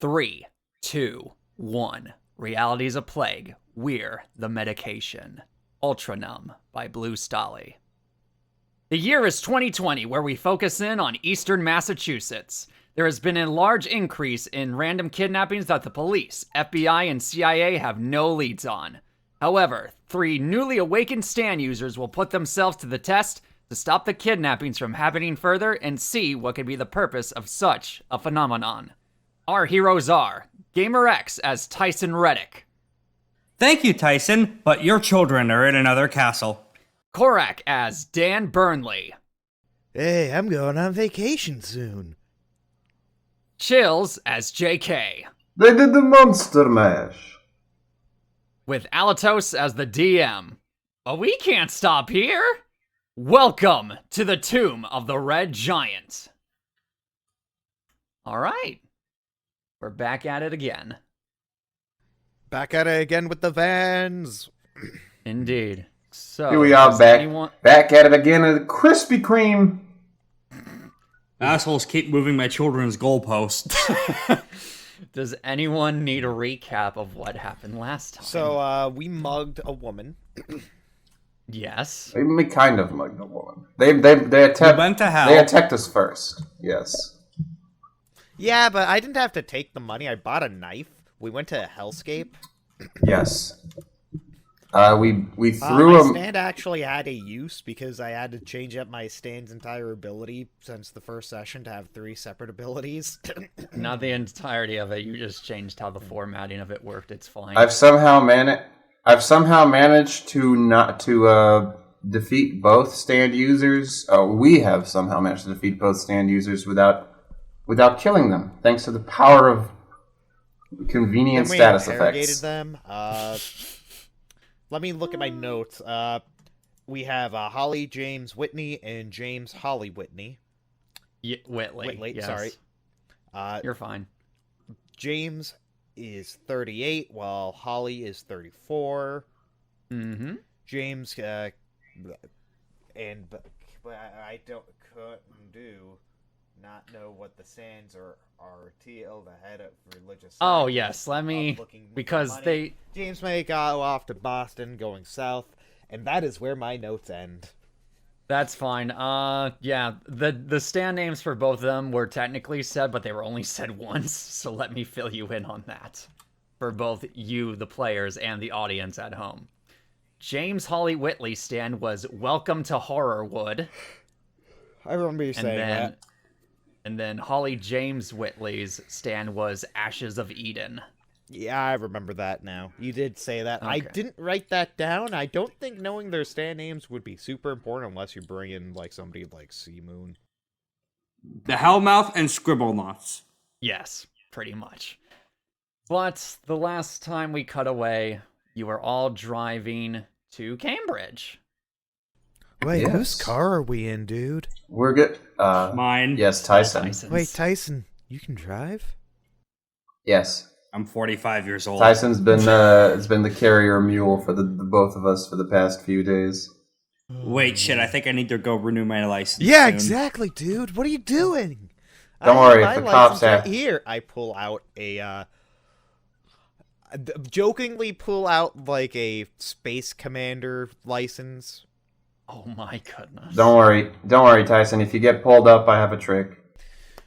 3, 2, 1. Reality's a plague. We're the medication. Ultra Numb by Blue Stolly. The year is 2020, where we focus in on eastern Massachusetts. There has been a large increase in random kidnappings that the police, FBI, and CIA have no leads on. However, 3 newly awakened stand users will put themselves to the test to stop the kidnappings from happening further and see what could be the purpose of such a phenomenon. Our heroes are Gamer X as Tyson Reddick. Thank you, Tyson, but your children are in another castle. Korak as Dan Burnley. Hey, I'm going on vacation soon. Chills as JK. They did the Monster Mash. With Alatos as the DM. But we can't stop here. Welcome to the Tomb of the Red Giant. All right. We're back at it again. Back at it again with the vans. Indeed. So Here we are back at it again at Krispy Kreme. Assholes keep moving my children's goalposts. Does anyone need a recap of what happened last time? So, we mugged a woman. Yes. We kind of mugged a woman. They went to hell. They attacked us first. Yes. Yeah, but I didn't have to take the money. I bought a knife. We went to a hellscape. Yes. We threw my him. stand actually had a use because I had to change up my stand's entire ability since the first session to have 3 separate abilities. Not the entirety of it. You just changed how the formatting of it worked. It's fine. I've somehow managed to not to defeat both stand users. We have somehow managed to defeat both stand users without killing them, thanks to the power of convenient status effects. Them. Let me look at my notes. We have Holly James Whitney and James Holly Whitney. Whitley, yes. Sorry. You're fine. James is 38, while Holly is 34. Mm-hmm. James, but I couldn't not know what the sands are till the head of religious. Oh yes, let me because they James may go off to Boston, going south, and that is where my notes end. That's fine. Yeah, the stand names for both of them were technically said, but they were only said once. So let me fill you in on that for both you, the players, and the audience at home. James Holly Whitley stand was "Welcome to Horrorwood." I remember you saying that. And then Holly James Whitley's stand was Ashes of Eden. Yeah, I remember that now. You did say that. Okay. I didn't write that down. I don't think knowing their stand names would be super important unless you bring in like somebody like Sea Moon. The Hellmouth and Scribblenauts. Yes, pretty much. But the last time we cut away, you were all driving to Cambridge. Wait, Yes. whose car are we in, dude? We're good. Mine. Yes, Tyson. Tyson's. Wait, Tyson, you can drive? Yes, I'm 45 years old. Tyson's been the carrier mule for the both of us for the past few days. Wait, shit, I think I need to go renew my license Yeah, soon. exactly, dude. What are you doing? Don't I worry, have if my the cops license right have- here. I pull out jokingly pull out like a Space Commander license. Oh my goodness. Don't worry, Tyson. If you get pulled up, I have a trick.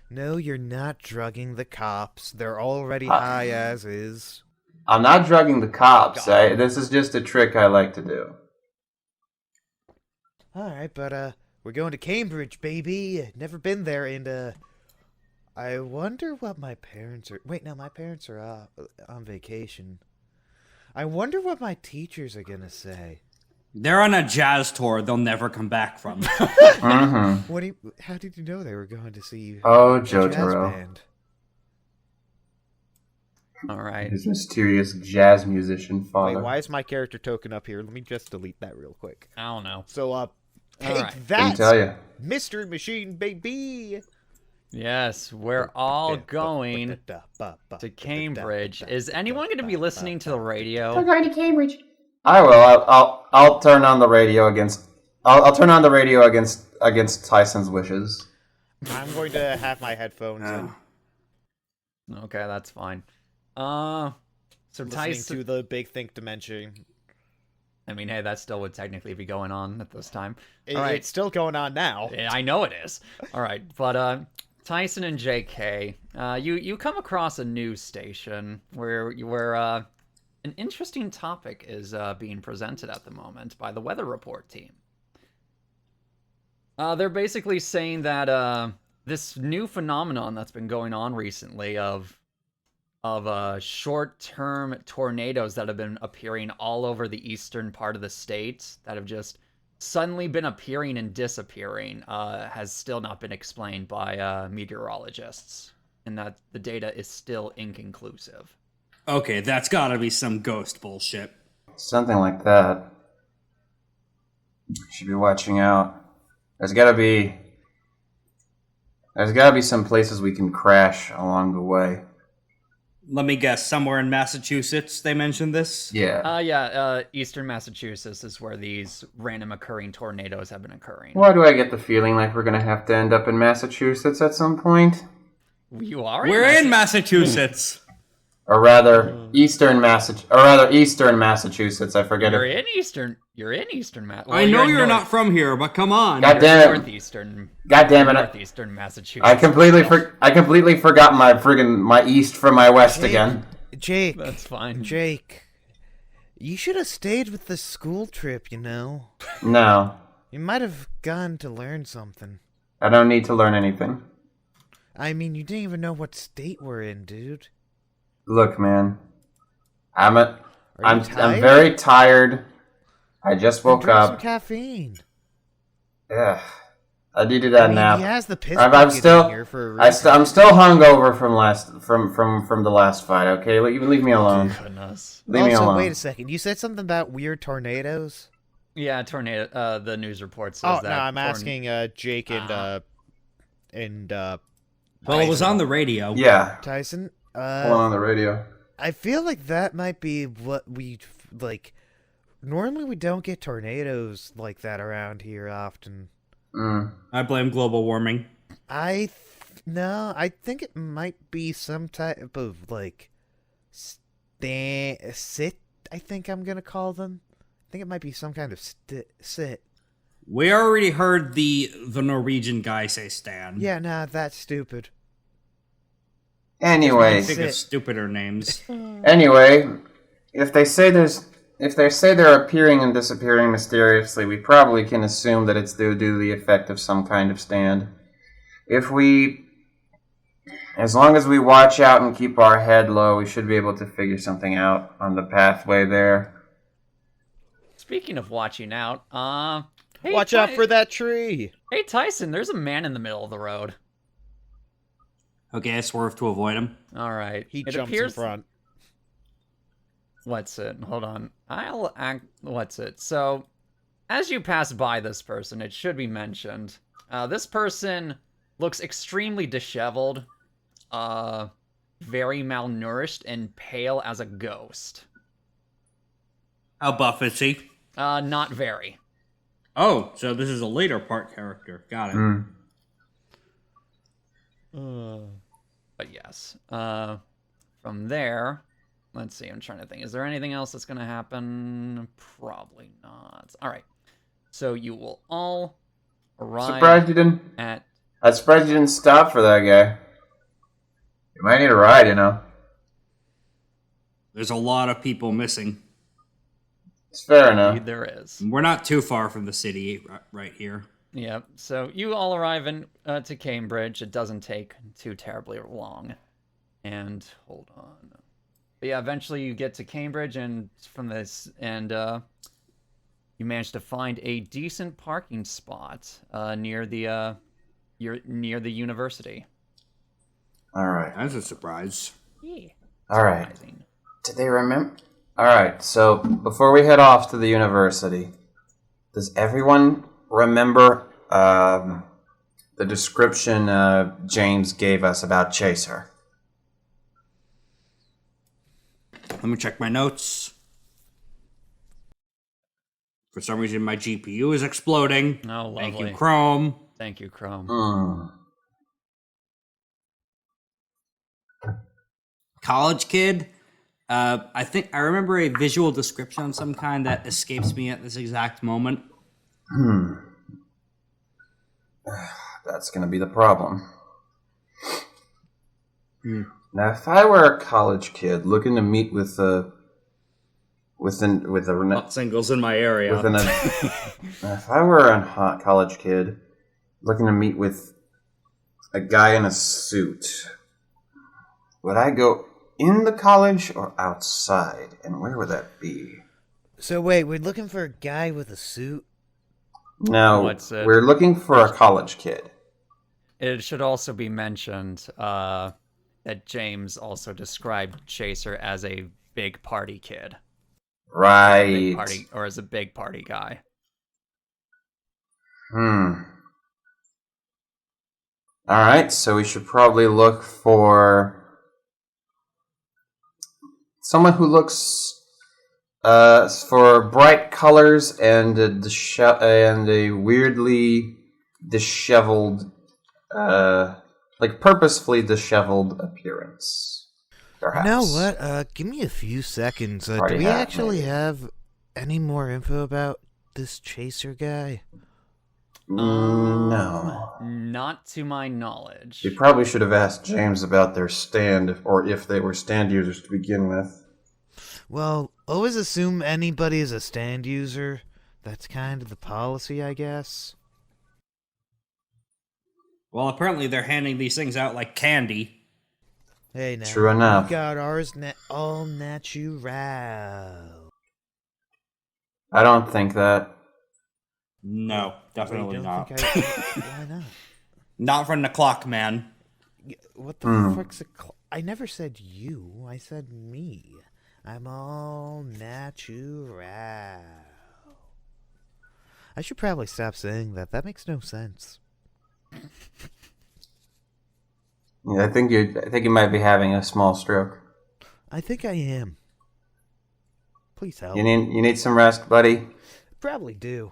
No, you're not drugging the cops. They're already high as is. I'm not drugging the cops. This is just a trick I like to do. Alright, but we're going to Cambridge, baby. Never been there, and I wonder what my parents are... Wait, no, my parents are on vacation. I wonder what my teachers are gonna say. They're on a jazz tour they'll never come back from. Mm-hmm. How did you know they were going to see Oh, a jazz JoJo. band? All right. His mysterious jazz musician father. Wait, why is my character token up here? Let me just delete that real quick. I don't know. So, take right. Didn't that, tell you. Mystery Machine, baby! Yes, we're all going to Cambridge. Is anyone going to be listening to the radio? We're going to Cambridge. I will. I'll turn on the radio against. I'll turn on the radio against Tyson's wishes. I'm going to have my headphones in. Okay, that's fine. So Listening Tyson. to the Big Think Dimension. I mean, hey, that still would technically be going on at this time. All All right. It's still going on now. Yeah, I know it is. All right, but Tyson and JK, you come across a news station where an interesting topic is being presented at the moment by the weather report team. They're basically saying that this new phenomenon that's been going on recently of short-term tornadoes that have been appearing all over the eastern part of the state that have just suddenly been appearing and disappearing has still not been explained by meteorologists, and that the data is still inconclusive. Okay, that's gotta be some ghost bullshit. Something like that. Should be watching out. There's gotta be some places we can crash along the way. Let me guess, somewhere in Massachusetts they mentioned this? Yeah. Eastern Massachusetts is where these random occurring tornadoes have been occurring. Why do I get the feeling like we're gonna have to end up in Massachusetts at some point? You are? We're in Massachusetts! Or rather, Eastern Massachusetts. I forget You're it. in Eastern Massachusetts. I know you're not from here, but come on. God damn it! Northeastern. God damn it! Northeastern Massachusetts. I completely forgot my east from my west again. Jake. That's fine. Jake. You should have stayed with the school trip, you know. No, You might have gone to learn something. I don't need to learn anything. I mean, you didn't even know what state we're in, dude. Look, man, I'm tired? very tired. I just woke Drink some up. caffeine. Yeah, I needed that nap. He has the piss I'm bucket still, in here for a reason. I'm still hungover from the last fight. Okay, leave me alone. Goodness. Leave me Also, alone. wait a second. You said something about weird tornadoes? Yeah, tornado. The news report says Oh, that. no, I'm asking Jake and Well, it was on the radio. Yeah, Tyson. on the radio. I feel like that might be what we like. Normally, we don't get tornadoes like that around here often. I blame global warming. No, I think it might be some type of like sit. I think I'm gonna call them. I think it might be some kind of sit. We already heard the Norwegian guy say Stan. Yeah, nah, that's stupid. Anyway, Think of stupider names. if they say they're appearing and disappearing mysteriously, we probably can assume that it's due to the effect of some kind of stand. As long as we watch out and keep our head low, we should be able to figure something out on the pathway there. Speaking of watching out, hey, Watch out for that tree. Hey Tyson, there's a man in the middle of the road. Okay, I swerved to avoid him. All right. He It jumps appears... in front. What's it? Hold on. What's it? So, as you pass by this person, it should be mentioned. This person looks extremely disheveled, very malnourished, and pale as a ghost. How buff is he? Not very. Oh, so this is a later part character. Got it. But yes. From there, let's see. I'm trying to think. Is there anything else that's going to happen? Probably not. All right. So you will all arrive Surprised you didn't. at... I'm surprised you didn't stop for that guy. You might need a ride, you know. There's a lot of people missing. It's fair enough. There is. We're not too far from the city right here. Yep. So you all arrive to Cambridge. It doesn't take too terribly long. And hold on. But yeah, eventually you get to Cambridge, and from this, and you manage to find a decent parking spot near the university. All right. That's a surprise. Yeah. All right. Surprising. Did they remember? All right. So before we head off to the university, does everyone remember the description James gave us about Chaser? Let me check my notes. For some reason, my GPU is exploding. Oh, lovely. Thank you, Chrome. Thank you, Chrome. college kid. I think I remember a visual description of some kind that escapes me at this exact moment. That's going to be the problem. Now, if I were a college kid looking to meet with a Not singles in my area. if I were a hot college kid looking to meet with a guy in a suit, would I go in the college or outside? And where would that be? So wait, we're looking for a guy with a suit? No, we're looking for a college kid. It should also be mentioned that James also described Chaser as a big party kid. Right. As a big party guy. Alright, so we should probably look for someone who looks for bright colors and a weirdly disheveled, purposefully disheveled appearance. Perhaps. You know what? Give me a few seconds. Do we actually have any more info about this Chaser guy? No. Not to my knowledge. You probably should have asked James about their stand, or if they were stand users to begin with. Well, always assume anybody is a stand user. That's kind of the policy, I guess. Well, apparently they're handing these things out like candy. Hey, now. True enough. We got ours all natural. I don't think that. No, definitely not. Why not? Not from the clock, man. What the frick's a clock? I never said you. I said me. I'm all natural. I should probably stop saying that. That makes no sense. Yeah, I think you might be having a small stroke. I think I am. Please help. You need some rest, buddy? Probably do.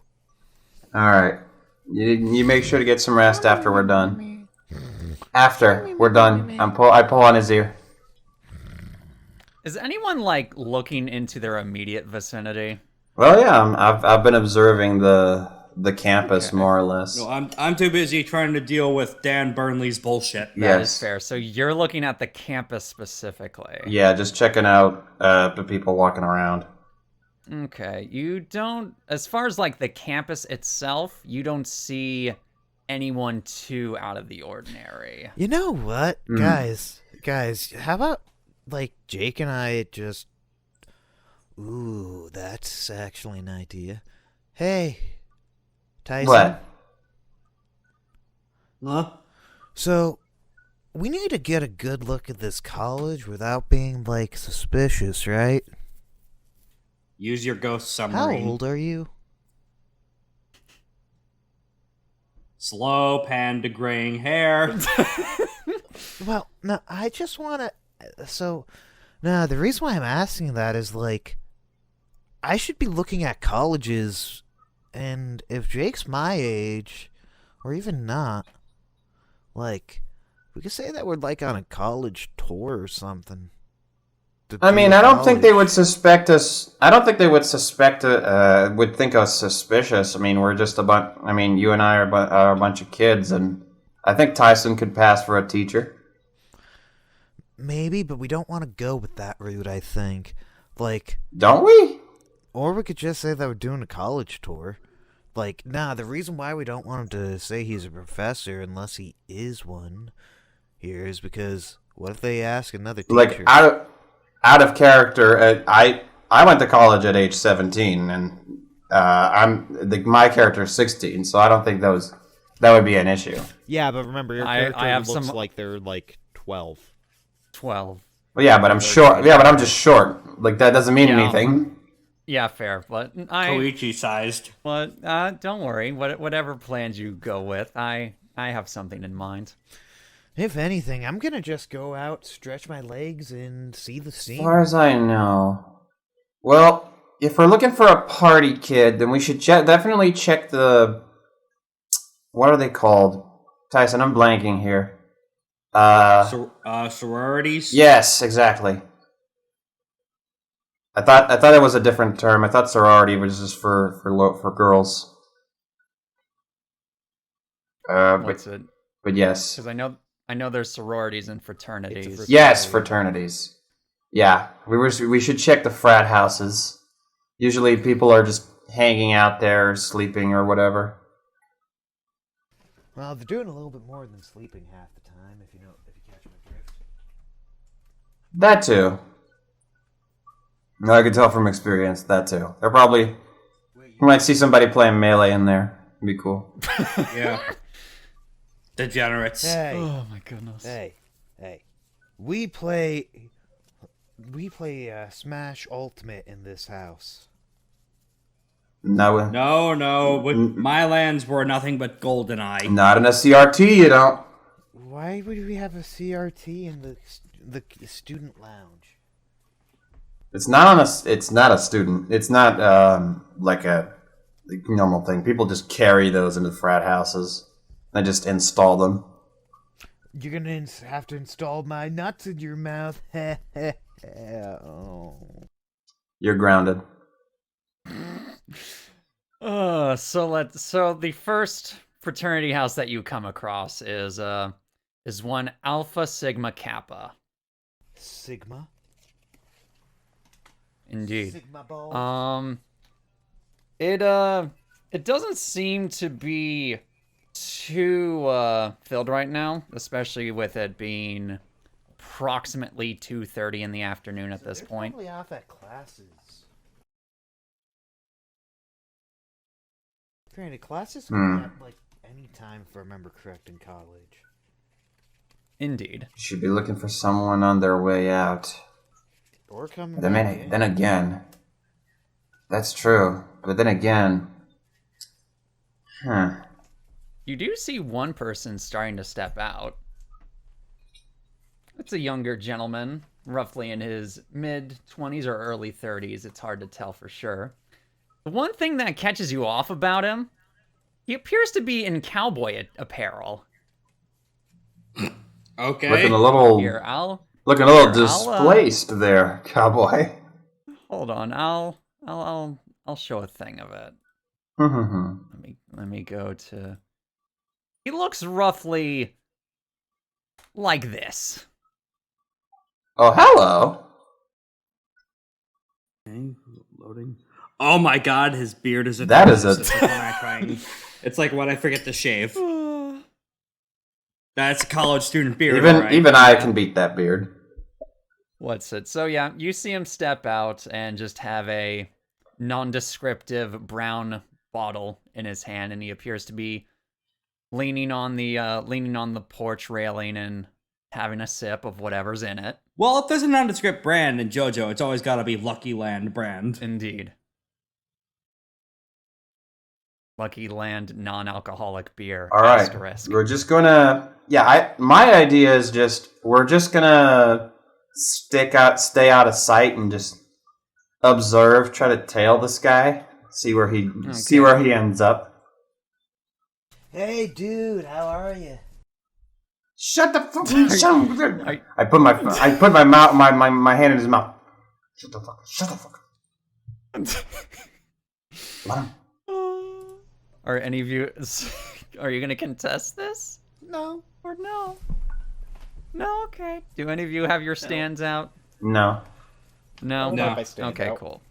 Alright. You make sure to get some rest after we're done. After we're done, I pull on his ear. Is anyone looking into their immediate vicinity? Well, yeah, I've been observing the campus more or less. No, I'm too busy trying to deal with Dan Burnley's bullshit. That is fair. So you're looking at the campus specifically. Yeah, just checking out the people walking around. Okay, you don't, as far as the campus itself, you don't see anyone too out of the ordinary. You know what, guys, how about Jake and I just, ooh, that's actually an idea. Hey, Tyson. What? Huh? So, we need to get a good look at this college without being suspicious, right? Use your ghost How submarine. old are you? Slow pan to graying hair. Well, no, I just want to... So, no, the reason why I'm asking that is, I should be looking at colleges, and if Jake's my age, or even not, we could say that we're, on a college tour or something. I mean, I don't think they would suspect us. I don't think they would would think us suspicious. I mean, we're just you and I are a bunch of kids, and I think Tyson could pass for a teacher. Maybe, but we don't want to go with that route, I think. Don't we? Or we could just say that we're doing a college tour. The reason why we don't want him to say he's a professor unless he is one here is because what if they ask another teacher? Out of character, I went to college at age 17, and my character is 16, so I don't think that would be an issue. Yeah, but remember, your character looks like they're 12. 12. Well, yeah, but I'm short. Yeah, but I'm just short. That doesn't mean anything. Yeah, fair, but Koichi sized. But don't worry. Whatever plans you go with, I have something in mind. If anything, I'm gonna just go out, stretch my legs, and see the scene. As far as I know. Well, if we're looking for a party kid, then we should definitely check the... What are they called? Tyson, I'm blanking here. Sororities? Yes, exactly. I thought it was a different term. I thought sorority was just for girls. What's it? But yes. Because I know there's sororities and fraternities. Yes, fraternities. Yeah, we should check the frat houses. Usually people are just hanging out there, sleeping or whatever. Well, they're doing a little bit more than sleeping half the time, if you catch my drift. That too. No, I can tell from experience. That too. They're probably. You might see somebody playing Melee in there. It'd be cool. Yeah. Degenerates. Hey, Oh my goodness. hey. We play Smash Ultimate in this house. No, No. My lands were nothing but GoldenEye. not in a CRT. You don't. Why would we have a CRT in the student lounge? It's not It's not a student. It's not like a normal thing. People just carry those into frat houses. And just install them. You're gonna have to install my nuts in your mouth. Oh. You're grounded. So the first fraternity house that you come across is one Alpha Sigma Kappa. Sigma? Indeed. Sigma balls? It doesn't seem to be too filled right now, especially with it being approximately 2:30 in the afternoon at this point. Probably off at classes. Granted, classes can be at like any time, if I remember correct, in college. Indeed. Should be looking for someone on their way out. Or come. Then again, that's true. But then again, You do see one person starting to step out. It's a younger gentleman, roughly in his mid-20s or early 30s. It's hard to tell for sure. The one thing that catches you off about him, he appears to be in cowboy apparel. Okay. looking a little displaced there, cowboy. Hold on, I'll show a thing of it. Let me go to. He looks roughly like this. Oh, hello. Okay, loading. Oh my god, his beard is That is a. It's like when I forget to shave. That's a college student beard. Even I can beat that beard. What's it? So yeah, you see him step out and just have a nondescriptive brown bottle in his hand, and he appears to be leaning on the porch railing and having a sip of whatever's in it. Well, if there's a nondescript brand in JoJo, it's always got to be Lucky Land brand. Indeed. Lucky Land non-alcoholic beer. All right, asterisk. we're just gonna. Yeah, my idea is we're just gonna stay out of sight and just observe, try to tail this guy, see where he ends up. Hey, dude, how are you? Shut the fucking shut. I put my mouth my hand in his mouth. Shut the fuck. Let him. Are any of you? Are you gonna contest this? No. Or no? No. Okay. Do any of you have your stands out? No. No. No. Okay. Out. Cool.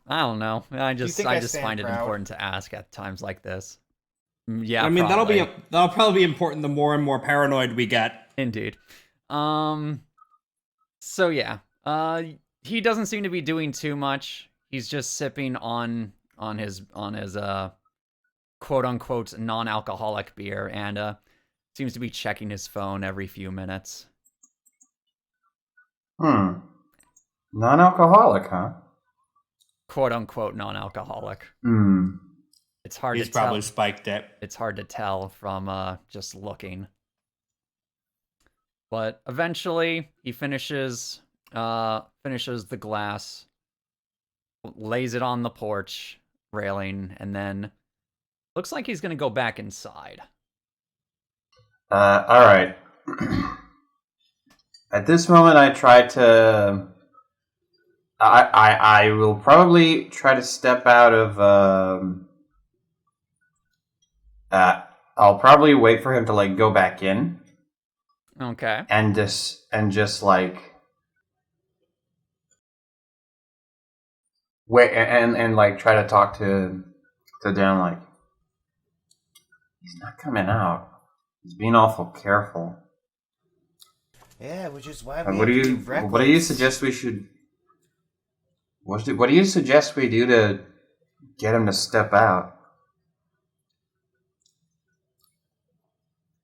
I don't know. I just I just stand find it proud? important to ask at times like this. Yeah. I mean, probably. that'll probably be important the more and more paranoid we get. Indeed. So yeah. He doesn't seem to be doing too much. He's just sipping on his quote unquote non-alcoholic beer and seems to be checking his phone every few minutes. Non-alcoholic, huh? Quote unquote non-alcoholic. It's hard He's to tell. probably spiked it. It's hard to tell from just looking. But eventually he finishes the glass, lays it on the porch railing, and then looks like he's gonna go back inside. All right. At this moment, I try to. I will probably try to step out of. I'll probably wait for him to like go back in. Okay. And just like wait and like try to talk to Dan like he's not coming out. He's being awful careful. Yeah, which is why What do you suggest we should? What do you suggest we do to get him to step out?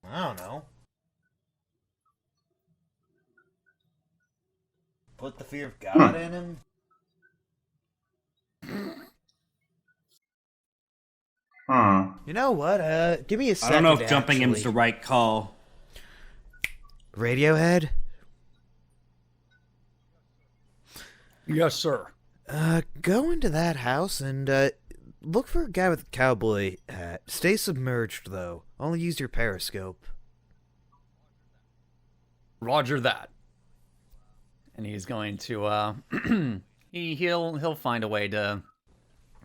I don't know. Put the fear of God in him. You know what? Give me a second. I don't know if jumping him's the right call. Radiohead? Yes, sir. Go into that house and look for a guy with a cowboy hat. Stay submerged, though. Only use your periscope. Roger that. And he's going to he'll find a way to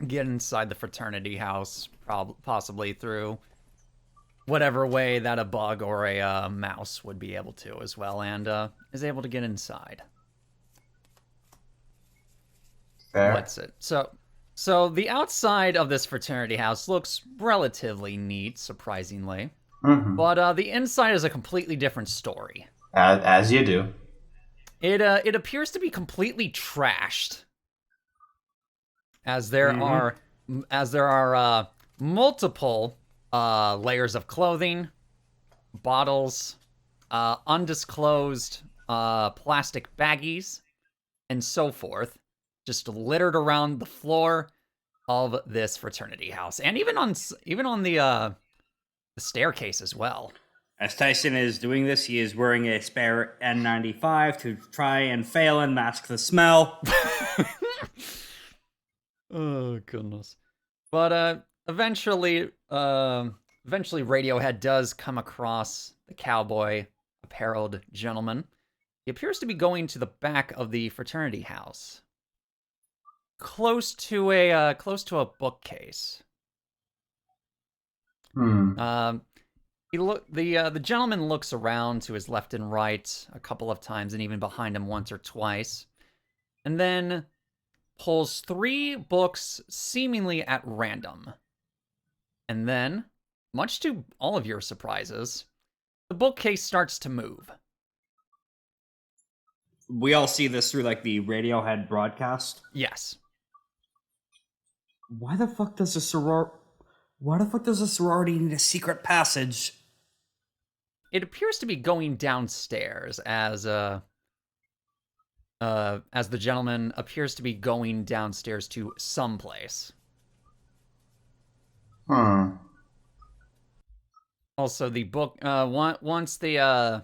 get inside the fraternity house, possibly through whatever way that a bug or a mouse would be able to as well, and is able to get inside. Fair. What's it? So the outside of this fraternity house looks relatively neat, surprisingly, but the inside is a completely different story. As you do. It appears to be completely trashed, as there are multiple layers of clothing, bottles, undisclosed plastic baggies, and so forth, just littered around the floor of this fraternity house, and even on the staircase as well. As Tyson is doing this, he is wearing a spare N95 to try and fail and mask the smell. Oh, goodness. But eventually Radiohead does come across the cowboy appareled gentleman. He appears to be going to the back of the fraternity house, close to a bookcase. The gentleman looks around to his left and right a couple of times, and even behind him once or twice, and then pulls 3 books seemingly at random. And then, much to all of your surprises, the bookcase starts to move. We all see this through like the Radiohead broadcast. Yes. Why the fuck does a sorority need a secret passage? It appears to be going downstairs as the gentleman appears to be going downstairs to someplace. Also, the book once the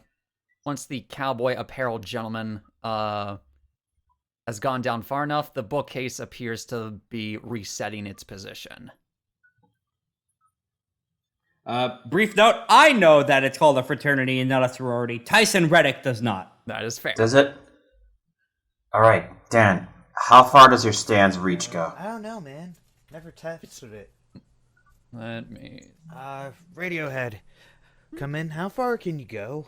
cowboy apparel gentleman has gone down far enough, the bookcase appears to be resetting its position. Brief note, I know that it's called a fraternity and not a sorority. Tyson Reddick does not. That is fair. Does it? All right, Dan. How far does your stand's reach go? I don't know, man. Never tested it. Let me... Radiohead. Come in. How far can you go?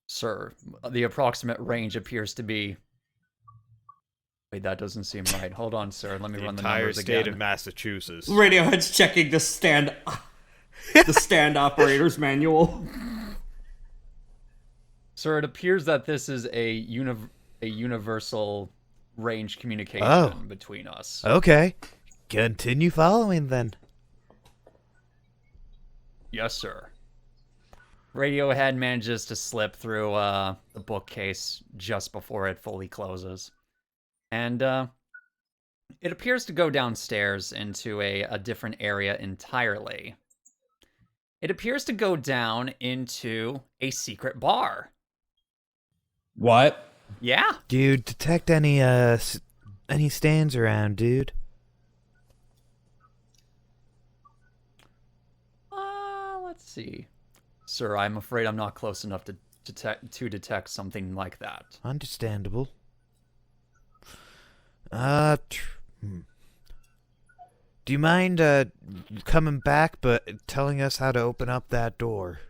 Sir, the approximate range appears to be... Wait, that doesn't seem right. Hold on, sir. Let me run the numbers again. The entire state of Massachusetts. Radiohead's checking the stand operator's manual. Sir, it appears that this is a universal range communication between us. Okay. Continue following then. Yes, sir. Radiohead manages to slip through the bookcase just before it fully closes. And it appears to go downstairs into a different area entirely. It appears to go down into a secret bar. What? Yeah. Dude, detect any stands around, dude. see. Sir, I'm afraid I'm not close enough to detect something like that. Understandable. Do you mind coming back but telling us how to open up that door?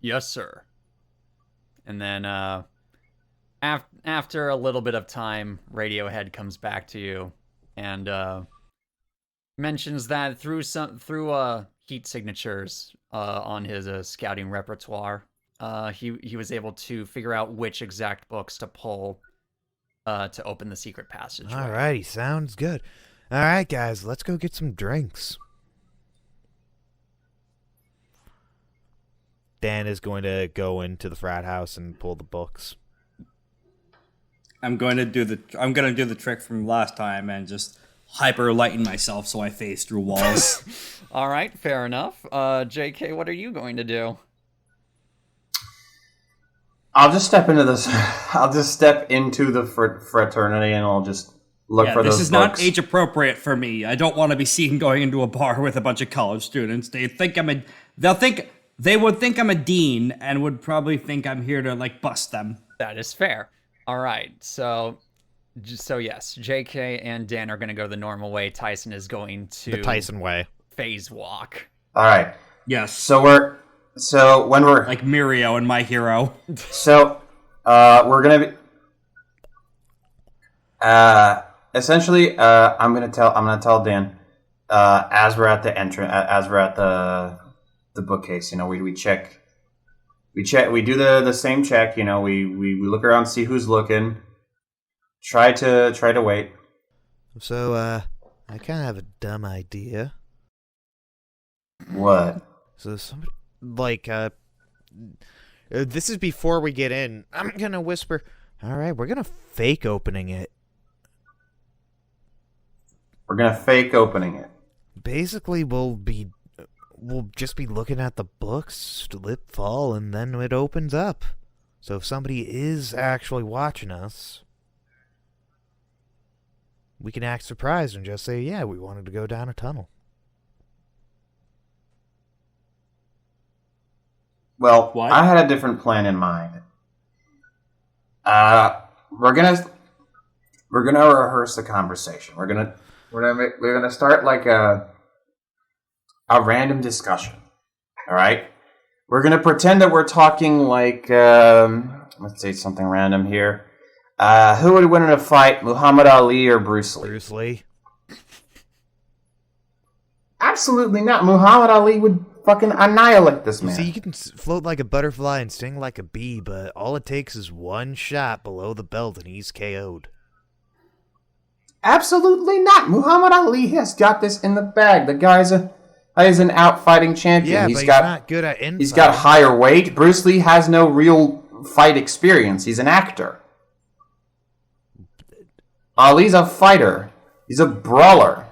Yes, sir. And then after a little bit of time, Radiohead comes back to you and mentions that through heat signatures on his scouting repertoire, he was able to figure out which exact books to pull to open the secret passage. Alrighty, sounds good. Alright, guys, let's go get some drinks. Dan is going to go into the frat house and pull the books. I'm gonna do the trick from last time and just hyper lighten myself so I phase through walls. All right, fair enough. JK, what are you going to do? I'll just step into this. I'll just step into the fraternity and I'll just look for those books. This is not age appropriate for me. I don't want to be seen going into a bar with a bunch of college students. They would think I'm a dean and would probably think I'm here to like bust them. That is fair. All right, so yes, JK and Dan are going to go the normal way. Tyson is going to the Tyson way. Phase walk. All right. Yes. So when we're like Mirio and My Hero. So we're gonna be essentially. I'm gonna tell Dan as we're at the entrance, as we're at the bookcase. You know, we check. We do the same check. You know, we look around, see who's looking. Try to wait. So I kind of have a dumb idea. What? So somebody this is before we get in. I'm gonna whisper. All right, we're gonna fake opening it. We're gonna fake opening it. Basically, we'll just be looking at the books, slip, fall, and then it opens up. So if somebody is actually watching us, we can act surprised and just say, yeah, we wanted to go down a tunnel. Well, What? I had a different plan in mind. We're gonna rehearse the conversation. We're gonna start like a random discussion. All right. We're gonna pretend that we're talking like let's say something random here. Who would win in a fight, Muhammad Ali or Bruce Lee? Bruce Lee. Absolutely not. Muhammad Ali would fucking annihilate this man. See, you can float like a butterfly and sting like a bee, but all it takes is one shot below the belt and he's KO'd. Absolutely not. Muhammad Ali has got this in the bag. The guy's an out-fighting champion. Yeah, he's not good at infighting. He's got higher weight. Bruce Lee has no real fight experience. He's an actor. Ali's a fighter. He's a brawler.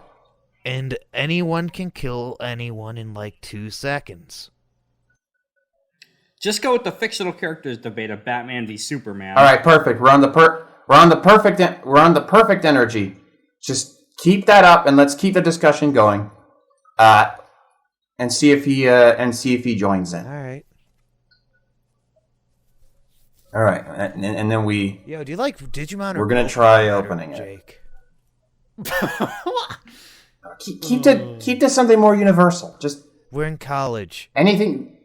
And anyone can kill anyone in like 2 seconds. Just go with the fictional characters debate of Batman v Superman. All right, perfect. We're on the perfect energy. Just keep that up and let's keep the discussion going. And see if he joins in. All right, and then we. Yo, do you like Digimon? We're gonna try opening Jake? Keep to something more universal. Just we're in college. Anything.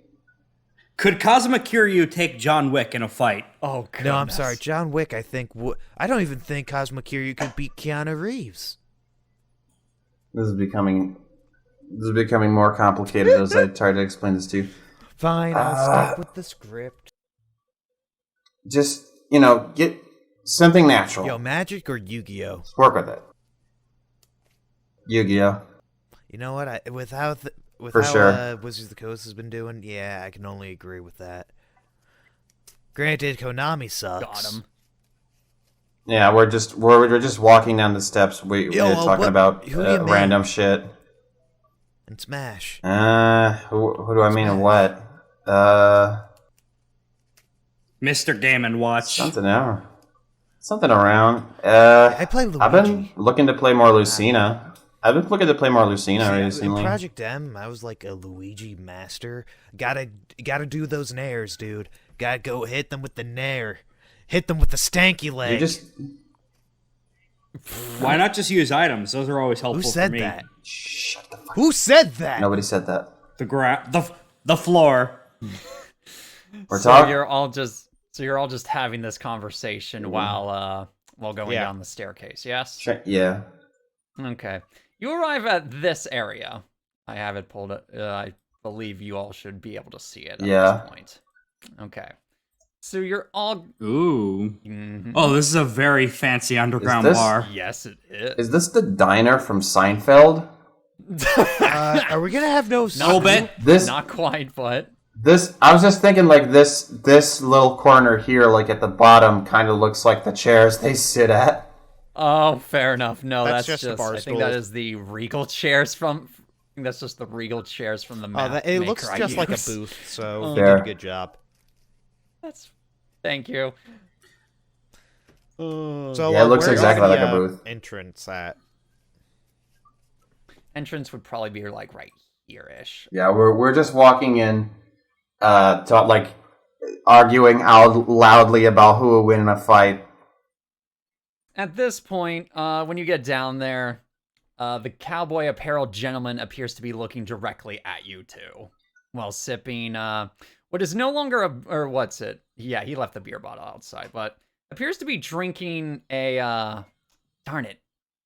Could Kazuma Kiryu take John Wick in a fight? Oh, goodness. No, I'm sorry. John Wick, I think... I don't even think Cosmo Kiryu could beat Keanu Reeves. This is becoming more complicated as I try to explain this to you. Fine, I'll stick with the script. Just, get something natural. Yo, Magic or Yu-Gi-Oh? Just work with it. Yu-Gi-Oh. You know what? With how For sure. Wizards of the Coast has been doing, yeah, I can only agree with that. Granted, Konami sucks. Got him. Yeah, we're just walking down the steps. We're talking about random shit. And Smash. Who do I mean and what? Mr. Game & Watch. Something around. I play Luigi. I've been looking to play more Lucina. I've been looking to play more Lucina In recently. Project M, I was like a Luigi master. Gotta do those nairs, dude. Gotta go hit them with the nair. Hit them with the stanky leg. You just Why not just use items? Those are always helpful Who said for me. that? shut the fuck. Who said that? Nobody said that. The floor. We're So talking. you're all just having this conversation while going Yeah. down the staircase. Yes. Yeah. Okay. You arrive at this area. I have it pulled up. I believe you all should be able to see it at Yeah. this point. Okay. So you're all... Ooh. Mhm. Oh, this is a very fancy underground this- bar. Yes, it is. Is this the diner from Seinfeld? Are we gonna have no? No bit. This Not quite, but... I was just thinking like this little corner here, like at the bottom, kind of looks like the chairs they sit at. Oh, fair enough. No, That's that's just the bar I think that stools. is the regal chairs from... I think that's just the regal chairs from the map. It looks maker I just like a use. booth. So you Fair. did a good job. That's... Thank you. So Yeah, it looks where's exactly the, like a booth. Entrance at. Entrance would probably be like right here-ish. Yeah, we're just walking in, like arguing out loudly about who will win in a fight. At this point, when you get down there, the cowboy apparel gentleman appears to be looking directly at you two, while sipping what is no longer or what's it? Yeah, he left the beer bottle outside, but appears to be drinking a darn it,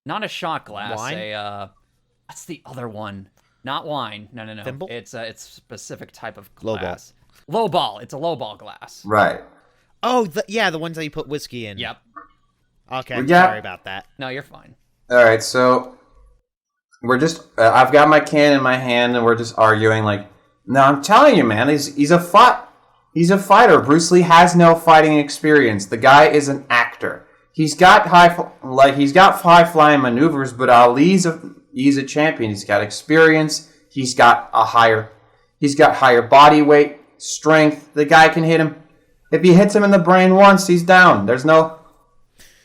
not a shot glass, Wine? What's the other one? Not wine. No. Thimble? It's a specific type of Low ball. glass. Low ball. It's a low ball glass. Right. Oh, the ones that you put whiskey in. Yep. Okay, Yeah. sorry about that. No, you're fine. All right, so we're just. I've got my can in my hand, and we're just arguing. Like, no, I'm telling you, man, he's a fighter. Bruce Lee has no fighting experience. The guy is an actor. He's got high flying maneuvers, but Ali's he's a champion. He's got experience. He's got higher body weight, strength. The guy can hit him. If he hits him in the brain once, he's down. There's no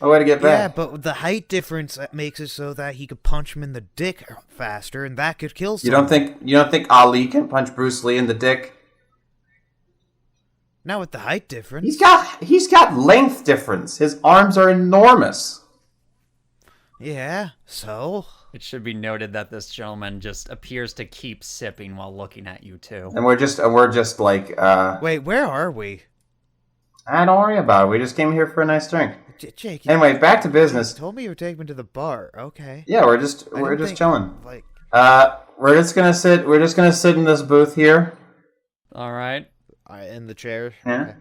way to get Yeah, back. but the height difference makes it so that he could punch him in the dick faster, and that could kill You someone. don't think Ali can punch Bruce Lee in the dick? Not with the height difference. He's got length difference. His arms are enormous. Yeah, so? It should be noted that this gentleman just appears to keep sipping while looking at you two. And we're just like Wait, where are we? don't worry about it. We just came here for a nice drink. Jake, Anyway, back to you business. told me you were taking me to the bar. Okay. Yeah, we're just I don't think- chilling. Like, We're just gonna sit in this booth here. All right. in the chair. Yeah. Okay.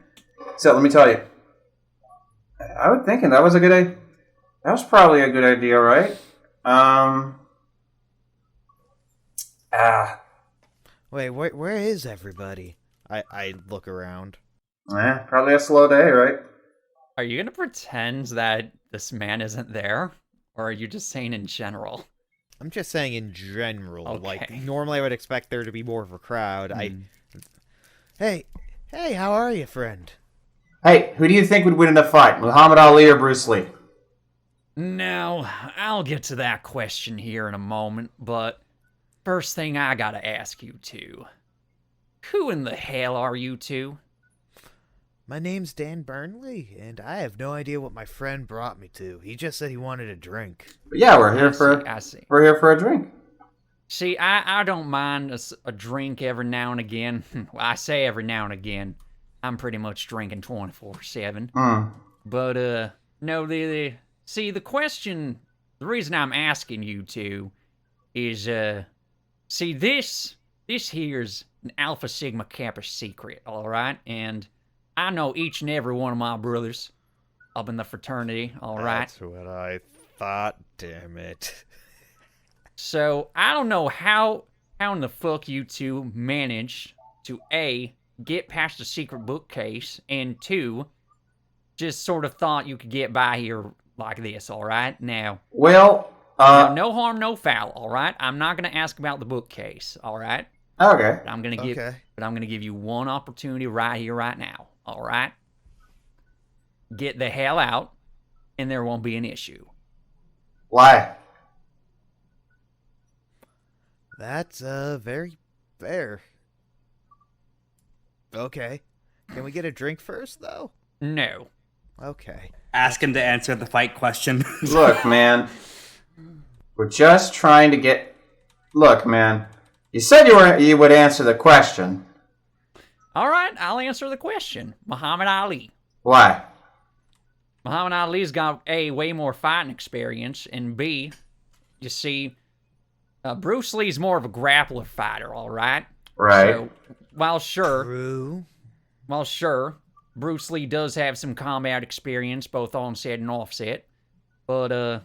So let me tell you. I was thinking that was a good idea. That was probably a good idea, right? Wait, where is everybody? I look around. Probably a slow day, right? Are you going to pretend that this man isn't there? Or are you just saying in general? I'm just saying in general. Okay. Like, normally I would expect there to be more of a crowd. Hey, how are you, friend? Hey, who do you think would win in a fight, Muhammad Ali or Bruce Lee? Now, I'll get to that question here in a moment, but first thing I gotta ask you two. Who in the hell are you two? My name's Dan Burnley, and I have no idea what my friend brought me to. He just said he wanted a drink. But yeah, we're here for I see. a drink. See, I don't mind a drink every now and again. Well, I say every now and again. I'm pretty much drinking 24/7. But, no, the question, the reason I'm asking you two is, see, this here's an Alpha Sigma Kappa secret, alright? And I know each and every one of my brothers up in the fraternity, alright? That's what I thought, damn it. So, I don't know how in the fuck you two managed to, A, get past the secret bookcase, and 2, just sort of thought you could get by here like this, alright? Now, Well, no harm, no foul, alright? I'm not gonna ask about the bookcase, alright? okay. But I'm gonna give you one opportunity right here, right now, alright? Get the hell out, and there won't be an issue. Why? That's very fair. Okay. Can we get a drink first, though? No. Okay. Ask him to answer the fight question. Look, man. We're just trying to get... Look, man. You said you would answer the question. All right, I'll answer the question. Muhammad Ali. Why? Muhammad Ali's got A, way more fighting experience, and B, you see, Bruce Lee's more of a grappler fighter, all right? Right. So, while sure, Bruce Lee does have some combat experience, both onset and offset, but, you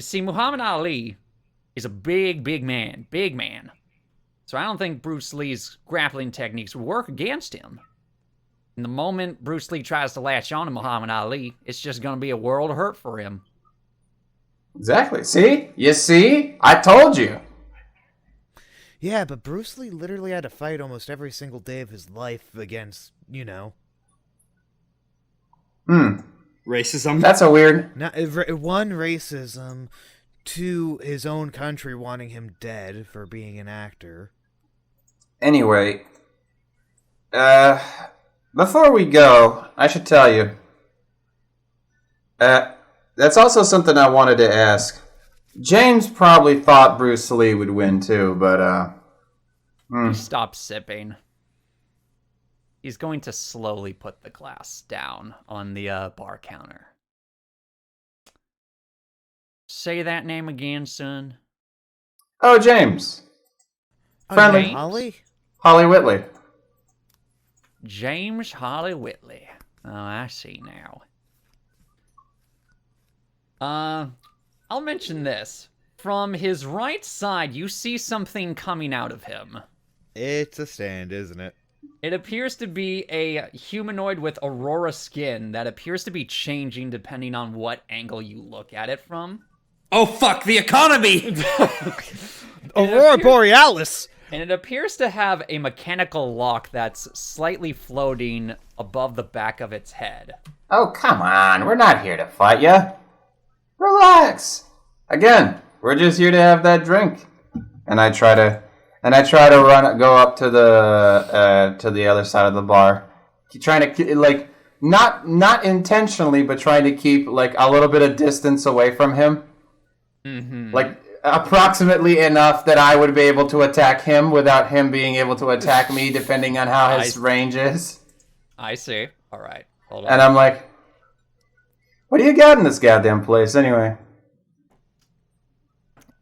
see, Muhammad Ali is a big man. So I don't think Bruce Lee's grappling techniques would work against him. And the moment Bruce Lee tries to latch on to Muhammad Ali, it's just going to be a world of hurt for him. Exactly. See? You see? I told you. Yeah, but Bruce Lee literally had to fight almost every single day of his life against, Racism. That's a weird... one, racism, two, his own country wanting him dead for being an actor. Anyway, before we go, I should tell you, that's also something I wanted to ask. James probably thought Bruce Lee would win too, but, Stop sipping. He's going to slowly put the glass down on the bar counter. Say that name again, son. Oh, James. Friendly. James? Holly? Whitley. James Holly Whitley. Oh, I see now. I'll mention this. From his right side, you see something coming out of him. It's a stand, isn't it? It appears to be a humanoid with aurora skin that appears to be changing depending on what angle you look at it from. Oh, fuck, the economy! Aurora Borealis! And it appears to have a mechanical lock that's slightly floating above the back of its head. Oh, come on. We're not here to fight ya. Relax. Again, we're just here to have that drink. And I try to go up to the other side of the bar. Trying to, like, not intentionally, but trying to keep, like, a little bit of distance away from him. Mm-hmm. Like, approximately enough that I would be able to attack him without him being able to attack me, depending on how his range is. I see. All right. Hold on. And I'm like, what do you got in this goddamn place, anyway?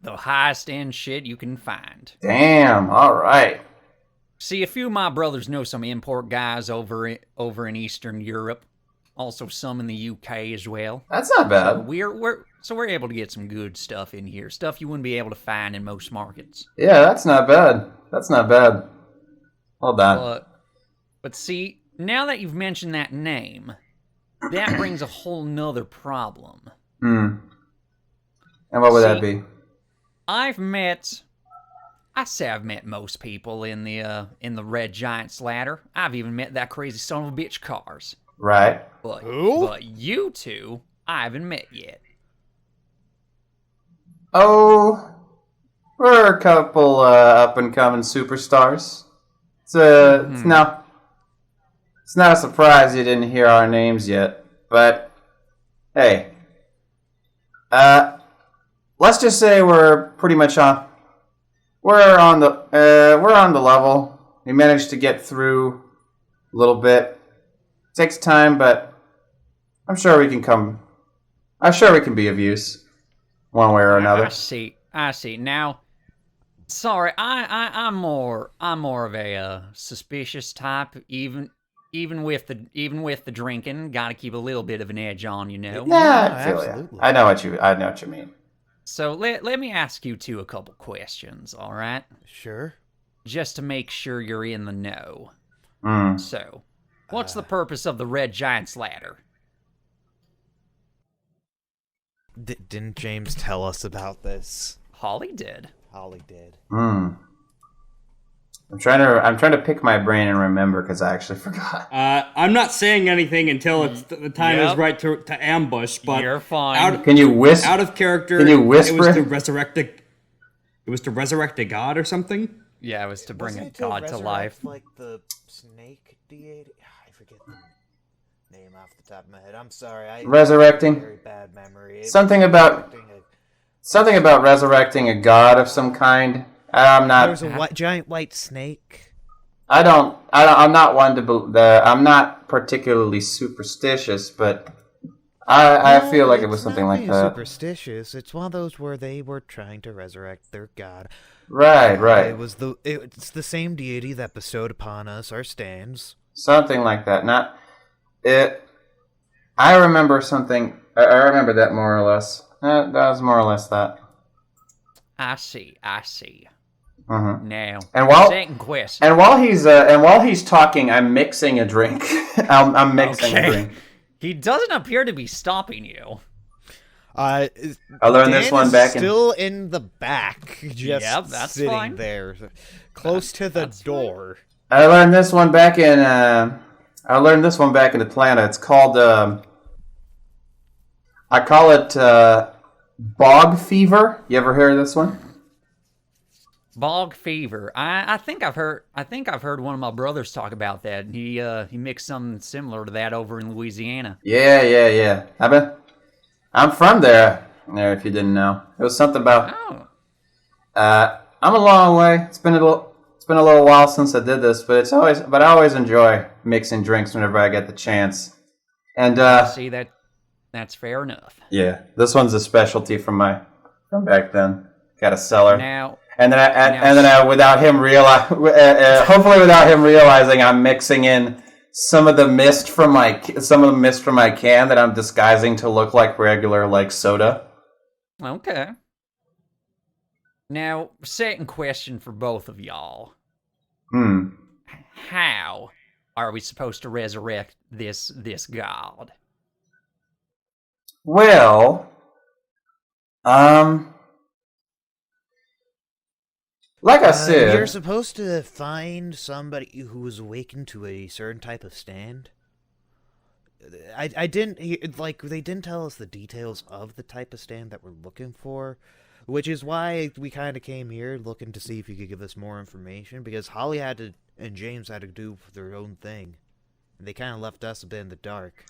The highest end shit you can find. Damn, all right. See, a few of my brothers know some import guys over in Eastern Europe. Also some in the UK as well. That's not bad. So we're able to get some good stuff in here. Stuff you wouldn't be able to find in most markets. Yeah, that's not bad. That's not bad. Hold on. But see, now that you've mentioned that name, that brings a whole nother problem. And what would that be? I've met most people in the Red Giant's ladder. I've even met that crazy son of a bitch Cars. Right. But you two, I haven't met yet. Oh, we're a couple up-and-coming superstars. It's not a surprise you didn't hear our names yet, but hey, let's just say we're pretty much on. We're on the level. We managed to get through a little bit. Takes time, but I'm sure we can be of use, one way or another. I see. Now, sorry, I'm more of a suspicious type. Even with the drinking, got to keep a little bit of an edge on, you know. Yeah, absolutely. I know what you mean. So let me ask you two a couple questions, all right? Sure. Just to make sure you're in the know. So, what's the purpose of the Red Giant's ladder? Didn't James tell us about this? Holly did. I'm trying to pick my brain and remember because I actually forgot. I'm not saying anything until the time is right to ambush. But you're fine. Can you whisper? Out of character. Can you whisper? It was to resurrect the. It was to resurrect a god or something? Yeah, it was to bring Wasn't a god to resurrect, life. Like the snake deity? I forget the name off the top of my head. I'm sorry. I Resurrecting? have a very bad memory. Something about resurrecting a god of some kind. I'm There was not. a giant white snake. I'm not one to. I'm not particularly superstitious, but I No, feel like it was it's something not like being that. Superstitious. It's one of those where they were trying to resurrect their god. Right. It's the same deity that bestowed upon us our stands. Something like that. Not it. I remember something. I remember that more or less. That was more or less that. I see. Mm-hmm. Now, And while second question. and while he's talking, I'm mixing a drink. I'm mixing a drink. He doesn't appear to be stopping you. I learned this one back in. Still in the back, just Yep, that's sitting fine. there, close to the door. I learned this one back in. I learned this one back in Atlanta. It's called. I call it bog fever. You ever heard of this one? Bog fever. I think I've heard one of my brothers talk about that. He mixed something similar to that over in Louisiana. Yeah. I'm from there. If you didn't know, it was something about. Oh. I'm a long way. It's been a little while since I did this, but I always enjoy mixing drinks whenever I get the chance. And See that's fair enough. yeah, this one's a specialty from back then. Got a cellar. Now, And then I, without him hopefully without him realizing, I'm mixing in some of the mist from my can that I'm disguising to look like regular soda. okay. Now, second question for both of y'all. How are we supposed to resurrect this god? Well, like I said, You're supposed to find somebody who was awakened to a certain type of stand. I didn't they didn't tell us the details of the type of stand that we're looking for, which is why we kind of came here looking to see if you could give us more information, because Holly and James had to do their own thing. They kind of left us a bit in the dark.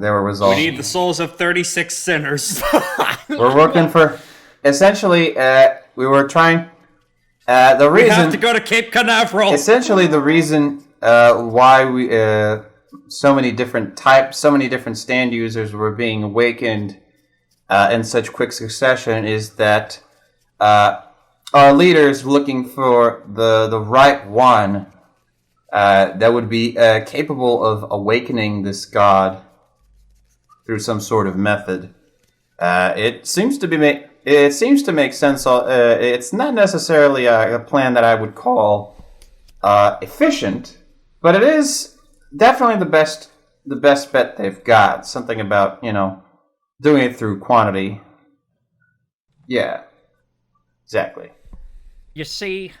they were resolved. We need the souls of 36 sinners. We're working for. Essentially, we were trying. The reason We have to go to Cape Canaveral. essentially the reason why we so many different stand users were being awakened in such quick succession is that our leaders looking for the right one that would be capable of awakening this god through some sort of method. It seems to make sense. It's not necessarily a plan that I would call efficient, but it is definitely the best bet they've got. Something about doing it through quantity. Yeah, exactly. You see,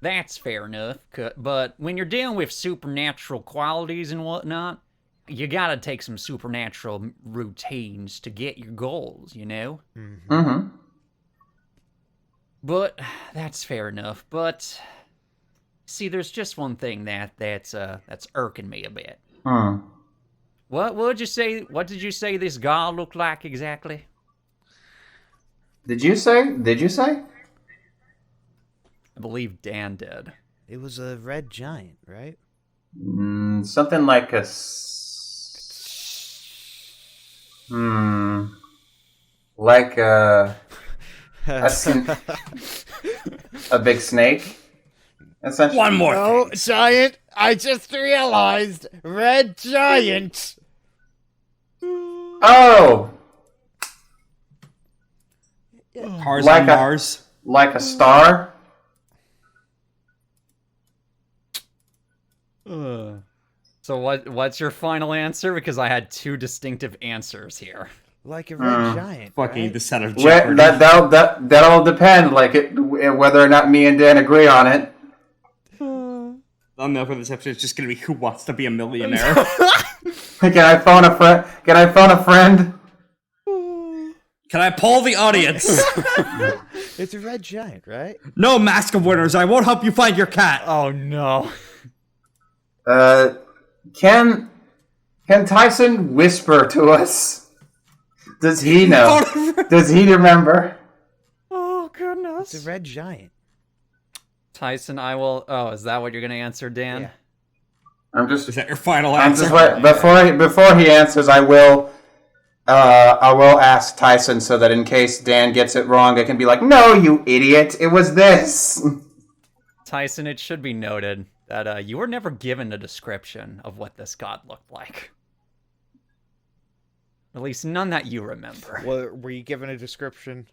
that's fair enough, but when you're dealing with supernatural qualities and whatnot, you gotta take some supernatural routines to get your goals, Mm-hmm. But that's fair enough. But see, there's just one thing that's irking me a bit. What did you say? What did you say this god looked like exactly? Did you say? I believe Dan did. It was a red giant, right? Something like a. Like a big snake. Essentially. One more Oh, thing. giant! I just realized, red giant. Oh, Cars Like on a- Mars. like a star. So what's your final answer? Because I had two distinctive answers here. Like a red giant. Fucking right? the set of Well, Jeopardy. that'll depend, whether or not me and Dan agree on it. Thumbnail for this episode is just gonna be Who Wants to Be a Millionaire? Can I phone a friend? Can I phone a friend? Can I poll the audience? It's a red giant, right? No, Mask of Winners, I won't help you find your cat. Oh no. Can Tyson whisper to us? Does he know? Does he remember? Oh goodness. It's a red giant. Tyson, I will. Oh, is that what you're gonna answer, Dan? Yeah. Is that your final I'm answer? just before he answers, I will ask Tyson so that in case Dan gets it wrong, I can be like, "No, you idiot! It was this." Tyson, it should be noted that you were never given a description of what this god looked like. At least none that you remember. Well, were you given a description?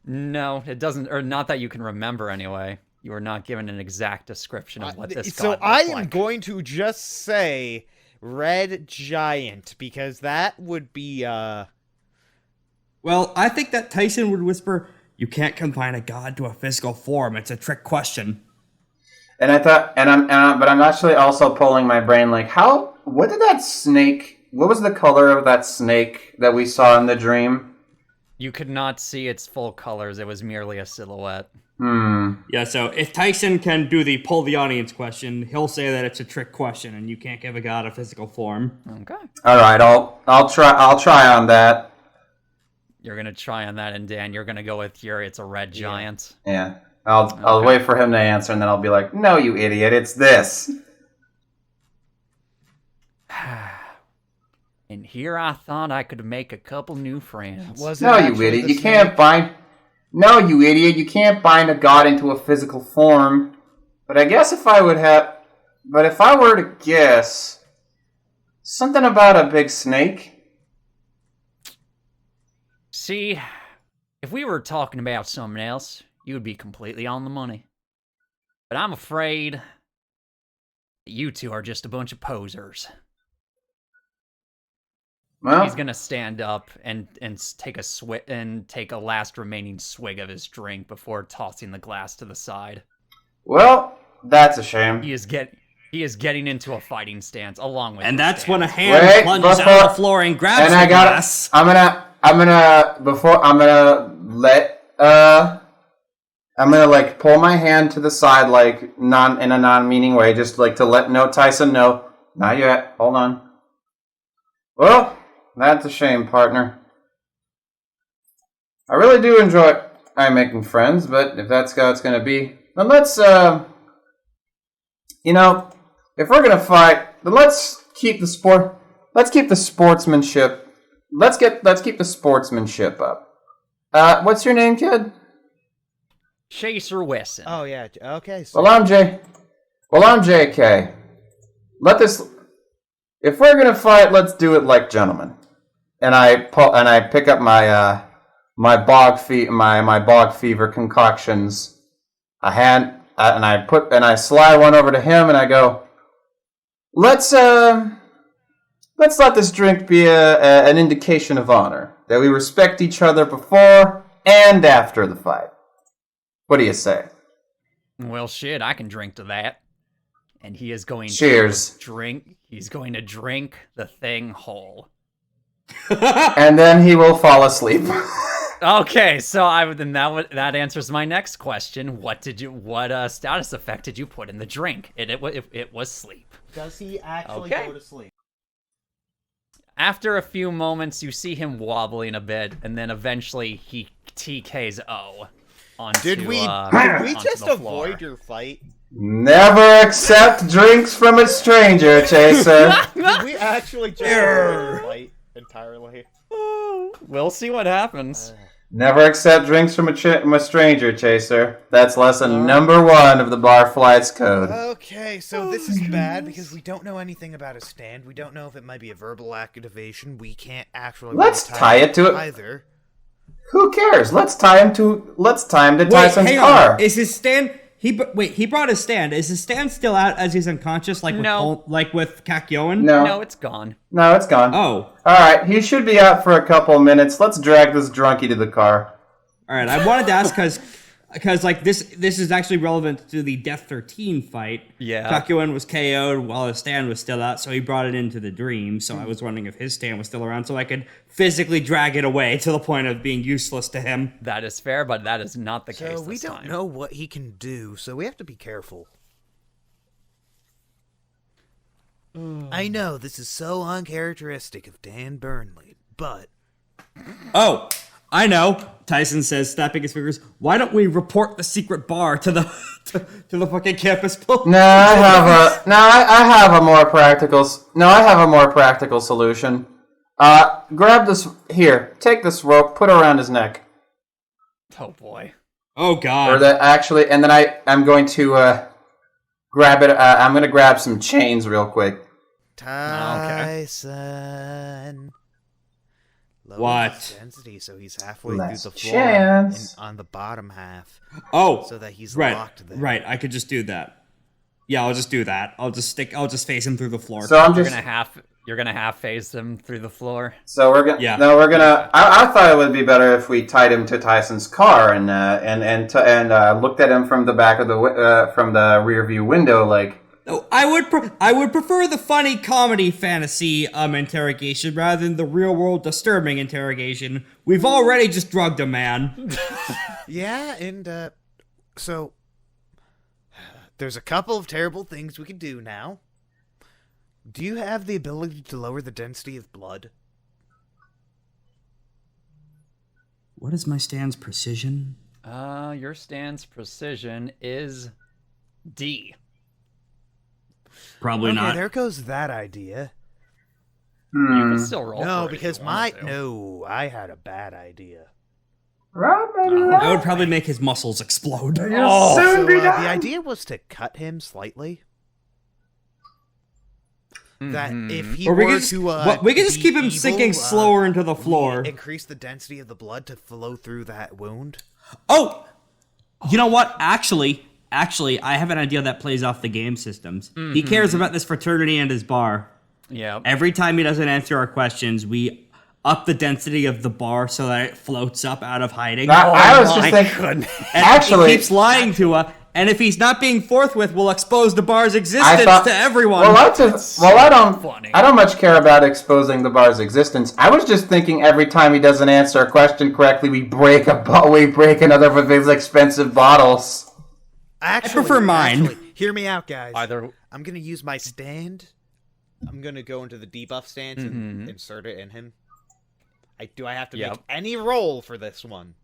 No, it doesn't, or not that you can remember anyway. You were not given an exact description of what this god So looked I like. am going to just say red giant because that would be Well, I think that Tyson would whisper, "You can't confine a god to a physical form. It's a trick question." And I thought, but I'm actually also pulling my brain like, what did that snake? What was the color of that snake that we saw in the dream? You could not see its full colors. It was merely a silhouette. Yeah, so if Tyson can do the pull the audience question, he'll say that it's a trick question and you can't give a god a physical form. Okay. All right, I'll try on that. You're gonna try on that, and Dan, you're gonna go with it's a red giant. Yeah, I'll wait for him to answer, and then I'll be like, "No, you idiot! It's this." And here I thought I could make a couple new friends. No, you idiot! You can't bind. No, you idiot! You can't bind a god into a physical form. But I guess if I were to guess, something about a big snake. See, if we were talking about something else, you would be completely on the money. But I'm afraid that you two are just a bunch of posers. Well, He's gonna stand up and take a last remaining swig of his drink before tossing the glass to the side. well, that's a shame. He is getting into a fighting stance along with. And the that's stand. when a hand plunges out of the floor and grabs the glass. I'm gonna like pull my hand to the side, like in a non-meaning way, just like to let Tyson know. Not yet. Hold on. Well, that's a shame, partner. I really do enjoy making friends, but if that's how it's gonna be, then let's if we're gonna fight, then let's keep the sportsmanship. Let's keep the sportsmanship up. What's your name, kid? Chaser Wesson. Oh yeah. Okay. So Well, I'm JK. If we're gonna fight, let's do it like gentlemen. And I pick up my my bog fever concoctions. And I slide one over to him, and I go, let's let this drink be an indication of honor that we respect each other before and after the fight. What do you say? Well, shit, I can drink to that. And he is going Cheers. to drink. He's going to drink the thing whole. And then he will fall asleep. Okay, so that answers my next question. What status effect did you put in the drink? It was sleep. does he actually Okay. go to sleep? After a few moments, you see him wobbling a bit, and then eventually he TKs O onto. Did we onto just the floor. avoid your fight? Never accept drinks from a stranger, Chaser. Did we actually just avoid your fight entirely? We'll see what happens. Never accept drinks from a stranger, Chaser. That's lesson number 1 of the Barfly's code. Okay, so this is bad because we don't know anything about a stand. We don't know if it might be a verbal activation. We can't actually Let's tie it to it. either. Who cares? Let's tie him to Tyson's hang car. on. Is his stand... He brought his stand. Is his stand still out as he's unconscious, like with Kakyoin? No, it's gone. No, it's gone. Oh. Alright, he should be out for a couple minutes. Let's drag this drunkie to the car. Alright, I wanted to ask because because like this is actually relevant to the Death 13 fight. Yeah. Kakyoin was KO'd while his stand was still out, so he brought it into the dream. So I was wondering if his stand was still around, so I could physically drag it away to the point of being useless to him. That is fair, but that is not the case. So we this don't time. know what he can do, so we have to be careful. I know this is so uncharacteristic of Dan Burnley, but Oh, I know. Tyson says, snapping his fingers. Why don't we report the secret bar to the to the fucking campus police? No, I have a more practical. No, I have a more practical solution. Grab this here. Take this rope. Put it around his neck. Oh boy. Oh god. Or that actually, and then I'm going to grab it. I'm going to grab some chains real quick. Tyson. Lower What? his density, so he's halfway Less through the floor chance. on the bottom half. Oh, So that he's right, locked there. right. I could just do that. Yeah, I'll just do that. I'll just face him through the floor. So I'm You're just. gonna half phase him through the floor. So we're gonna. Yeah. No, we're gonna. I thought it would be better if we tied him to Tyson's car and looked at him from the back of from the rear view window, like. Oh, I would prefer the funny comedy fantasy interrogation rather than the real world disturbing interrogation. We've already just drugged a man. Yeah, and so there's a couple of terrible things we can do now. Do you have the ability to lower the density of blood? What is my stand's precision? Your stand's precision is D. Probably Okay, not. there goes that idea. You can still roll. No, for it if because you wanted to. I had a bad idea. That would probably make his muscles explode. Oh, so the idea was to cut him slightly. That if he Or we were could just, to, we could just be keep him evil, sinking slower into the we floor. increase the density of the blood to flow through that wound. Oh, you know what? Actually, I have an idea that plays off the game systems. He cares about this fraternity and his bar. Yeah. Every time he doesn't answer our questions, we up the density of the bar so that it floats up out of hiding. I was just my thinking. goodness. And Actually- he keeps lying to us. And if he's not being forthwith, we'll expose the bar's existence to everyone. Well, I funny. don't much care about exposing the bar's existence. I was just thinking every time he doesn't answer a question correctly, we break another of his expensive bottles. Actually, prefer mine. Hear me out, guys. Either I'm gonna use my stand. I'm gonna go into the debuff stance and insert it in him. Do I have to make any roll for this one?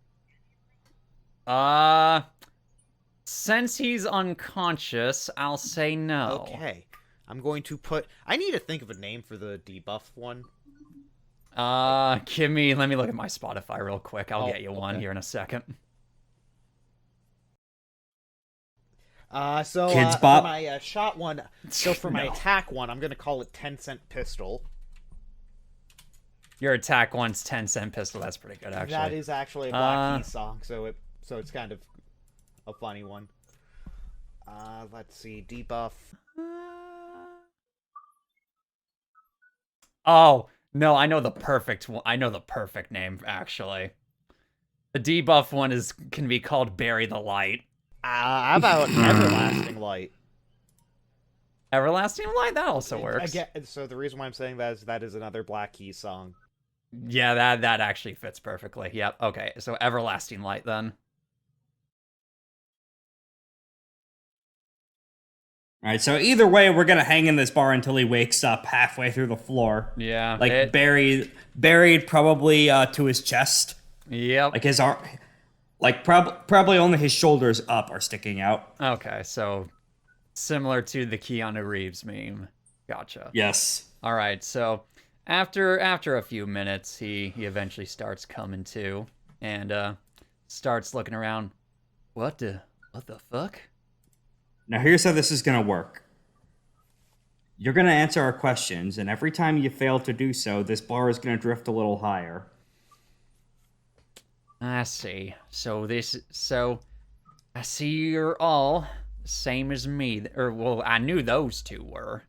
Since he's unconscious, I'll say no. Okay. I'm going to put... I need to think of a name for the debuff one. Let me look at my Spotify real quick. I'll get you one here in a second. Kids for Bop? my shot one, for my attack one, I'm going to call it 10-cent pistol. Your attack one's 10-cent pistol. That's pretty good, actually. That is actually a Black Keys song, so it's kind of a funny one. Let's see, debuff. Oh, no, I know the perfect one. I know the perfect name, actually. The debuff one can be called Bury the Light. How about Everlasting Light? Everlasting Light? That also works. Again, so the reason why I'm saying that is another Black Keys song. Yeah, that actually fits perfectly. Yep, okay. So Everlasting Light, then. Alright, so either way, we're gonna hang in this bar until he wakes up halfway through the floor. Yeah. Like, buried probably to his chest. Yep. Like, his arm... Like, probably only his shoulders up are sticking out. Okay, so similar to the Keanu Reeves meme. Gotcha. Yes. All right, so after a few minutes, he eventually starts coming to and starts looking around. What the fuck? Now, here's how this is gonna work. You're gonna answer our questions, and every time you fail to do so, this bar is gonna drift a little higher. I see. So I see you're all the same as me. Well, I knew those two were,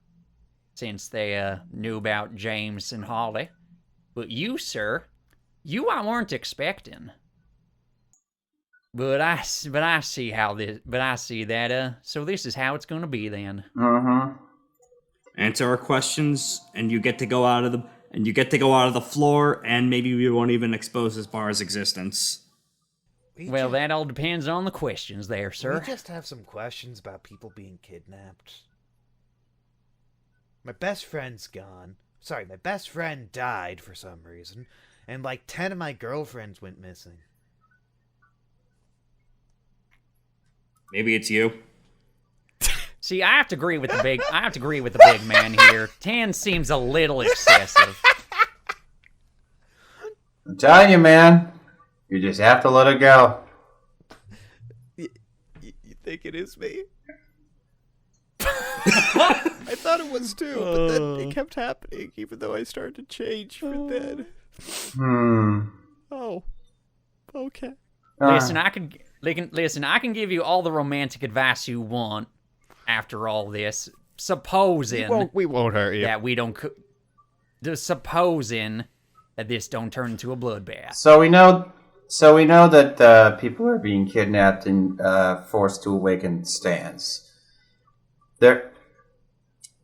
since they knew about James and Holly. But you, sir, I weren't expecting. But I see how this. But I see that. So this is how it's gonna be then. Mm-hmm. Answer our questions, and you get to go out of the floor, and maybe we won't even expose this bar's existence. Well, that all depends on the questions, there, sir. We just have some questions about people being kidnapped. My best friend's gone. Sorry, my best friend died for some reason, and like 10 of my girlfriends went missing. Maybe it's you. See, I have to agree with the big man here. 10 seems a little excessive. I'm telling you, man. You just have to let it go. You think it is me? I thought it was too, but then it kept happening, even though I started to change for then. Oh. Okay. Listen, I can give you all the romantic advice you want after all this, supposing We won't hurt you. that we don't supposing that this don't turn into a bloodbath. So we know that people are being kidnapped and forced to awaken stands.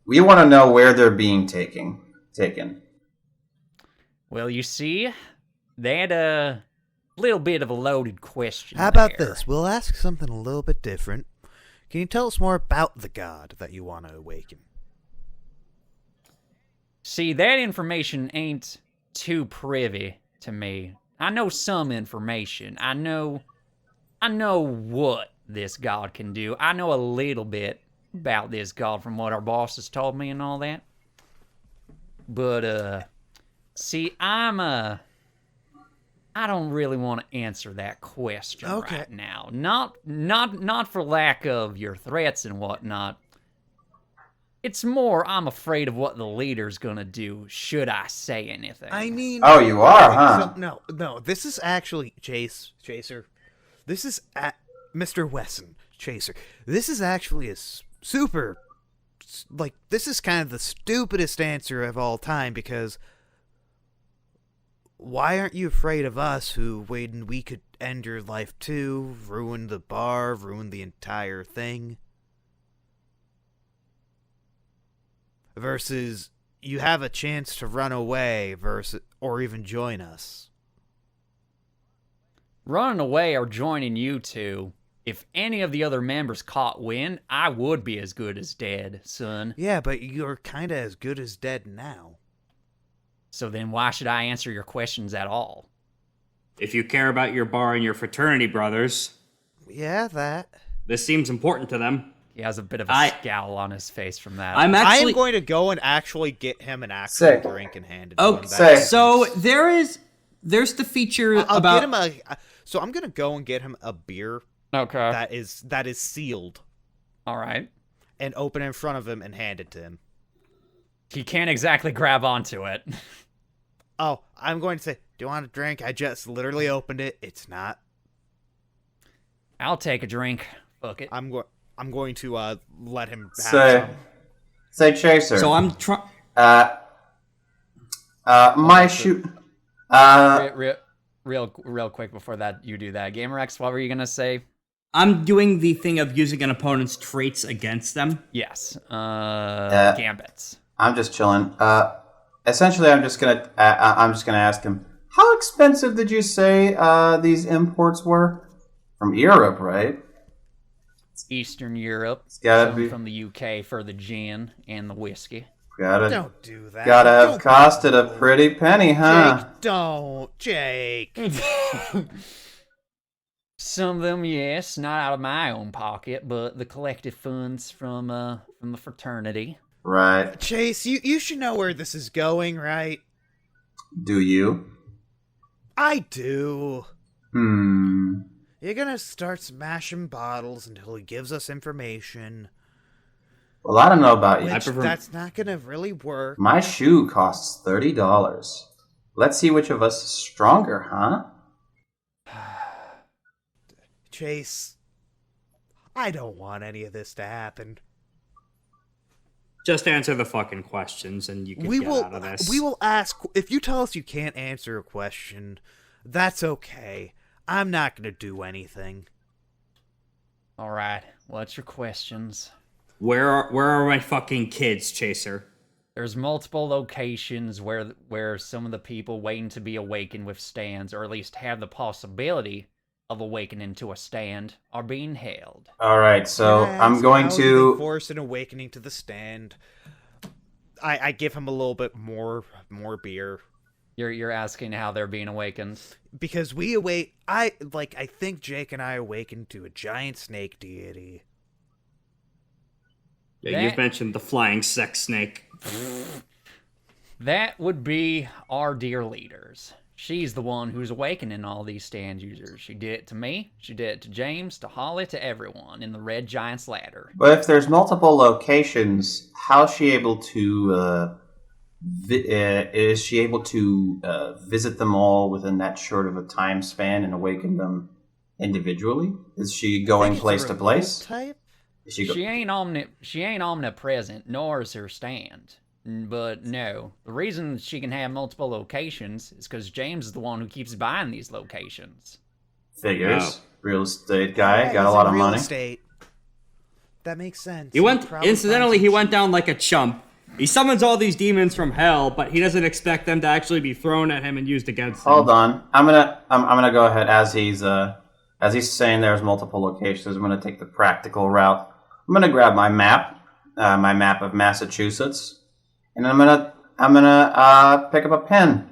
We want to know where they're being taken. Well, you see, that little bit of a loaded question. How about there. this? We'll ask something a little bit different. Can you tell us more about the god that you want to awaken? See, that information ain't too privy to me. I know some information. I know what this god can do. I know a little bit about this god from what our boss has told me and all that. But, see, I don't really want to answer that question right now. Not for lack of your threats and whatnot. It's more I'm afraid of what the leader's gonna do should I say anything. I mean... Oh, you are, huh? No, this is actually... Chaser. This is... Mr. Wesson, Chaser. This is actually a super... Like, this is kind of the stupidest answer of all time, because... Why aren't you afraid of us, who, when we could end your life too, ruin the bar, ruin the entire thing? Versus, you have a chance to run away, or even join us. Running away or joining you two, if any of the other members caught wind, I would be as good as dead, son. Yeah, but you're kinda as good as dead now. So then why should I answer your questions at all? If you care about your bar and your fraternity brothers, Yeah, that. this seems important to them. He has a bit of a scowl on his face from that. I am going to go and actually get him an actual Sick. drink and hand it to him. Sick. So there's the feature I'll about... get him so I'm gonna go and get him a beer Okay. that is sealed All right. and open in front of him and hand it to him. He can't exactly grab onto it. Oh, I'm going to say, do you want a drink? I just literally opened it. It's not. I'll take a drink. Fuck it. I'm going to let him have Say Chaser. So I'm trying... my shoe... Real quick before that, you do that. GamerX, what were you gonna say? I'm doing the thing of using an opponent's traits against them. Yes. Gambits. I'm just chilling. Essentially, I'm just gonna ask him, how expensive did you say these imports were? From Europe, right? Eastern Europe. It's gotta some be from the UK for the gin and the whiskey. Don't do that. Gotta have costed a pretty penny, huh? Jake, don't, Jake. Some of them, yes, not out of my own pocket, but the collective funds from the fraternity. Right. Chase, you should know where this is going, right? Do you? I do. You're gonna start smashing bottles until he gives us information. Well, I don't know about you. Which, that's not gonna really work. My shoe costs $30. Let's see which of us is stronger, huh? Chase, I don't want any of this to happen. Just answer the fucking questions and you can get out of this. We will ask. If you tell us you can't answer a question, that's okay. I'm not gonna do anything. All right, what's your questions? Where are my fucking kids, Chaser? There's multiple locations where some of the people waiting to be awakened with stands, or at least have the possibility of awakening to a stand, are being held. All right, so I'm going How do to. they force an awakening to the stand. I give him a little bit more beer. You're asking how they're being awakened? Because I think Jake and I awakened to a giant snake deity. Yeah, you've mentioned the flying sex snake. That would be our dear leaders. She's the one who's awakening all these stand users. She did it to me, she did it to James, to Holly, to everyone in the Red Giant's Ladder. But if there's multiple locations, how is she able to? Is she able to visit them all within that short of a time span and awaken them individually? Is she going place to place? Type? She ain't omnipresent, nor is her stand. But no, the reason she can have multiple locations is because James is the one who keeps buying these locations. Figures. Oh. Real estate guy, Yeah, got a he's lot in of real money. estate. That makes sense. He went Probably went down like a chump. He summons all these demons from hell, but he doesn't expect them to actually be thrown at him and used against him. Hold on, I'm gonna go ahead as he's saying there's multiple locations. I'm gonna take the practical route. I'm gonna grab my map of Massachusetts, and I'm gonna pick up a pen,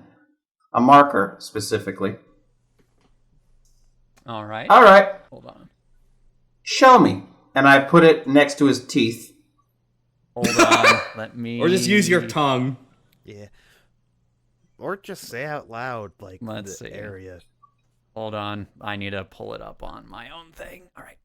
a marker specifically. All right. Hold on. Show me, and I put it next to his teeth. Hold on. Let me. Or just use your tongue. Yeah. Or just say out loud, like, Let's the see. area. Hold on. I need to pull it up on my own thing. All right.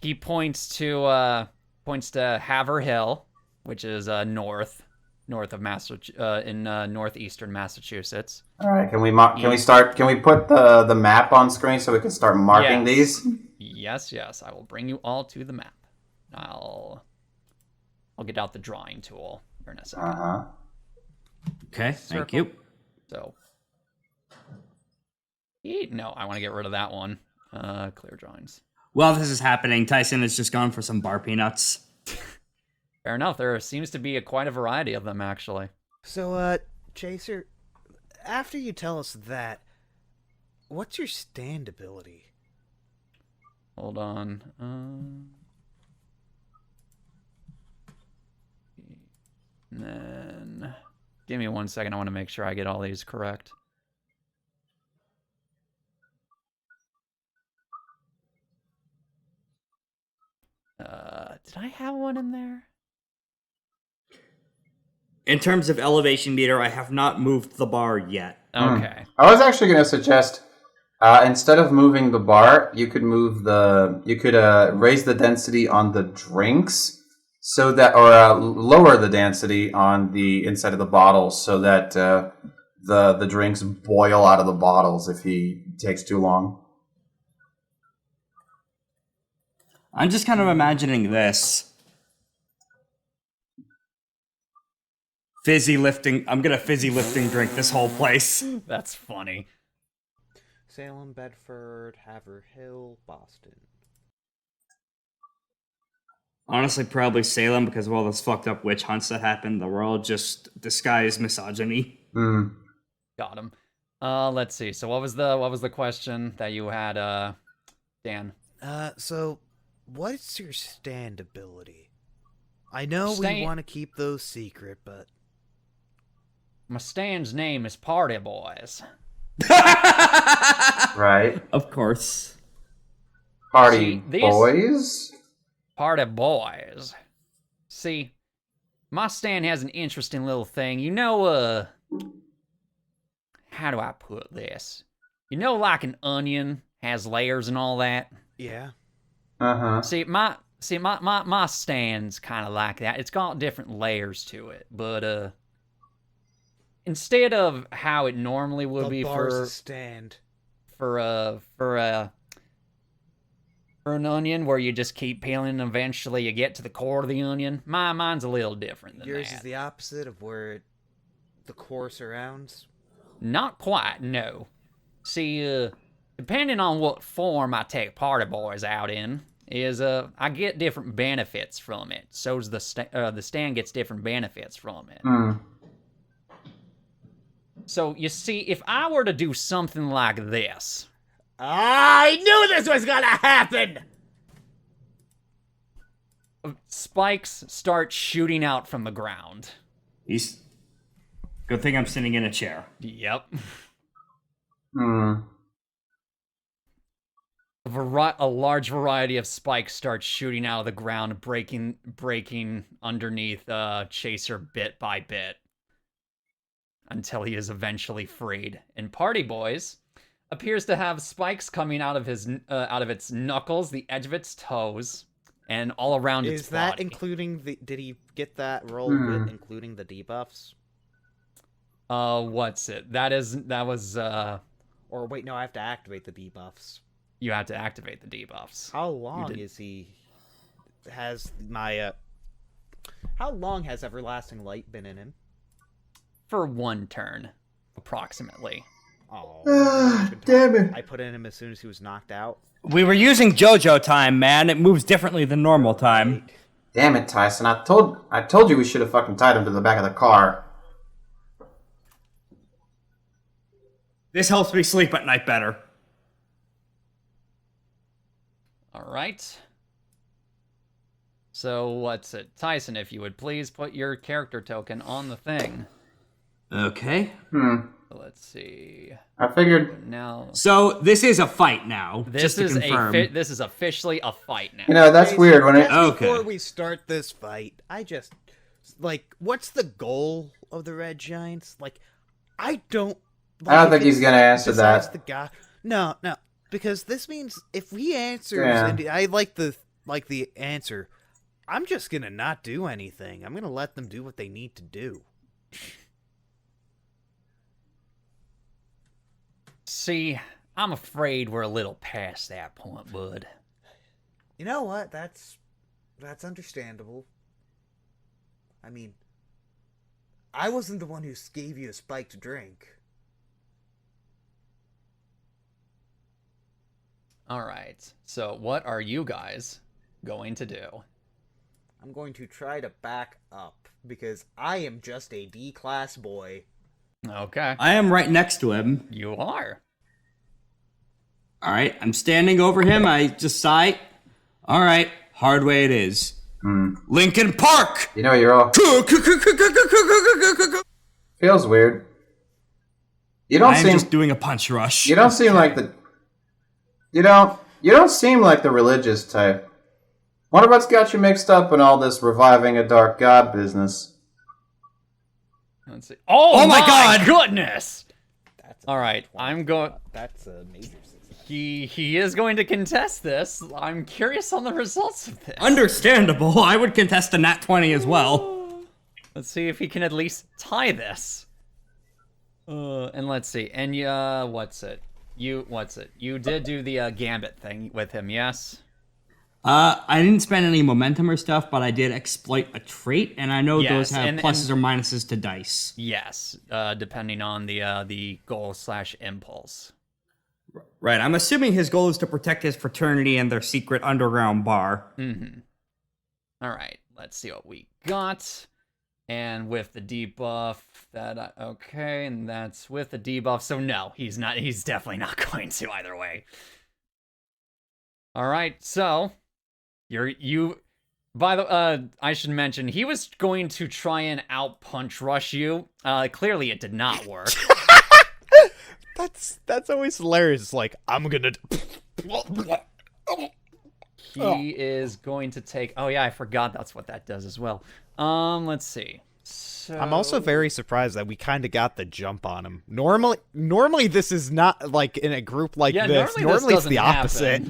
He points to Haverhill, which is north of northeastern Massachusetts. All right, can we put the map on screen so we can start marking these? Yes. I will bring you all to the map. I'll get out the drawing tool here in a second. Okay, thank you. So, no, I want to get rid of that one. Clear drawings. While this is happening, Tyson has just gone for some bar peanuts. Fair enough. There seems to be quite a variety of them, actually. So, Chaser, after you tell us that, what's your stand ability? Hold on. And then, give me 1 second. I want to make sure I get all these correct. Did I have one in there? In terms of elevation meter, I have not moved the bar yet. Okay. I was actually going to suggest instead of moving the bar, you could raise the density on the drinks so that, or lower the density on the inside of the bottles so that the drinks boil out of the bottles if he takes too long. I'm just kind of imagining this. I'm gonna fizzy lifting drink this whole place. That's funny. Salem, Bedford, Haverhill, Boston. Honestly, probably Salem because of all those fucked up witch hunts that happened. The world just disguised misogyny. Got him. Let's see. So what was the question that you had, Dan? So, what's your stand ability? I know we want to keep those secret, but... My stand's name is Party Boys. Right. Of course. Party boys? Party Boys. See, my stand has an interesting little thing. You know, how do I put this? You know, like an onion has layers and all that? Yeah. See, my stand's kind of like that. It's got different layers to it, but instead of how it normally would be for a stand for an onion where you just keep peeling and eventually you get to the core of the onion, mine's a little different than Yours that. is the opposite of where the core surrounds? Not quite, no. See, depending on what form I take party boys out in, I get different benefits from it. So's the stand gets different benefits from it. So you see, if I were to do something like this, I knew this was gonna happen. spikes start shooting out from the ground. Good thing I'm sitting in a chair. Yep. Hmm. A large variety of spikes start shooting out of the ground, breaking underneath Chaser bit by bit, until he is eventually freed. And Party Boys appears to have spikes coming out of its knuckles, the edge of its toes, and all around its body. Is that including the? Did he get that roll with including the debuffs? What's it? That was. Or wait, no, I have to activate the debuffs. You have to activate the debuffs. How long is he? Has my How long has Everlasting Light been in him? For 1 turn, approximately. Oh, damn it! I put in him as soon as he was knocked out. We were using JoJo time, man. It moves differently than normal time. Damn it, Tyson! I told you we should have fucking tied him to the back of the car. This helps me sleep at night better. All right. So what's it? Tyson, if you would please put your character token on the thing. Okay. Let's see. I figured. Now. So this is a fight now. This just to confirm. This is officially a fight now. You know, that's weird when it. Okay. Before we start this fight, I just what's the goal of the Red Giants? I don't think he's gonna answer that. The guy. No, because this means if he answers, Yeah. and I like the answer, I'm just gonna not do anything. I'm gonna let them do what they need to do. See, I'm afraid we're a little past that point, bud. You know what? That's understandable. I mean, I wasn't the one who gave you a spike to drink. All right. So what are you guys going to do? I'm going to try to back up because I am just a D-class boy. Okay. I am right next to him. You are. All right, I'm standing over him. I just sigh. All right, hard way it is. Lincoln Park! You know, you're all. Feels weird. You don't I'm seem. just doing a punch rush. You don't seem like the. You don't seem like the religious type. Wonder what's got you mixed up in all this reviving a dark god business. Let's see. Oh my God! Goodness! All right, 20. I'm going. That's a major success. He is going to contest this. I'm curious on the results of this. Understandable. I would contest a nat 20 as well. Let's see if he can at least tie this. And let's see. And what's it? You did do the gambit thing with him, yes? I didn't spend any momentum or stuff, but I did exploit a trait, and I know those have pluses or minuses to dice. Yes, depending on the goal/impulse. Right, I'm assuming his goal is to protect his fraternity and their secret underground bar. Mm-hmm. All right, let's see what we got. And with the debuff, and that's with the debuff. So no, he's not. He's definitely not going to either way. All right, so By the I should mention he was going to try and out punch rush you. Clearly, it did not work. That's always hilarious. Like, I'm gonna. He is going to take. Oh yeah, I forgot that's what that does as well. Let's see. So I'm also very surprised that we kind of got the jump on him. Normally this is not like in a group like this. Normally it's the opposite.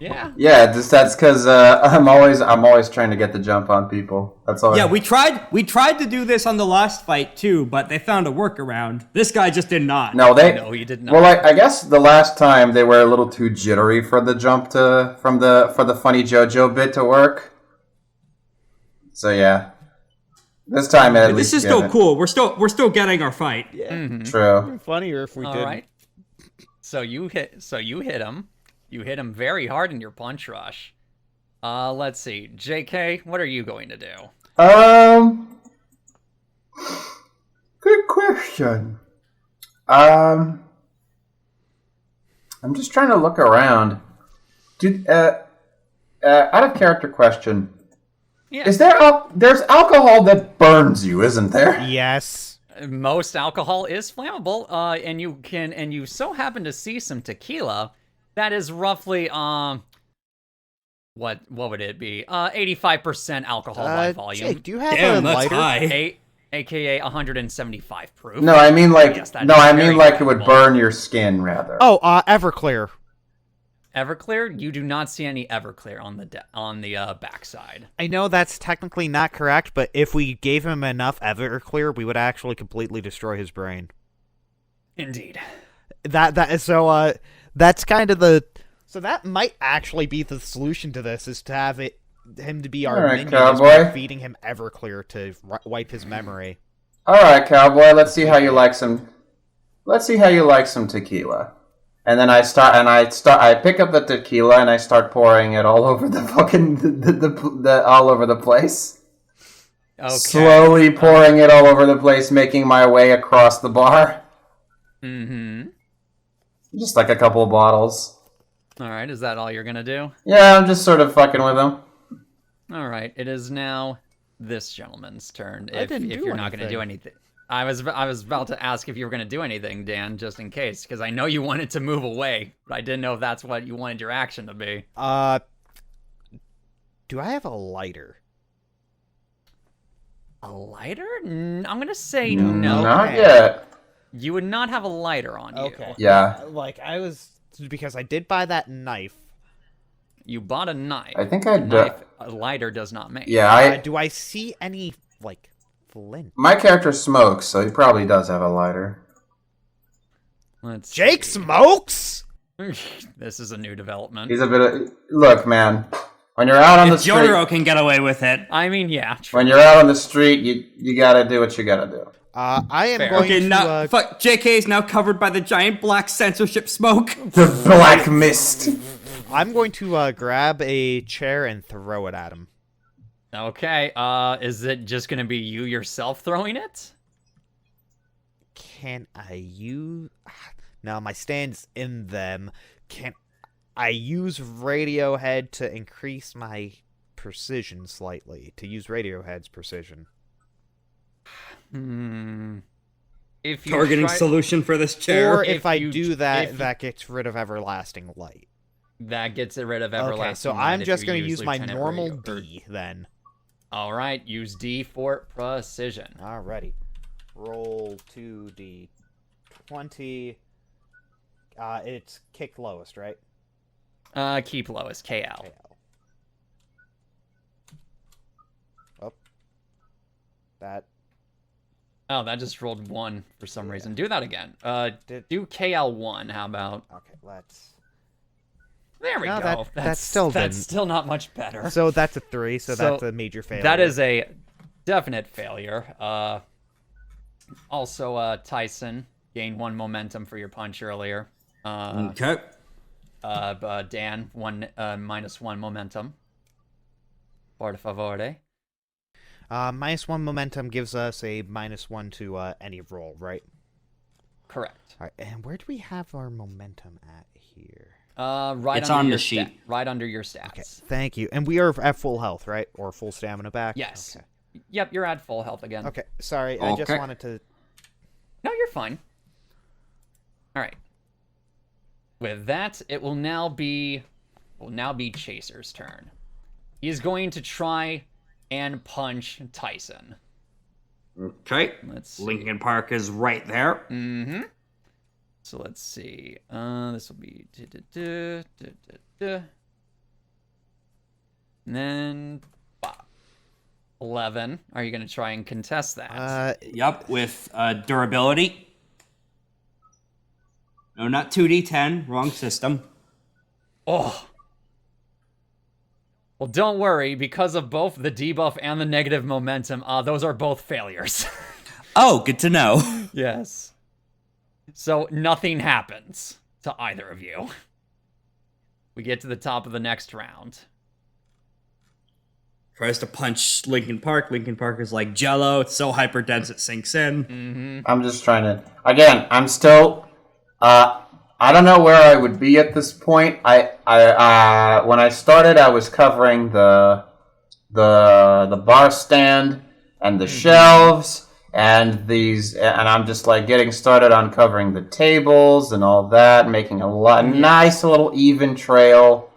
Yeah. Yeah, that's because I'm always trying to get the jump on people. That's all. Yeah, we tried to do this on the last fight too, but they found a workaround. This guy just did not. No, he did not. Well, I guess the last time they were a little too jittery for the jump for the funny JoJo bit to work. So yeah, this time at least. This is still cool. We're still getting our fight. Yeah, Mm-hmm. True. funnier if we did. All right. you hit him. You hit him very hard in your punch rush. Let's see. JK, what are you going to do? Good question. I'm just trying to look around. Out of character question. Yeah. Is there's alcohol that burns you, isn't there? Yes. Most alcohol is flammable, and you so happen to see some tequila that is roughly what would it be? 85% alcohol by volume. Jake, do you have Damn, a that's lighter? high. AKA 175 proof. No, I mean like Yes, that no, is I mean very like it would flammable. burn your skin rather. Oh, Everclear. Everclear, you do not see any Everclear on the backside. I know that's technically not correct, but if we gave him enough Everclear, we would actually completely destroy his brain. Indeed. That's kind of so that might actually be the solution to this, is to have him to be our All right, minion, is cowboy. by feeding him Everclear to wipe his memory. All right, cowboy. Let's see how you like some. Let's see how you like some tequila. And then I pick up the tequila and I start pouring it all over the fucking the all over the place. Okay. Slowly pouring it all over the place, making my way across the bar. Mm-hmm. Just like a couple of bottles. All right, is that all you're gonna do? Yeah, I'm just sort of fucking with them. All right, it is now this gentleman's turn. I didn't if do you're not gonna do anything. I was about to ask if you were gonna do anything, Dan, just in case, because I know you wanted to move away, but I didn't know if that's what you wanted your action to be. Do I have a lighter? A lighter? I'm gonna say no. Not yet. You would not have a lighter on you. Okay. Yeah. Like, because I did buy that knife. You bought a knife. I think I do. A lighter does not make. Yeah, Do I see any, like, flint? my character smokes, so he probably does have a lighter. Let's see. Jake smokes? This is a new development. He's a bit of... Look, man. When you're out on the If street... JoJo can get away with it. I mean, yeah. True. When you're out on the street, you gotta do what you gotta do. I am Fair. going Okay, to... now fuck. JK is now covered by the giant black censorship smoke. The black mist. I'm going to grab a chair and throw it at him. Okay. Is it just gonna be you yourself throwing it? Can I use... Now, my stand's in them. Can I use Radiohead to increase my precision slightly? To use Radiohead's precision? If you Targeting try- solution for this chair. Or if I you- do that, if- that gets rid of everlasting light. that gets rid of everlasting. Okay, so light I'm if just you going to use use my Lieutenant normal Radio- D then. All right, use D for precision. Alrighty. Roll 2d20. It's kick lowest, right? Keep lowest, KL. KL. Oh. That. Oh, that just rolled 1 for some reason. Do that again. Do KL1. How about? Okay, let's. There we No, go. that still that's didn't. still not much better. So that's a 3, so So that's a major failure. That is a definite failure. Also, Tyson gained 1 momentum for your punch earlier. Okay. Dan, -1 momentum. Por favore. -1 momentum gives us a -1 to any roll, right? Correct. Alright, and where do we have our momentum at here? Right It's under on your the sheet. right under your stats. Okay, thank you. And we are at full health, right? Or full stamina back? Yes. Okay, Yep, you're at full health again. okay. Sorry, I just Okay. wanted to... No, you're fine. All right. With that, it will now be Chaser's turn. He's going to try and punch Tyson. Okay. Let's see. Lincoln Park is right there. Mm-hmm. So let's see. This will be and then 11. Are you going to try and contest that? Yup, with durability. No, not 2d10. Wrong system. Oh. Well, don't worry. Because of both the debuff and the negative momentum, those are both failures. Oh, good to know. Yes. So nothing happens. to either of you. We get to the top of the next round. Tries to punch Linkin Park. Linkin Park is like Jello. It's so hyper dense it sinks in. I'm just trying to. Again, I'm still. I don't know where I would be at this point. I when I started, I was covering the bar stand and the shelves and I'm just like getting started on covering the tables and all that, making a nice little even trail.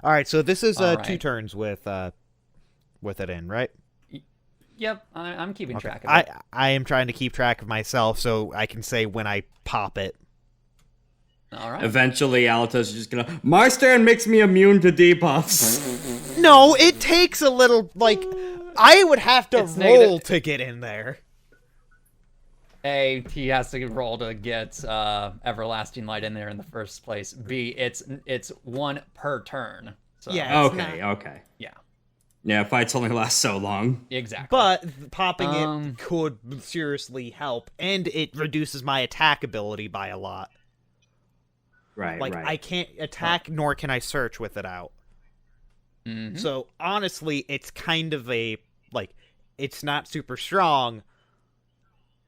All right, so this is All 2 right. turns with it in, right? Yep, I'm keeping track of it. I am trying to keep track of myself so I can say when I pop it. All right. Eventually, Alto's just gonna. My stand makes me immune to debuffs. No, it takes a little, like, I would have to It's roll negative. to get in there. A, he has to roll to get Everlasting Light in there in the first place. B, it's 1 per turn. So, Yeah. It's Okay. Yeah, Yeah, fights only last so long. exactly. But popping it could seriously help, and it reduces my attack ability by a lot. Right, Like, I can't attack, nor can I search with it out. Mhm. So, honestly, it's kind of a, like, it's not super strong.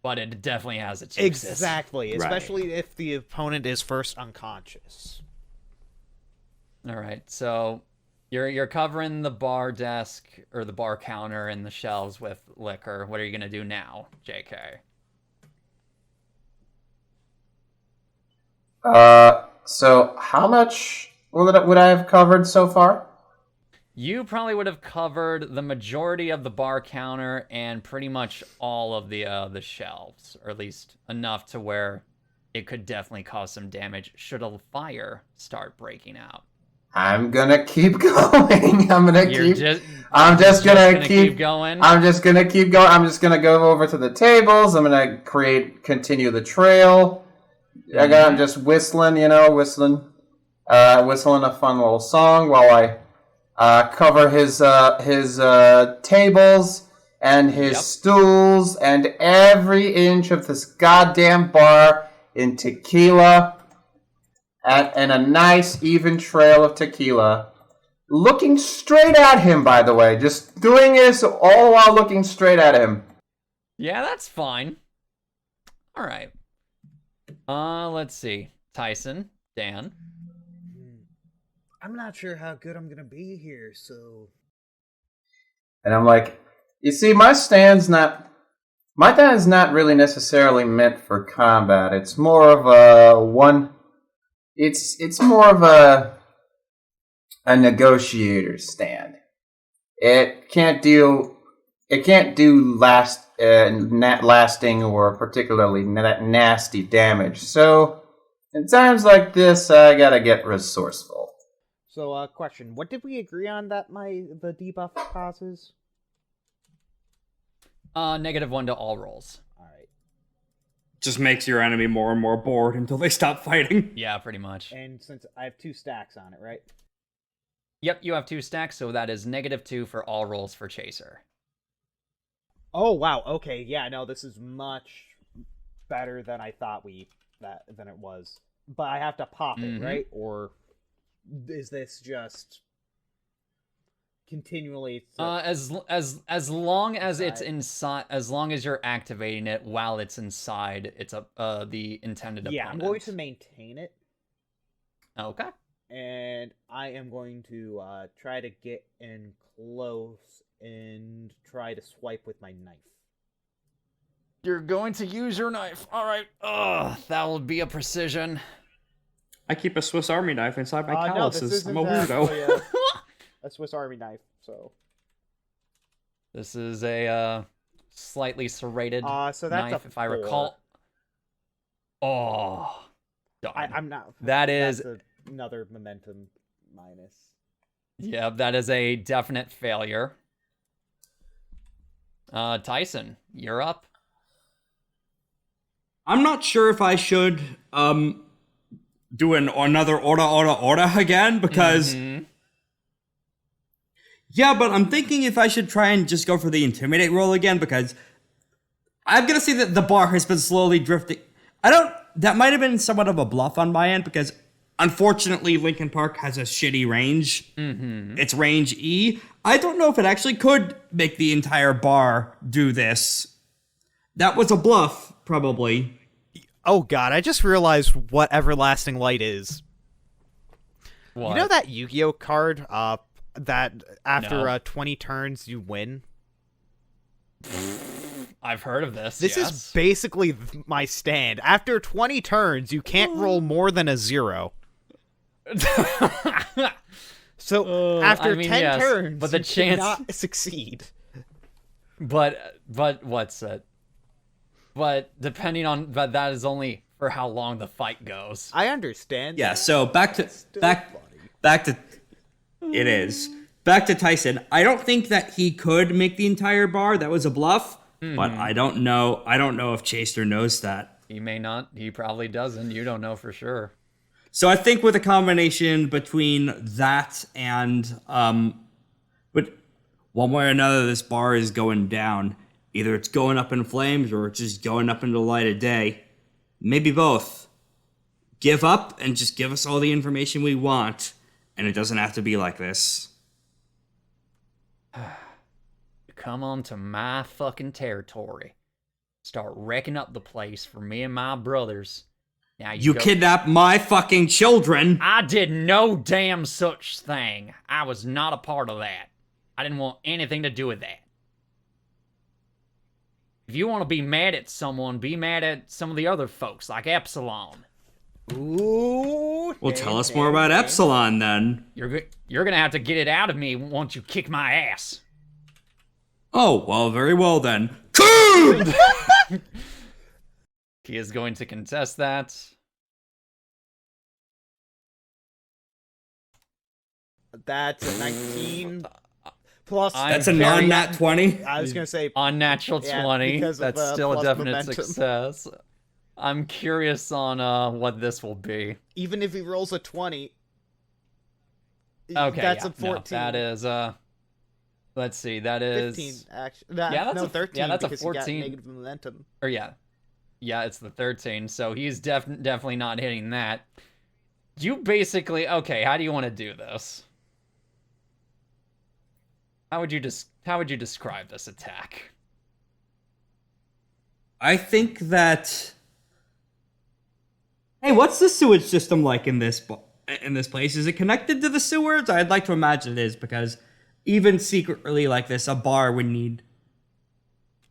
But it definitely has its uses. Exactly, especially if the opponent is first unconscious. All right, so you're covering the bar desk or the bar counter and the shelves with liquor. What are you gonna do now, JK? So how much would I have covered so far? You probably would have covered the majority of the bar counter and pretty much all of the shelves, or at least enough to where it could definitely cause some damage should a fire start breaking out. I'm gonna keep going. I'm just gonna keep going. I'm just gonna keep going. I'm just gonna go over to the tables. I'm gonna continue the trail. I'm just whistling, whistling a fun little song while I cover his tables and his stools and every inch of this goddamn bar in tequila and a nice even trail of tequila. Looking straight at him, by the way. Just doing this all while looking straight at him. Yeah, that's fine. All right. Let's see. Tyson, Dan. I'm not sure how good I'm gonna be here, so... And I'm like, you see, my stand's not really necessarily meant for combat. It's more of it's more of a negotiator's stand. It can't do lasting or particularly nasty damage. So in times like this, I gotta get resourceful. So, question. What did we agree on that the debuff causes? -1 to all rolls. Alright. Just makes your enemy more and more bored until they stop fighting. Yeah, pretty much. And since I have 2 stacks on it, right? Yep, you have 2 stacks, so that is -2 for all rolls for Chaser. Oh, wow. Okay, yeah, no, this is much better than I thought than it was. But I have to pop it, right? Or is this just continually... As long as it's inside, as long as you're activating it while it's inside, it's the intended opponent. Yeah, I'm going to maintain it. Okay. And I am going to try to get in close and try to swipe with my knife. You're going to use your knife. All right. Ugh, that will be a precision. I keep a Swiss Army knife inside my No, calluses. this I'm isn't a weirdo. actually a Swiss Army knife, so... This is a slightly serrated so that's knife, a if I 4. recall. Oh, darn. I'm not... That's another momentum minus. Yeah, that is a definite failure. Tyson, you're up. I'm not sure if I should do another order again, because yeah, but I'm thinking if I should try and just go for the intimidate roll again, because I'm gonna say that the bar has been slowly drifting. That might have been somewhat of a bluff on my end because unfortunately Lincoln Park has a shitty range. Mm-hmm. It's range E. I don't know if it actually could make the entire bar do this. That was a bluff, probably. Oh god, I just realized what Everlasting Light is. What? You know that Yu-Gi-Oh card that after No. 20 turns you win? I've heard of this. This yes. is basically my stand. After 20 turns, you can't roll more than a 0. So after 10 yes, turns, but the you chance cannot succeed. But what's it? But depending on that is only for how long the fight goes. I understand. Yeah, so back to it is. Back to Tyson. I don't think that he could make the entire bar. That was a bluff. But I don't know. I don't know if Chaser knows that. He may not. He probably doesn't. You don't know for sure. So I think with a combination between that and but one way or another, this bar is going down. Either it's going up in flames or it's just going up into the light of day. Maybe both. Give up and just give us all the information we want, and it doesn't have to be like this. Come on to my fucking territory. Start wrecking up the place for me and my brothers. Now You go- kidnapped my fucking children! I did no damn such thing. I was not a part of that. I didn't want anything to do with that. If you want to be mad at someone, be mad at some of the other folks, like Epsilon. Ooh. Well, tell us more about Epsilon, then. You're gonna have to get it out of me once you kick my ass. Oh, well, very well, then. He is going to contest that. That's a 19 plus. That's a very- non-nat 20. I was gonna say Unnatural Yeah, 20. because of, That's still a plus definite momentum. success. I'm curious on what this will be. even if he rolls a 20. Okay, that's yeah, a 14. No, that is let's see, that is 15 actually. Yeah, that's no, a- 13 yeah, that's a because he got 14. negative momentum. or yeah, it's the 13. So he's definitely not hitting that. You basically okay. How do you want to do this? How would you describe this attack? I think that... Hey, what's the sewage system like in this place? Is it connected to the sewers? I'd like to imagine it is, because even secretly like this, a bar would need...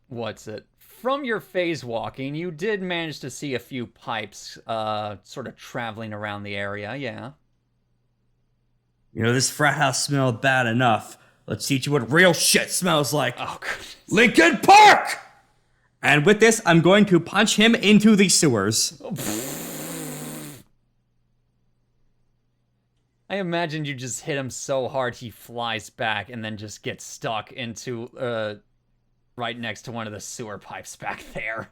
What's it? From your phase walking, you did manage to see a few pipes sort of traveling around the area, yeah. You know, this frat house smelled bad enough. Let's teach you what real shit smells like. Oh, goodness. Lincoln Park! And with this, I'm going to punch him into the sewers. I imagined you just hit him so hard he flies back and then just gets stuck into, right next to one of the sewer pipes back there.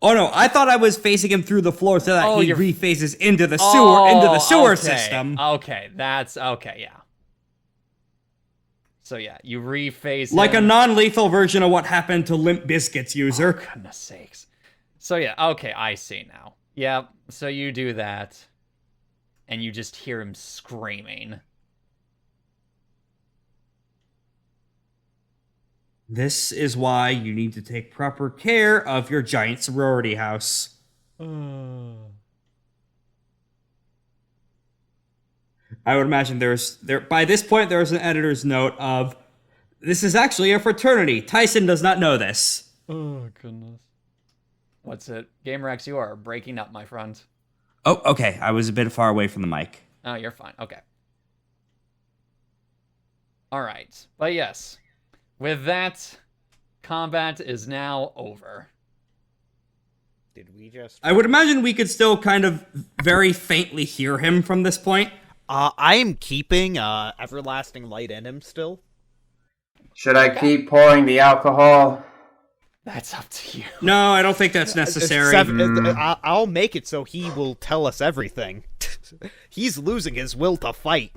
Oh no, I thought I was facing him through the floor so that Oh, he you're- rephases into the sewer okay. system. Okay, that's okay, yeah. So yeah, you rephase Like a him. non-lethal version of what happened to Limp Bizkit's user. Goodness sakes. So yeah, okay, I see now. Yep, so you do that, and you just hear him screaming. This is why you need to take proper care of your giant sorority house. I would imagine by this point there's an editor's note of, this is actually a fraternity. Tyson does not know this. Oh, goodness. What's it? GamerX, you are breaking up, my friend. Oh, okay. I was a bit far away from the mic. Oh, you're fine. Okay. All right. But yes, with that, combat is now over. Did we just? I would imagine we could still kind of very faintly hear him from this point. I am keeping Everlasting Light in him still. Should I keep pouring the alcohol? That's up to you. No, I don't think that's necessary. I'll make it so he will tell us everything. He's losing his will to fight.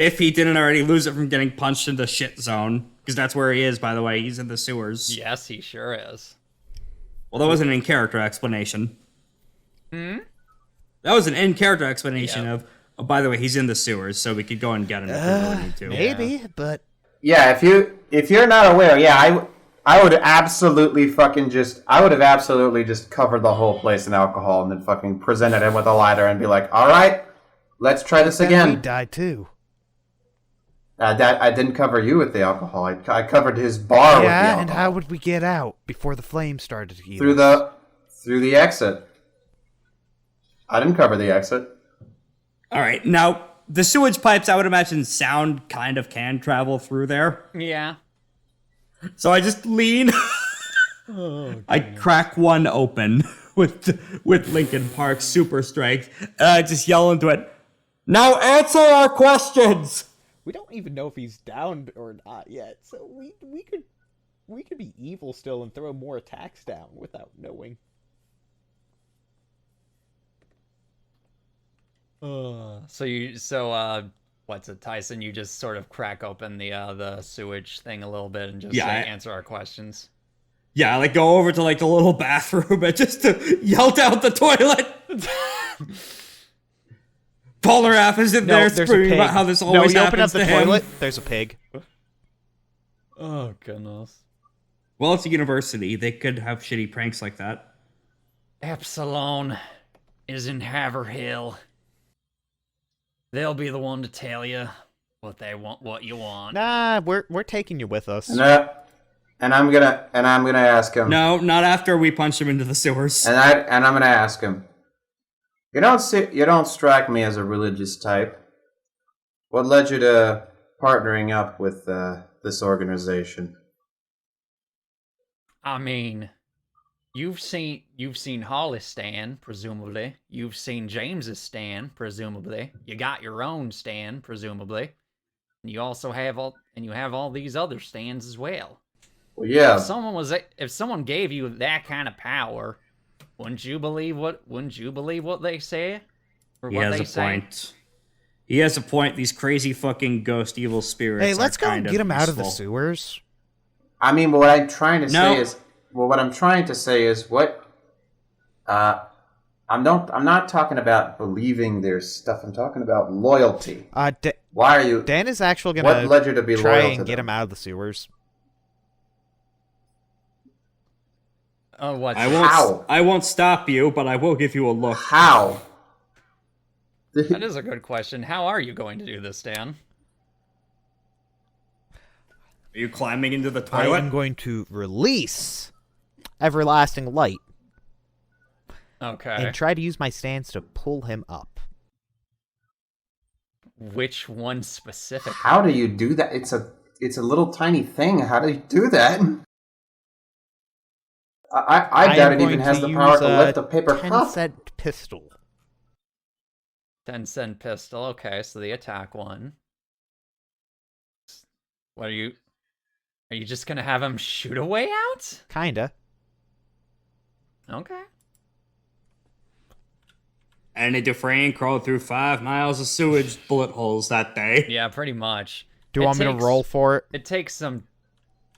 If he didn't already lose it from getting punched in the shit zone. Because that's where he is, by the way. He's in the sewers. Yes, he sure is. Well, that wasn't an in-character explanation. That was an in-character explanation of, oh, by the way, he's in the sewers, so we could go and get him if we really need to. Maybe, but Yeah, if you're not aware, yeah, I would absolutely just covered the whole place in alcohol and then fucking presented him with a lighter and be like, all right, let's try this we again. died too. I didn't cover you with the alcohol. I covered his bar with the Yeah, alcohol. and how would we get out before the flames started to heat? Through the exit. I didn't cover the exit. All right, now, the sewage pipes, I would imagine sound kind of can travel through there. Yeah. So I just lean. I crack one open with Linkin Park's super strength, and I just yell into it, "Now answer our questions!" We don't even know if he's down or not yet, so we could be evil still and throw more attacks down without knowing. What's it, Tyson? You just sort of crack open the sewage thing a little bit and just answer our questions. Yeah, I like go over to like the little bathroom and just to yell down the toilet. Polar App is in there screaming about how this always you happens open up the to him. toilet, there's a pig. Oh goodness. Well, it's a university. They could have shitty pranks like that. Epsilon is in Haverhill. They'll be the one to tell you what you want. Nah, we're taking you with us. And I'm gonna ask him. No, not after we punch him into the sewers. And I'm gonna ask him. You don't strike me as a religious type. What led you to partnering up with this organization? I mean, you've seen Hollis' stand, presumably. You've seen James's stand, presumably. You got your own stand, presumably. And you also have all these other stands as well. Well, yeah. If someone gave you that kind of power, wouldn't you believe what they say? Or He what has they a say? point. He has a point. These crazy fucking ghost evil spirits. Hey, let's are go kind and of get him out of the useful. sewers. I mean, what I'm trying to say is what. I'm not talking about believing their stuff. I'm talking about loyalty. Why are you? Dan is actually What gonna led you to be try loyal and to get them? him out of the sewers. Oh, what? How? I won't stop you, but I will give you a look. How? That is a good question. How are you going to do this, Dan? Are you climbing into the I toilet? am going to release everlasting light Okay. and try to use my stance to pull him up. Which one specific? How do you do that? It's a little tiny thing. How do you do that? I doubt it even has the power to lift a paper cup. 10-cent pistol. 10-cent pistol. Okay, so the attack one. What are you just gonna have him shoot a way out? Kinda. Okay. Andy Dufresne crawled through 5 miles of sewage bullet holes that day. Yeah, pretty much. Do you want me to roll for it? It takes some.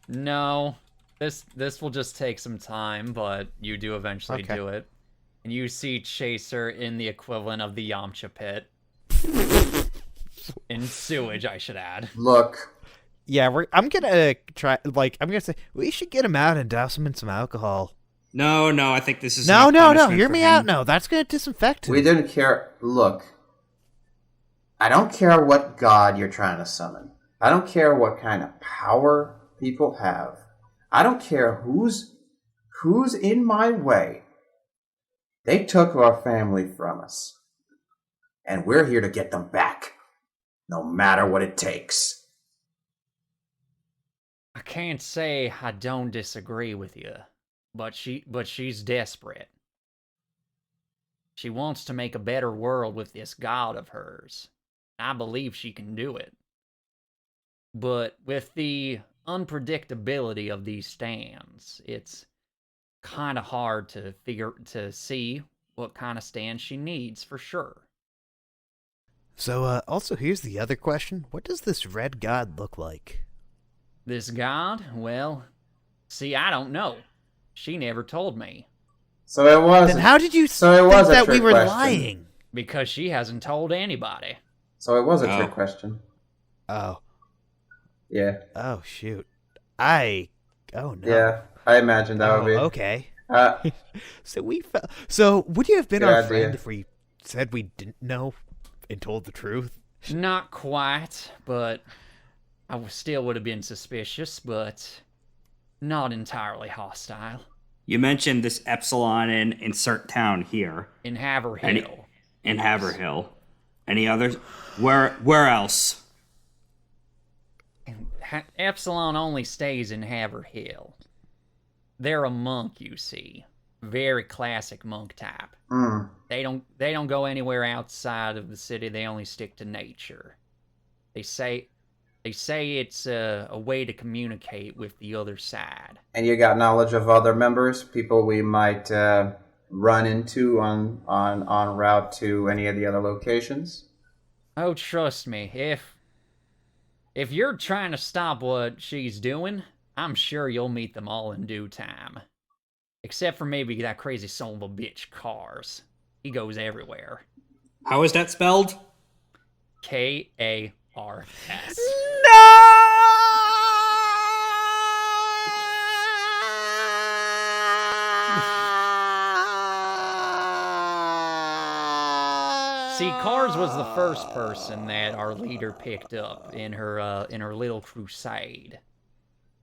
No, this will just take some time, but you do eventually Okay. do it, and you see Chaser in the equivalent of the Yamcha pit. In sewage, I should add. Look, Yeah, I'm gonna try. I'm gonna say we should get him out and douse him in some alcohol. No, I think this is No. enough punishment Hear for me him. out. No, that's gonna disinfect him. we didn't care. Look, I don't care what god you're trying to summon. I don't care what kind of power people have. I don't care who's in my way. They took our family from us. And we're here to get them back. No matter what it takes. I can't say I don't disagree with you, but she's desperate. She wants to make a better world with this god of hers. I believe she can do it. But with the unpredictability of these stands, it's kind of hard to see what kind of stand she needs for sure. So, also, here's the other question. What does this red god look like? This god? Well, see, I don't know. She never told me. So it was. Then how did you So it think was a that we trick were question. lying? Because she hasn't told anybody. So it was a trick question. Oh. Yeah. Oh, shoot. Oh, no. Yeah. I imagined that would be. Okay. Uh, So, would you have been Good our idea. friend if we said we didn't know and told the truth? Not quite, but I still would have been suspicious, but not entirely hostile. You mentioned this Epsilon in insert town here. In Haverhill. In Haverhill. Any others? Where else? Epsilon only stays in Haverhill. They're a monk, you see. Very classic monk type. They don't go anywhere outside of the city. They only stick to nature. They say it's a way to communicate with the other side. and you got knowledge of other members, people we might run into on route to any of the other locations? Oh, trust me, if you're trying to stop what she's doing, I'm sure you'll meet them all in due time. Except for maybe that crazy son of a bitch, Cars. He goes everywhere. How is that spelled? Kars. See, Cars was the first person that our leader picked up in her little crusade.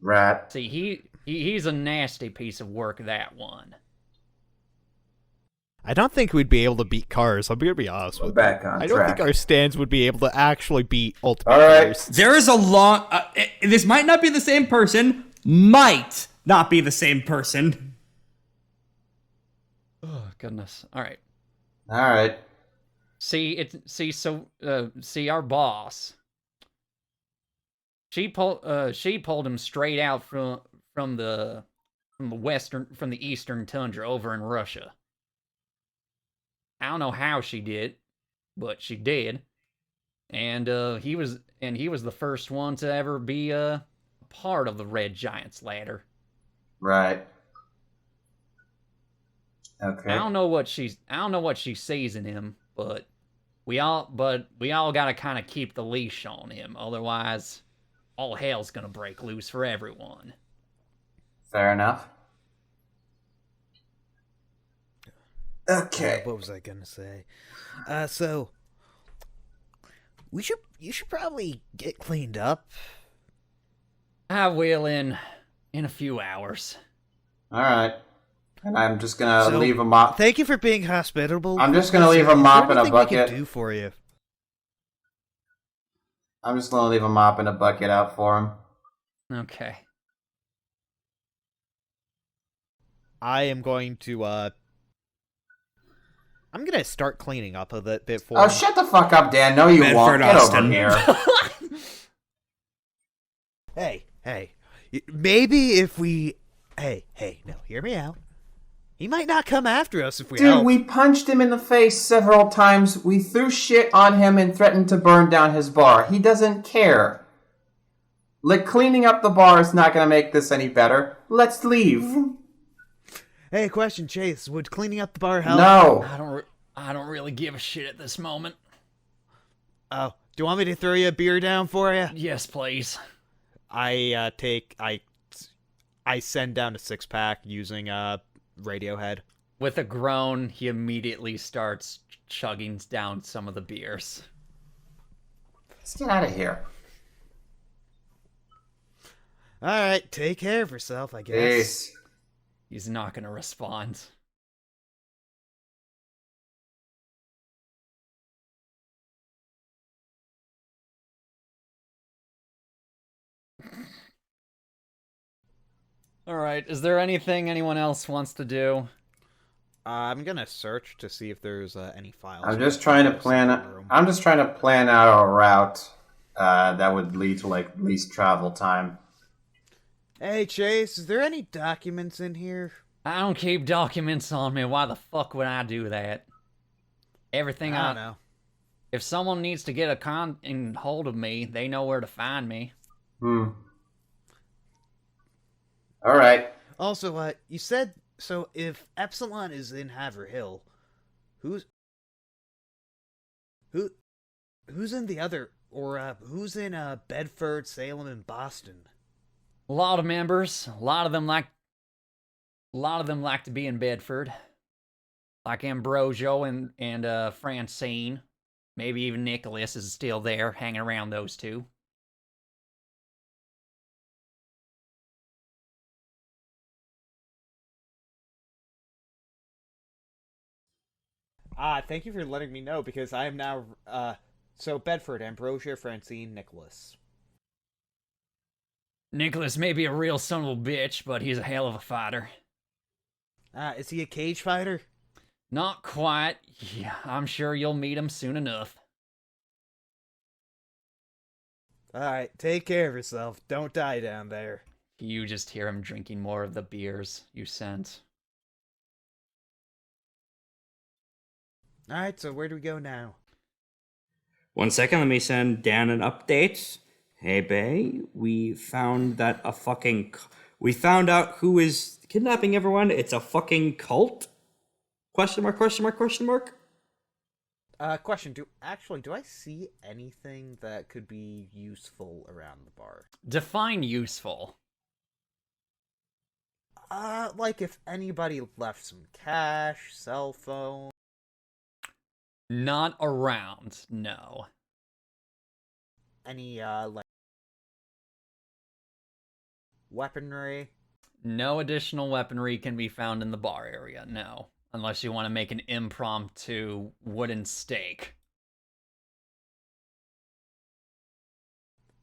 Right. See, he's a nasty piece of work, that one. I don't think we'd be able to beat Cars. I'm going to be honest with you. Back on I don't track. think our stands would be able to actually beat Ultimate All right. Cars. There is a long... this might not be the same person. Might not be the same person. Oh, goodness. All right. All right. See, our boss. She pulled him straight out from the eastern tundra over in Russia. I don't know how she did, but she did. And he was the first one to ever be a part of the Red Giant's ladder. Right. Okay. I don't know what she sees in him, but we all gotta kind of keep the leash on him, otherwise all hell's gonna break loose for everyone. Fair enough. Okay. What was I gonna say? So you should probably get cleaned up. I will in a few hours. All right. And I'm just gonna So, leave a mop. Thank you for being hospitable. I'm just gonna leave a Is there mop in a anything we bucket. can do for you? I'm just gonna leave a mop in a bucket out for him. Okay. I am going to I'm gonna start cleaning up a bit for Oh, him. shut the fuck up, Dan. No, you won't. Bedford, Get over Austin. here. Hey, maybe if we... Hey, no, hear me out. He might not come after us if we Dude, help. we punched him in the face several times. We threw shit on him and threatened to burn down his bar. He doesn't care. Like, cleaning up the bar is not gonna make this any better. Let's leave. Hey, question, Chase. Would cleaning up the bar help? No. I don't really give a shit at this moment. Oh, do you want me to throw you a beer down for you? Yes, please. I send down a 6-pack using Radiohead. With a groan, he immediately starts chugging down some of the beers. Let's get out of here. All right, take care of yourself, I guess. Peace. He's not gonna respond. Alright, is there anything anyone else wants to do? I'm gonna search to see if there's any files. I'm just trying to plan out a route that would lead to like least travel time. Hey, Chase, is there any documents in here? I don't keep documents on me. Why the fuck would I do that? Everything I don't know. If someone needs to get in hold of me, they know where to find me. All right. Also, you said so. If Epsilon is in Haverhill, who's in the other, or who's in Bedford, Salem, and Boston? A lot of members. A lot of them like to be in Bedford, like Ambrosio and Francine. Maybe even Nicholas is still there, hanging around those two. Thank you for letting me know, because I am now, so Bedford, Ambrosia, Francine, Nicholas. Nicholas may be a real son of a bitch, but he's a hell of a fighter. Is he a cage fighter? Not quite. Yeah, I'm sure you'll meet him soon enough. Alright, take care of yourself. Don't die down there. You just hear him drinking more of the beers you sent. Alright, so where do we go now? 1 second, let me send Dan an update. Hey, Bay, we found out who is kidnapping everyone. It's a fucking cult? Question mark, question mark, question mark? Question, do I see anything that could be useful around the bar? Define useful. Like if anybody left some cash, cell phone. Not around, no. Any, like, weaponry? No additional weaponry can be found in the bar area, no. Unless you want to make an impromptu wooden stake.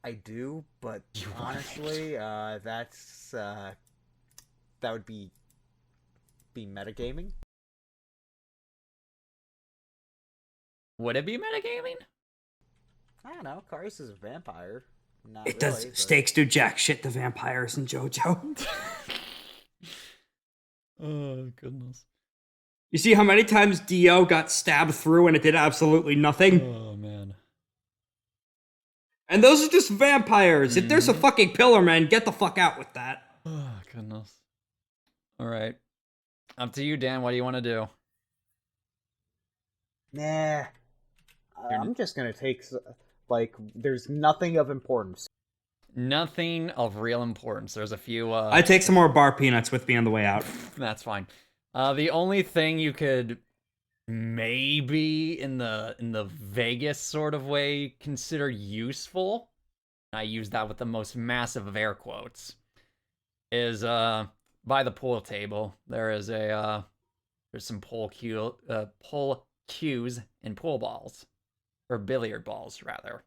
I do, but honestly, that would be metagaming. Would it be metagaming? I don't know. Karius is a vampire. Not It really, does. but... Stakes do jack shit to vampires in JoJo. Oh, goodness. You see how many times Dio got stabbed through and it did absolutely nothing? Oh, man. And those are just vampires. If there's a fucking pillar, man, get the fuck out with that. Oh, goodness. All right. Up to you, Dan. What do you want to do? Nah. I'm just gonna take, like, there's nothing of importance. Nothing of real importance. There's a few, I take some more bar peanuts with me on the way out. That's fine. The only thing you could maybe in the Vegas sort of way consider useful, I use that with the most massive of air quotes, is by the pool table. There is there's some pool cues and pool balls, or billiard balls rather.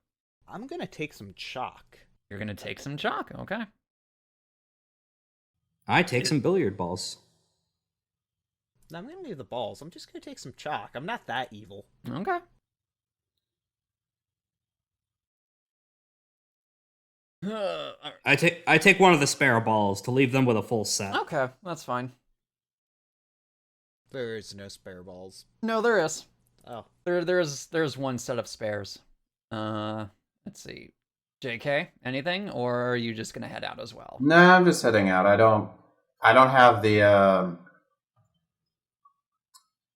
I'm gonna take some chalk. You're gonna take some chalk, okay? I take some billiard balls. No, I'm gonna leave the balls. I'm just gonna take some chalk. I'm not that evil. Okay. I take one of the spare balls to leave them with a full set. Okay, that's fine. There is no spare balls. No, there is. Oh. There's one set of spares. Let's see. JK, anything, or are you just gonna head out as well? No, I'm just heading out. I don't have the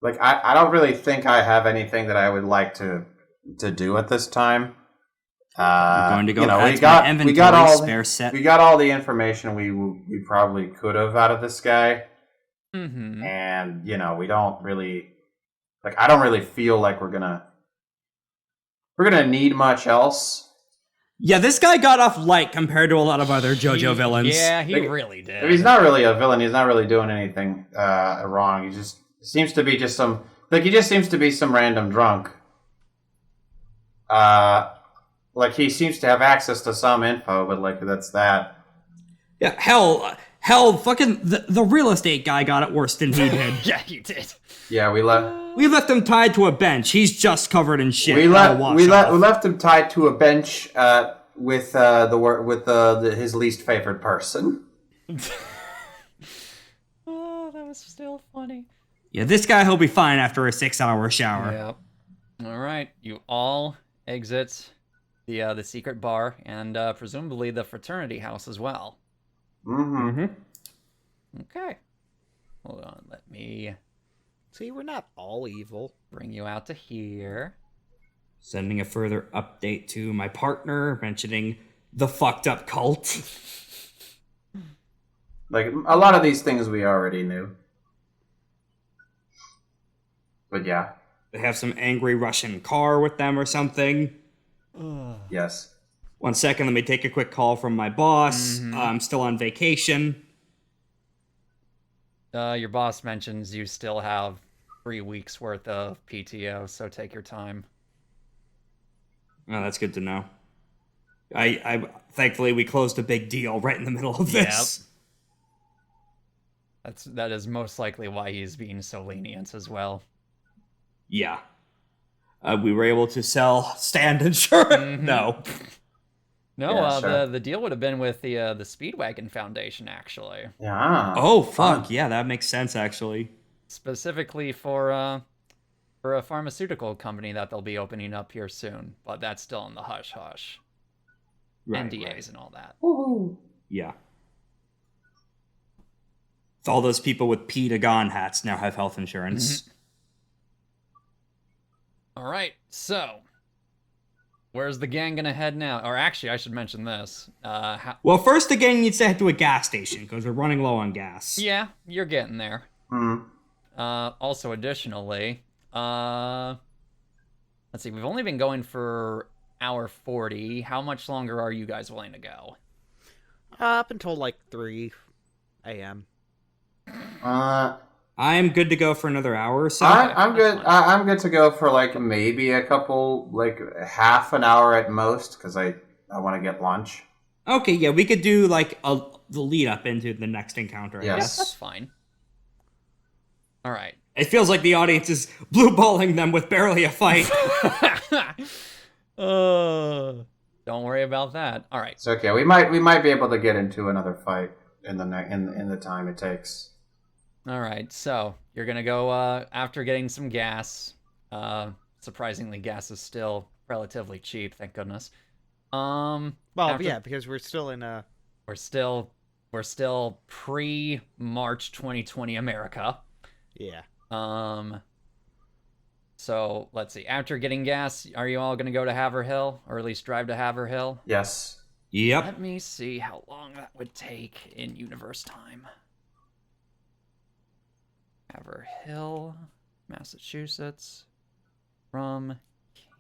like I don't really think I have anything that I would like to do at this time. I'm going to go we got all spare set. We got all the information we probably could have out of this guy. Mm-hmm. And we don't really I don't really feel like we're gonna need much else. Yeah, this guy got off light compared to a lot of other JoJo villains. Yeah, he really did. If he's not really a villain, he's not really doing anything wrong. He just seems to be just some random drunk. He seems to have access to some info, but that's that. Yeah, hell, fucking the real estate guy got it worse than he did. Yeah, he did. Yeah, we left him tied to a bench. He's just covered in shit. We left him tied to a bench with his least favorite person. Oh, that was still funny. Yeah, this guy, he'll be fine after a 6-hour shower. Yep. All right, you all exit the secret bar and presumably the fraternity house as well. Mm-hmm. Okay. Hold on, let me See, we're not all evil. bring you out to here. Sending a further update to my partner, mentioning the fucked up cult. Like, a lot of these things we already knew. But yeah. They have some angry Russian car with them or something. Yes. 1 second, let me take a quick call from my boss. I'm still on vacation. Your boss mentions you still have 3 weeks worth of PTO, so take your time. Oh, that's good to know. I thankfully we closed a big deal right in the middle of this. That is most likely why he's being so lenient as well. Yeah. We were able to sell stand insurance. No. No, Yeah, sure. the deal would have been with the Speedwagon Foundation, actually. Yeah. Oh, fuck. Yeah, that makes sense, actually. Specifically for a pharmaceutical company that they'll be opening up here soon, but that's still in the hush-hush. Right, NDAs right. and all that. Woohoo. Yeah. All those people with P-Dagon hats now have health insurance. All right, so where's the gang gonna head now? Or actually, I should mention this. Well, first the gang needs to head to a gas station because we're running low on gas. Yeah, you're getting there. Hmm. Also, additionally, let's see, we've only been going for hour 40. How much longer are you guys willing to go? Up until like 3 a.m. I'm good to go for another hour or so. I'm good. fine. I'm good to go for like maybe a couple, like half an hour at most, because I want to get lunch. Okay, yeah, we could do like the lead up into the next encounter, I Yes. guess. That's fine. All right. It feels like the audience is blue balling them with barely a fight. Don't worry about that. All right. It's okay. We might be able to get into another fight in the time it takes. All right. So you're gonna go after getting some gas. Surprisingly, gas is still relatively cheap. Thank goodness. Well, after- yeah, because we're still in a. We're still pre-March 2020 America. Yeah. So let's see. After getting gas, are you all gonna go to Haverhill, or at least drive to Haverhill? Yes. Yep. Let me see how long that would take in universe time. Haverhill, Massachusetts, from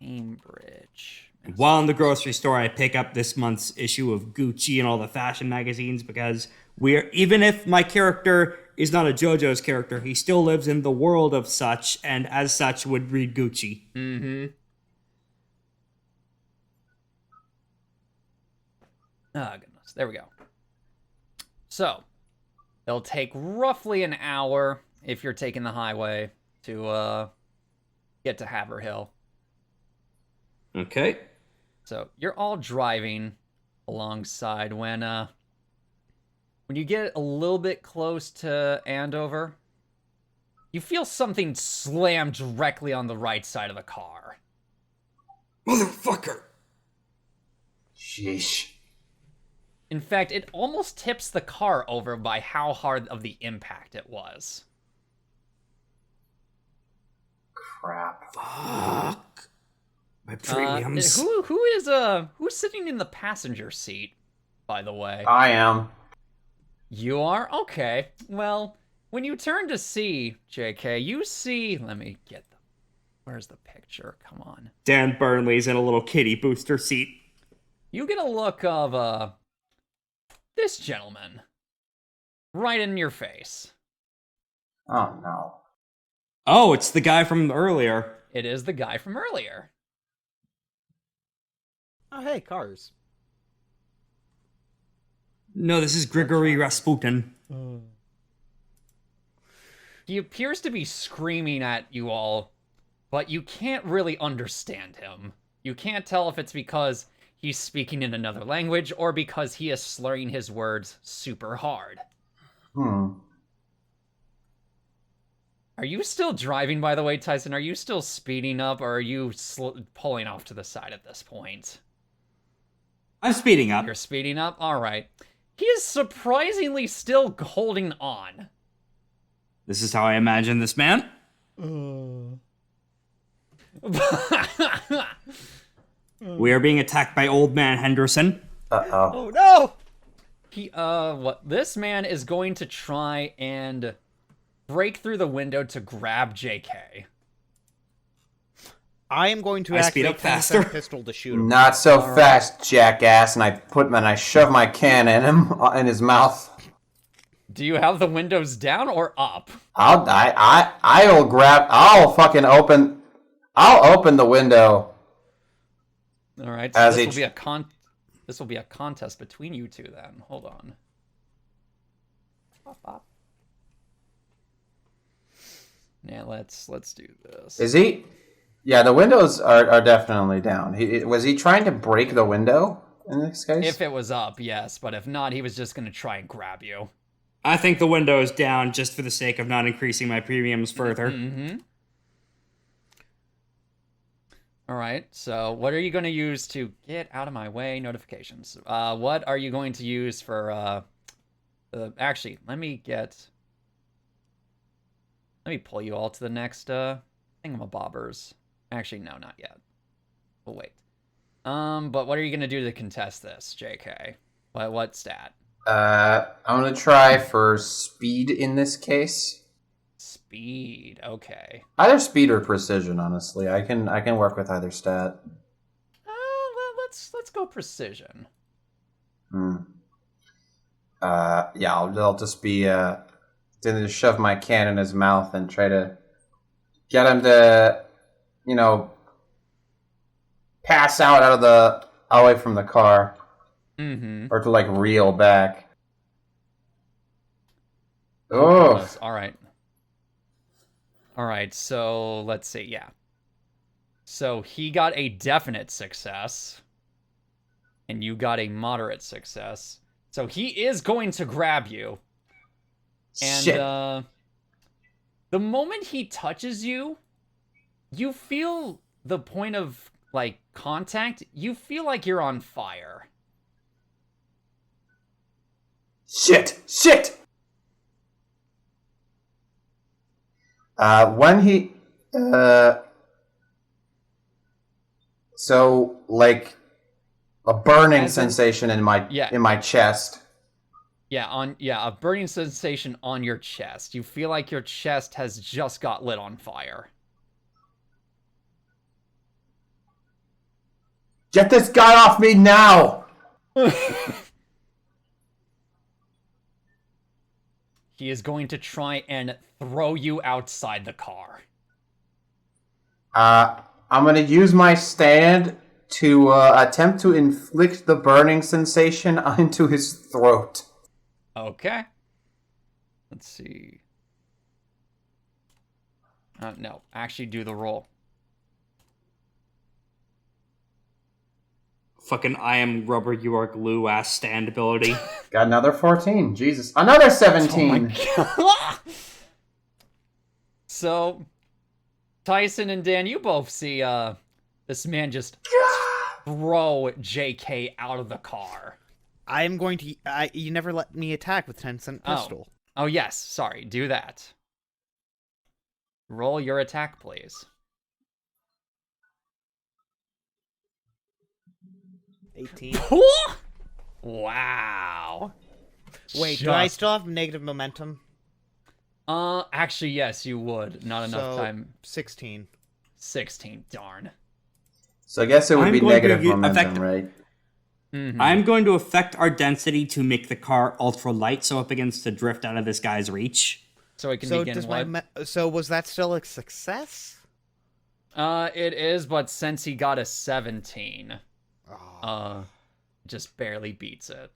Cambridge. While in the grocery store, I pick up this month's issue of Gucci and all the fashion magazines because even if my character is not a JoJo's character, he still lives in the world of such, and as such would read Gucci. Mm-hmm. Oh, goodness. There we go. So, it'll take roughly an hour if you're taking the highway to get to Haverhill. Okay. So, you're all driving alongside when you get a little bit close to Andover, you feel something slam directly on the right side of the car. Motherfucker! Sheesh. In fact, it almost tips the car over by how hard of the impact it was. Crap. Fuck. My premiums. Who's sitting in the passenger seat, by the way? I am. You are? Okay. Well, when you turn to see, JK, you see... Let me get the... Where's the picture? Come on. Dan Burnley's in a little kitty booster seat. You get a look of, this gentleman. Right in your face. Oh no. Oh, it's the guy from earlier. It is the guy from earlier. Oh, hey, cars. No, this is Grigory Rasputin. He appears to be screaming at you all, but you can't really understand him. You can't tell if it's because he's speaking in another language or because he is slurring his words super hard. Are you still driving, by the way, Tyson? Are you still speeding up, or are you pulling off to the side at this point? I'm speeding up. You're speeding up? All right. He is surprisingly still holding on. This is how I imagine this man. We are being attacked by Old Man Henderson. Uh-oh. Oh no! This man is going to try and break through the window to grab JK. I am going to I speed activate up faster. pistol to shoot him. Not so fast, jackass! And I shove my can in his mouth. Do you have the windows down or up? I'll open the window. All right. So As this each- will be a contest between you two then. Hold on. Yeah, let's do this. Is he? Yeah, the windows are definitely down. Was he trying to break the window in this case? If it was up, yes, but if not, he was just going to try and grab you. I think the window is down just for the sake of not increasing my premiums further. Mm-hmm. All right, so what are you going to use to get out of my way? Notifications. What are you going to use for, actually, let me pull you all to the next, thingamabobbers. Actually, no, not yet. We'll wait. But what are you going to do to contest this, JK? What stat? I'm gonna try for speed in this case. Speed, okay. Either speed or precision, honestly. I can work with either stat. Let's go precision. Yeah, I'll just be then just shove my can in his mouth and try to get him to, pass out away from the car. Mm-hmm. Or to reel back. Oh, Oh, all right, so let's see, yeah. So he got a definite success, and you got a moderate success. So he is going to grab you. And shit. the moment he touches you, you feel the point of contact, you feel like you're on fire. Shit! When he, so a burning sensation in my chest. Yeah, a burning sensation on your chest. You feel like your chest has just got lit on fire. Get this guy off me now! He is going to try and throw you outside the car. I'm gonna use my stand to attempt to inflict the burning sensation into his throat. Okay. Let's see. No, actually do the roll. Fucking I am rubber, you are glue ass stand ability. Got another 14. Jesus. Another 17. Oh So, Tyson and Dan, you both see this man just throw JK out of the car. I am going to. You never let me attack with 10-cent pistol. Oh, yes. Sorry. Do that. Roll your attack, please. 18. Wow. Wait, do I still have negative momentum? Actually, yes, you would. Not enough time. 16. 16. Darn. So I guess it would I'm be going to negative momentum, right? Mm-hmm. I'm going to affect our density to make the car ultra light so it begins to drift out of this guy's reach. So it can So begin does what? so was that still a success? It is, but since he got a 17, just barely beats it.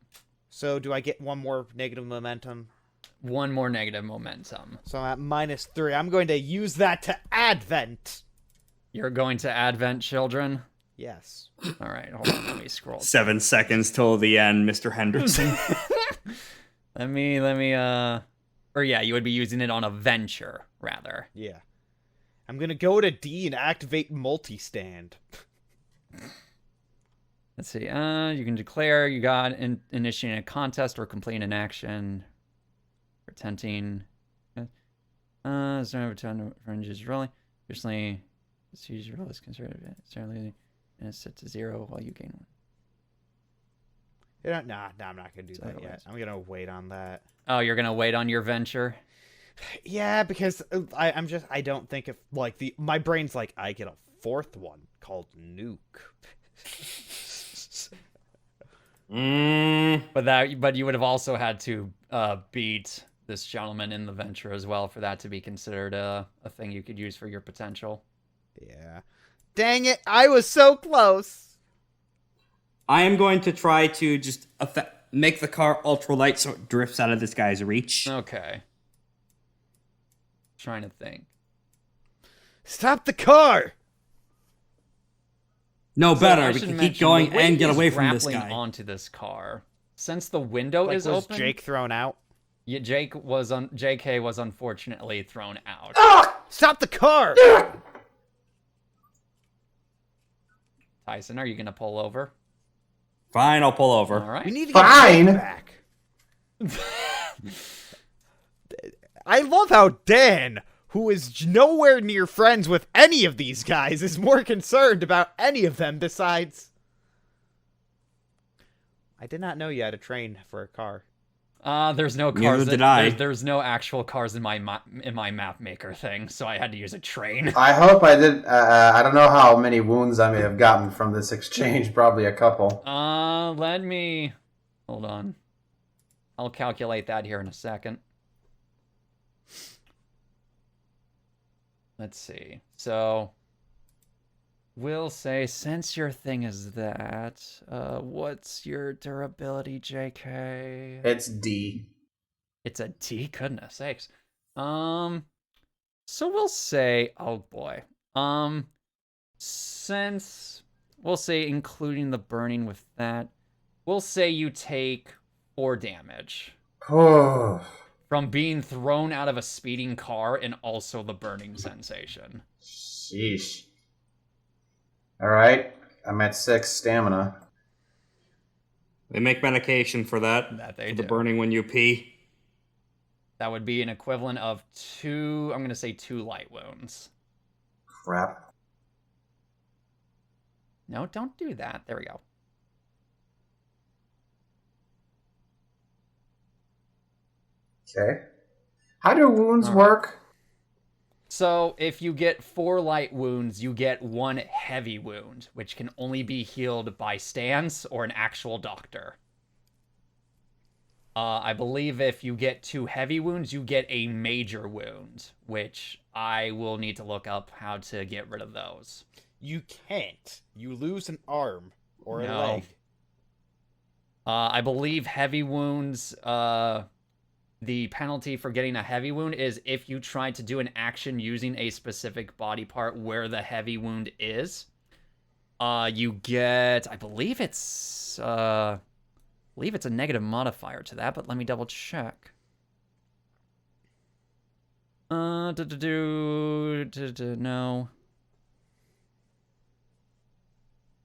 So do I get one more negative momentum? One more negative momentum. So I'm at -3. I'm going to use that to advent. You're going to advent, children? Yes. All right, hold on. Let me scroll. 7 seconds till the end, Mr. Henderson. Let me, or yeah, you would be using it on a venture. rather. Yeah. I'm gonna go to D and activate multi-stand. Let's see. You can declare you got initiating a contest or completing an action. Pretending. It's not a ton of fringes rolling. Usually, it's usually roll is considered certainly, and it's set to 0 while you gain 1. Nah, I'm not gonna do that yet. I'm gonna wait on that. Oh, you're gonna wait on your venture? Yeah, because I don't think if like my brain's like I get a 4th one called Nuke. But you would have also had to beat this gentleman in the venture as well for that to be considered a thing you could use for your potential. Yeah. Dang it! I was so close. I am going to try to just make the car ultralight so it drifts out of this guy's reach. Okay. Trying to think. Stop the car! No, So better. I We should can keep mention, going the way and get he's away from this grappling guy. onto this car. Since the window Like, is was open, Jake thrown out? yeah, JK was unfortunately thrown out. Stop the car! Tyson, are you gonna pull over? Fine, I'll pull over. All right. We need to get Fine. Jake back. I love how Dan, who is nowhere near friends with any of these guys, is more concerned about any of them besides... I did not know you had a train for a car. There's no cars. Neither did I. There's no actual cars in my map maker thing, so I had to use a train. I hope I did. I don't know how many wounds I may have gotten from this exchange. Probably a couple. Let me hold on. I'll calculate that here in a second. Let's see. So we'll say since your thing is that, what's your durability, JK? It's D. It's a D, goodness sakes. So we'll say, oh boy. Since we'll say including the burning with that, we'll say you take 4 damage Oh, from being thrown out of a speeding car and also the burning sensation. sheesh. All right, I'm at 6 stamina. They make medication for that. That they for the do. burning when you pee. That would be an equivalent of 2, I'm going to say 2 light wounds. Crap. No, don't do that. There we go. Okay. How do wounds work? So, if you get 4 light wounds, you get 1 heavy wound, which can only be healed by stands or an actual doctor. I believe if you get 2 heavy wounds, you get a major wound, which I will need to look up how to get rid of those. You can't. You lose an arm or a No. leg. I believe heavy wounds, the penalty for getting a heavy wound is if you try to do an action using a specific body part where the heavy wound is. You get, I believe it's a negative modifier to that, but let me double check. No.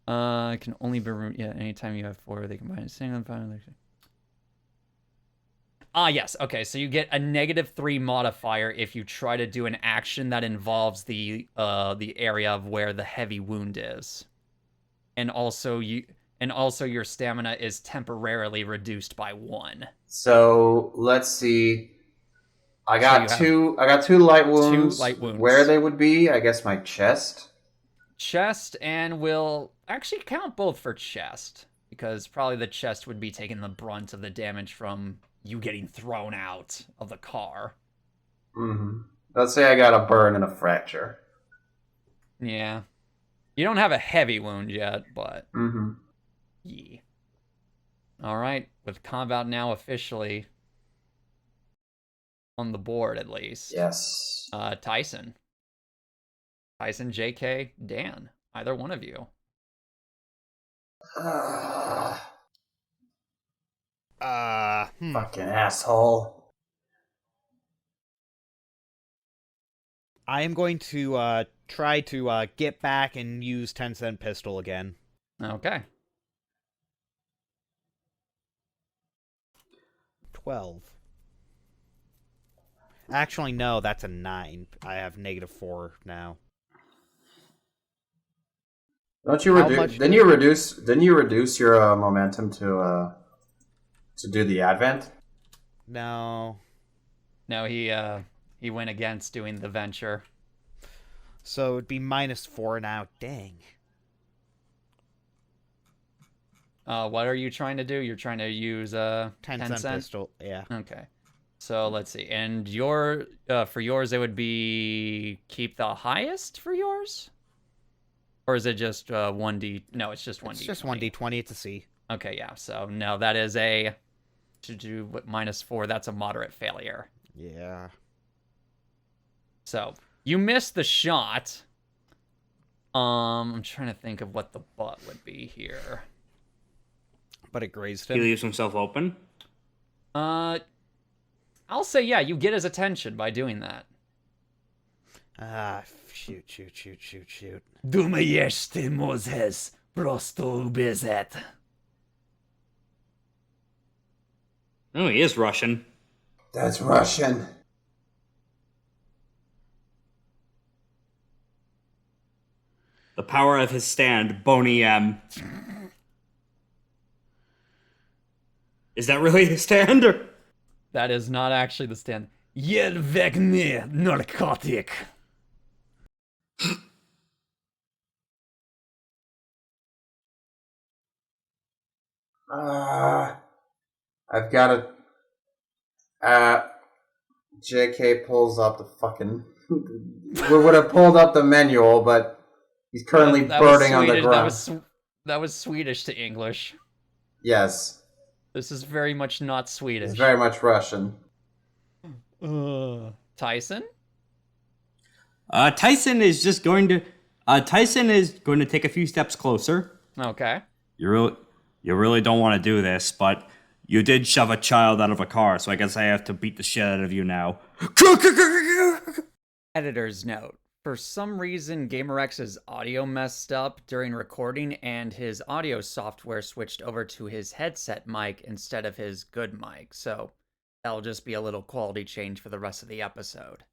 It can only be anytime you have 4, they combine a single and final. Yes. Okay, so you get a -3 modifier if you try to do an action that involves the area of where the heavy wound is. And also your stamina is temporarily reduced by 1. So let's see. I got you have 2 light wounds. 2 light wounds. Where they would be? I guess my chest. Chest, and we'll actually count both for chest, because probably the chest would be taking the brunt of the damage from you getting thrown out of the car. Mm-hmm. Let's say I got a burn and a fracture. Yeah. You don't have a heavy wound yet, but Mm-hmm. yeah. All right, with combat now officially on the board at least. Yes. Tyson, JK, Dan, either one of you. Fucking asshole. I am going to try to get back and use 10-cent pistol again. Okay. 12. Actually, no, that's a 9. I have -4 now. Don't you How reduce? much Didn't you reduce? Didn't you reduce your momentum to do the advent? No. No, he went against doing the venture. So it'd be -4 now. Dang. What are you trying to do? You're trying to use 10-cent pistol. Yeah. Okay. So let's see. And your for yours it would be keep the highest for yours? Or is it just 1d? No, it's just 1d. It's just 1d20. It's a C. Okay, yeah. So no, that is a to do what -4. That's a moderate failure. Yeah. So you missed the shot. I'm trying to think of what the butt would be here. But it grazed He him. leaves himself open. I'll say yeah. You get his attention by doing that. Ah, shoot. Думаешь, Moses просто убежать? Oh, he is Russian. That's Russian. The power of his stand, Boney M. Is that really his stand? Or? That is not actually the stand. Ел вегне наркотик. I've got to. JK pulls up the fucking. We would have pulled up the manual, but he's currently That was burning on the Swedish- ground. That was Swedish to English. Yes, This is very much not Swedish. it's very much Russian. Tyson? Tyson is just going to. Tyson is going to take a few steps closer. Okay. You really don't want to do this, but you did shove a child out of a car, so I guess I have to beat the shit out of you now. Editor's note. For some reason, GamerX's audio messed up during recording, and his audio software switched over to his headset mic instead of his good mic. So that'll just be a little quality change for the rest of the episode.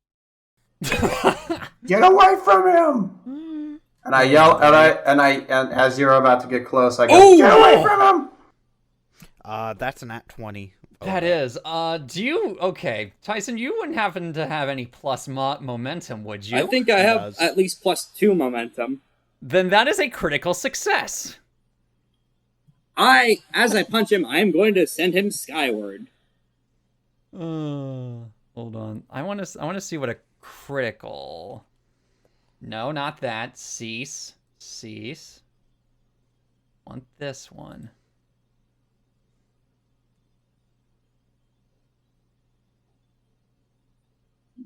Get away from him! And I yell, and as you're about to get close, I go, get away from him! That's an at 20. That is. Okay, Tyson, you wouldn't happen to have any plus momentum, would you? I think I have does. at least +2 momentum. Then that is a critical success. As I punch him, I am going to send him skyward. Hold on. I want to see what a critical. No, not that. Cease. Want this one.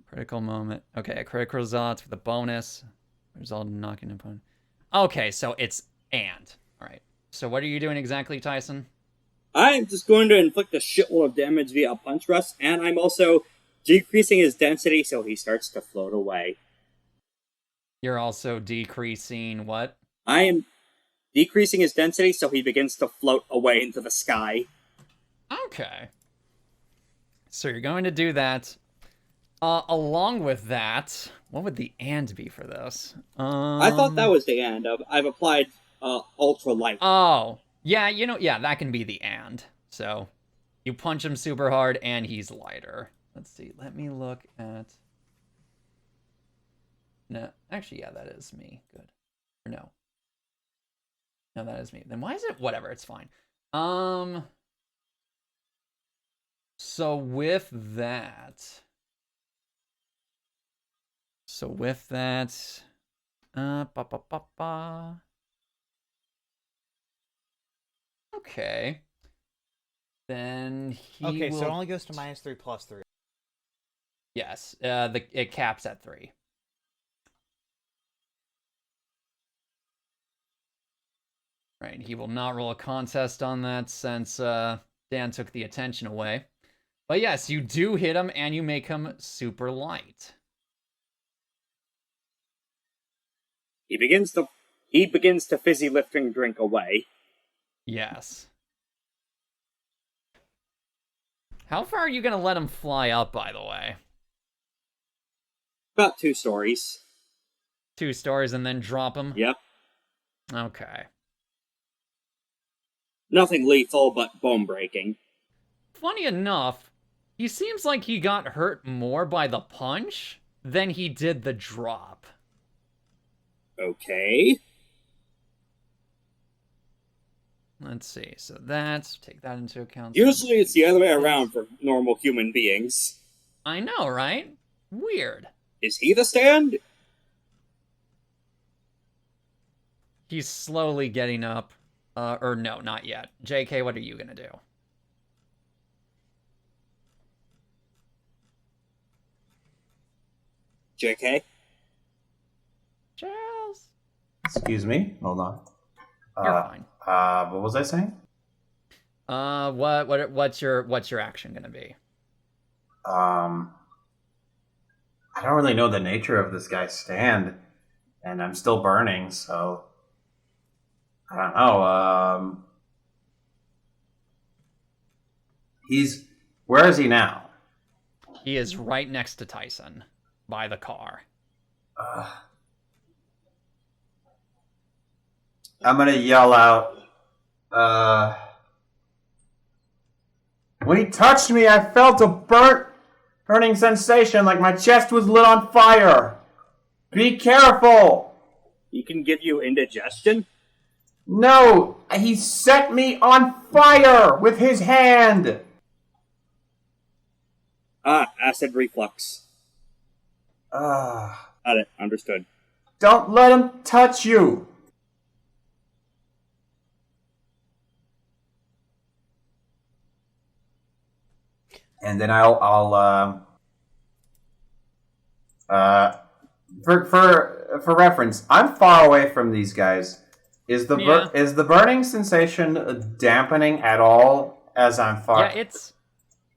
Critical moment. Okay, a critical result with a bonus. Result in knocking an opponent. Okay, so it's and. All right. So what are you doing exactly, Tyson? I'm just going to inflict a shitload of damage via a punch thrust, and I'm also decreasing his density so he starts to float away. You're also decreasing what? I am decreasing his density so he begins to float away into the sky. Okay. So you're going to do that. Along with that, what would the and be for this? I thought that was the end. I've applied ultra light. Oh, yeah, that can be the and. So you punch him super hard and he's lighter. Let's see. Let me look at. No, actually, yeah, that is me. Good. Or no. No, that is me. Then why is it? Whatever, it's fine. So with that. Okay. Then he Okay, will... so it only goes to -3 plus 3. Yes, it caps at 3. Right, he will not roll a contest on that since Dan took the attention away. But yes, you do hit him and you make him super light. He begins to fizzy lifting drink away. Yes. How far are you gonna let him fly up, by the way? About 2 stories. 2 stories and then drop him? Yep. Okay. Nothing lethal, but bone breaking. Funny enough, he seems like he got hurt more by the punch than he did the drop. Okay. Let's see. So that's... Take that into account. Usually it's the other way around for normal human beings. I know, right? Weird. Is he the stand? He's slowly getting up. Or no, not yet. JK, what are you gonna do? JK? Charles. Excuse me. Hold on. You're fine. What was I saying? What's your action gonna be? I don't really know the nature of this guy's stand, and I'm still burning, so I don't know. Where is he now? He is right next to Tyson, by the car. I'm gonna yell out. When he touched me, I felt a burning sensation, like my chest was lit on fire. Be careful! He can give you indigestion? No, he set me on fire with his hand. Acid reflux. Got it. Understood. Don't let him touch you. And then for reference, I'm far away from these guys. Is the burning sensation dampening at all as I'm far? Yeah, it's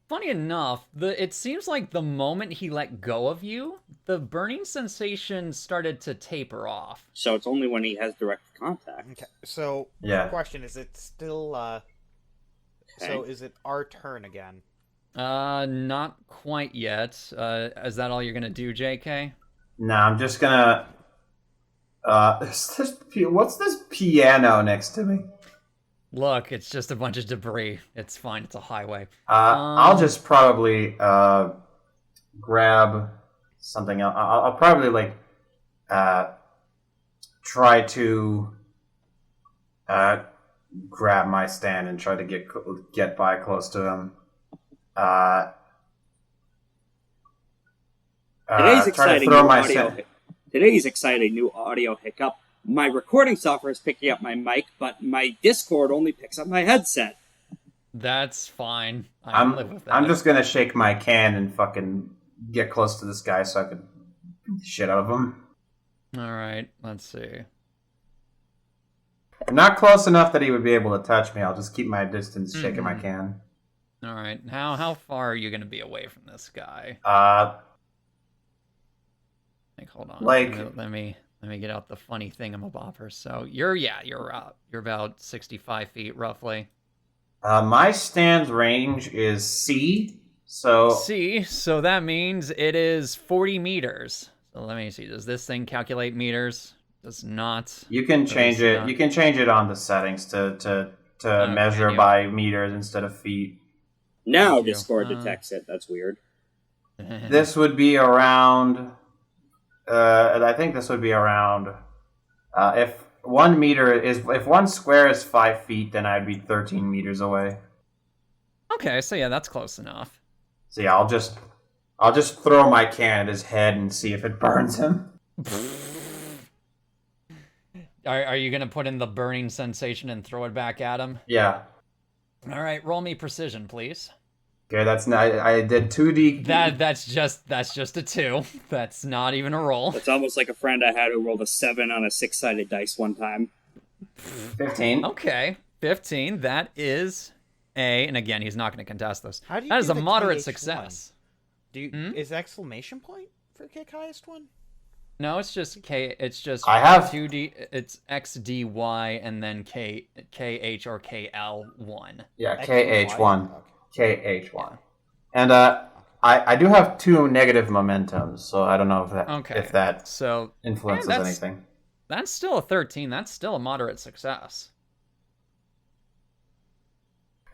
funny enough. It seems like the moment he let go of you, the burning sensation started to taper off. So it's only when he has direct contact. Okay, so Yeah. question, is it still so is it our turn again? Not quite yet. Is that all you're gonna do, JK? No, I'm just gonna. What's this piano next to me? Look, it's just a bunch of debris. It's fine. It's a highway. I'll just probably grab something else. I'll probably try to grab my stand and try to get by close to him. Today's try to exciting throw new my audio. stand. Today's exciting new audio hiccup. My recording software is picking up my mic, but my Discord only picks up my headset. That's fine. I can live with that. I'm just gonna shake my can and fucking get close to this guy so I can beat the shit out of him. All right. Let's see. I'm not close enough that he would be able to touch me. I'll just keep my distance, shaking my can. All right. How far are you gonna be away from this guy? Hold on. Let me get out the funny thingamabobber. So you're about 65 feet roughly. My stand's range is C. So that means it is 40 meters. So let me see. Does this thing calculate meters? Does not. You can change it. You can change it on the settings to measure by meters instead of feet. Now Discord detects it. That's weird. This would be around. I think this would be around. If 1 meter is, if 1 square is 5 feet, then I'd be 13 meters away. Okay, so yeah, that's close enough. So yeah, I'll just throw my can at his head and see if it burns him. Are you gonna put in the burning sensation and throw it back at him? Yeah. All right, roll me precision, please. Okay, that's not. I did 2D. That's just a 2. That's not even a roll. It's almost like a friend I had who rolled a 7 on a 6-sided dice one time. 15. Okay, 15. That is and again, he's not going to contest this. How do you that is do a the moderate KH1? success. Is exclamation point for kick highest one? No, it's just K. It's just I have 2D. It's XDY and then KH or KL1. Yeah, XY? KH1. Okay. KH1. Yeah. And I do have 2 negative momentums, so I don't know if that So influences anything. That's still a 13. That's still a moderate success.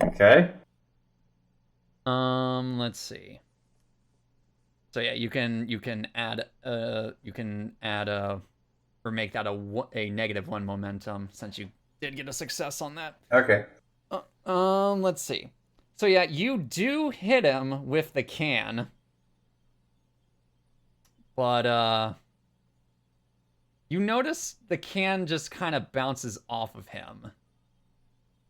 Okay. Let's see. So yeah, you can add or make that a -1 momentum since you did get a success on that. Okay. Let's see. So yeah, you do hit him with the can, but you notice the can just kind of bounces off of him,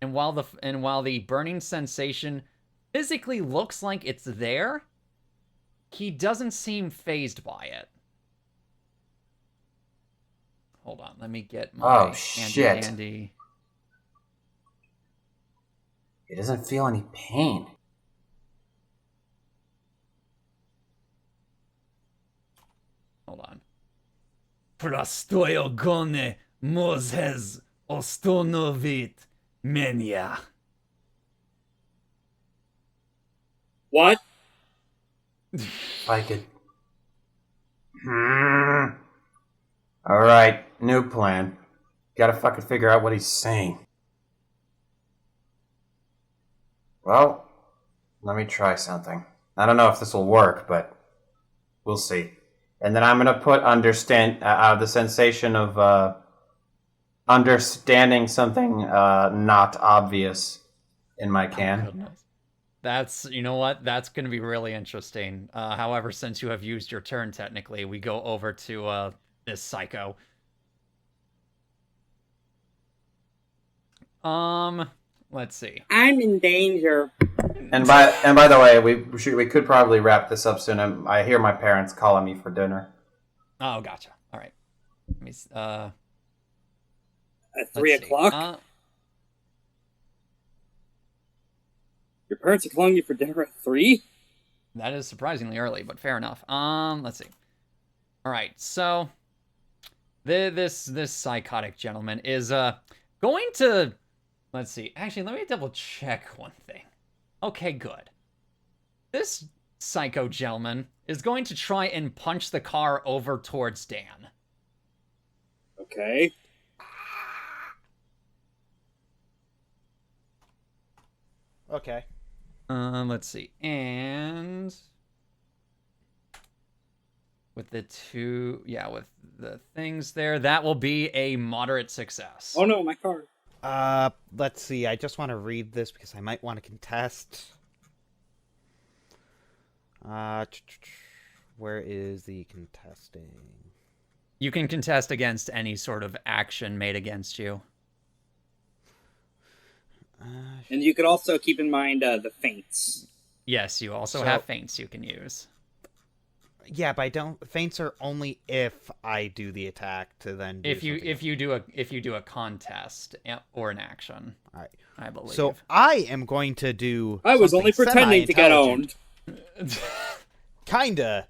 and while the burning sensation physically looks like it's there, he doesn't seem phased by it. Hold on, let me get my shit. handy. He doesn't feel any pain. Hold on. Prostoyo gone Moses Ostonovit Menia. What? If I could. Alright, new plan. Gotta fucking figure out what he's saying. Well, let me try something. I don't know if this will work, but we'll see. And then I'm gonna put the sensation of understanding something not obvious in my can. Goodness. That's, you know what? That's going to be really interesting. However, since you have used your turn, technically, we go over to this psycho. Let's see. I'm in danger. And by the way, we could probably wrap this up soon. I hear my parents calling me for dinner. Oh, gotcha. All right. Let me, At 3 o'clock? Your parents are calling you for dinner at 3? That is surprisingly early, but fair enough. Let's see. All right, so this psychotic gentleman is going to, let's see. Actually, let me double check one thing. Okay, good. This psycho gentleman is going to try and punch the car over towards Dan. Okay. Okay. Let's see. And with the with the things there, that will be a moderate success. Oh no, my car. Let's see. I just want to read this because I might want to contest. Where is the contesting? You can contest against any sort of action made against you. And you could also keep in mind the feints. Yes, you also have feints you can use. Yeah, but feints are only if I do the attack to then do if you do a contest or an action. All right. I believe. So I am going to do. I was only pretending to get owned. Kinda.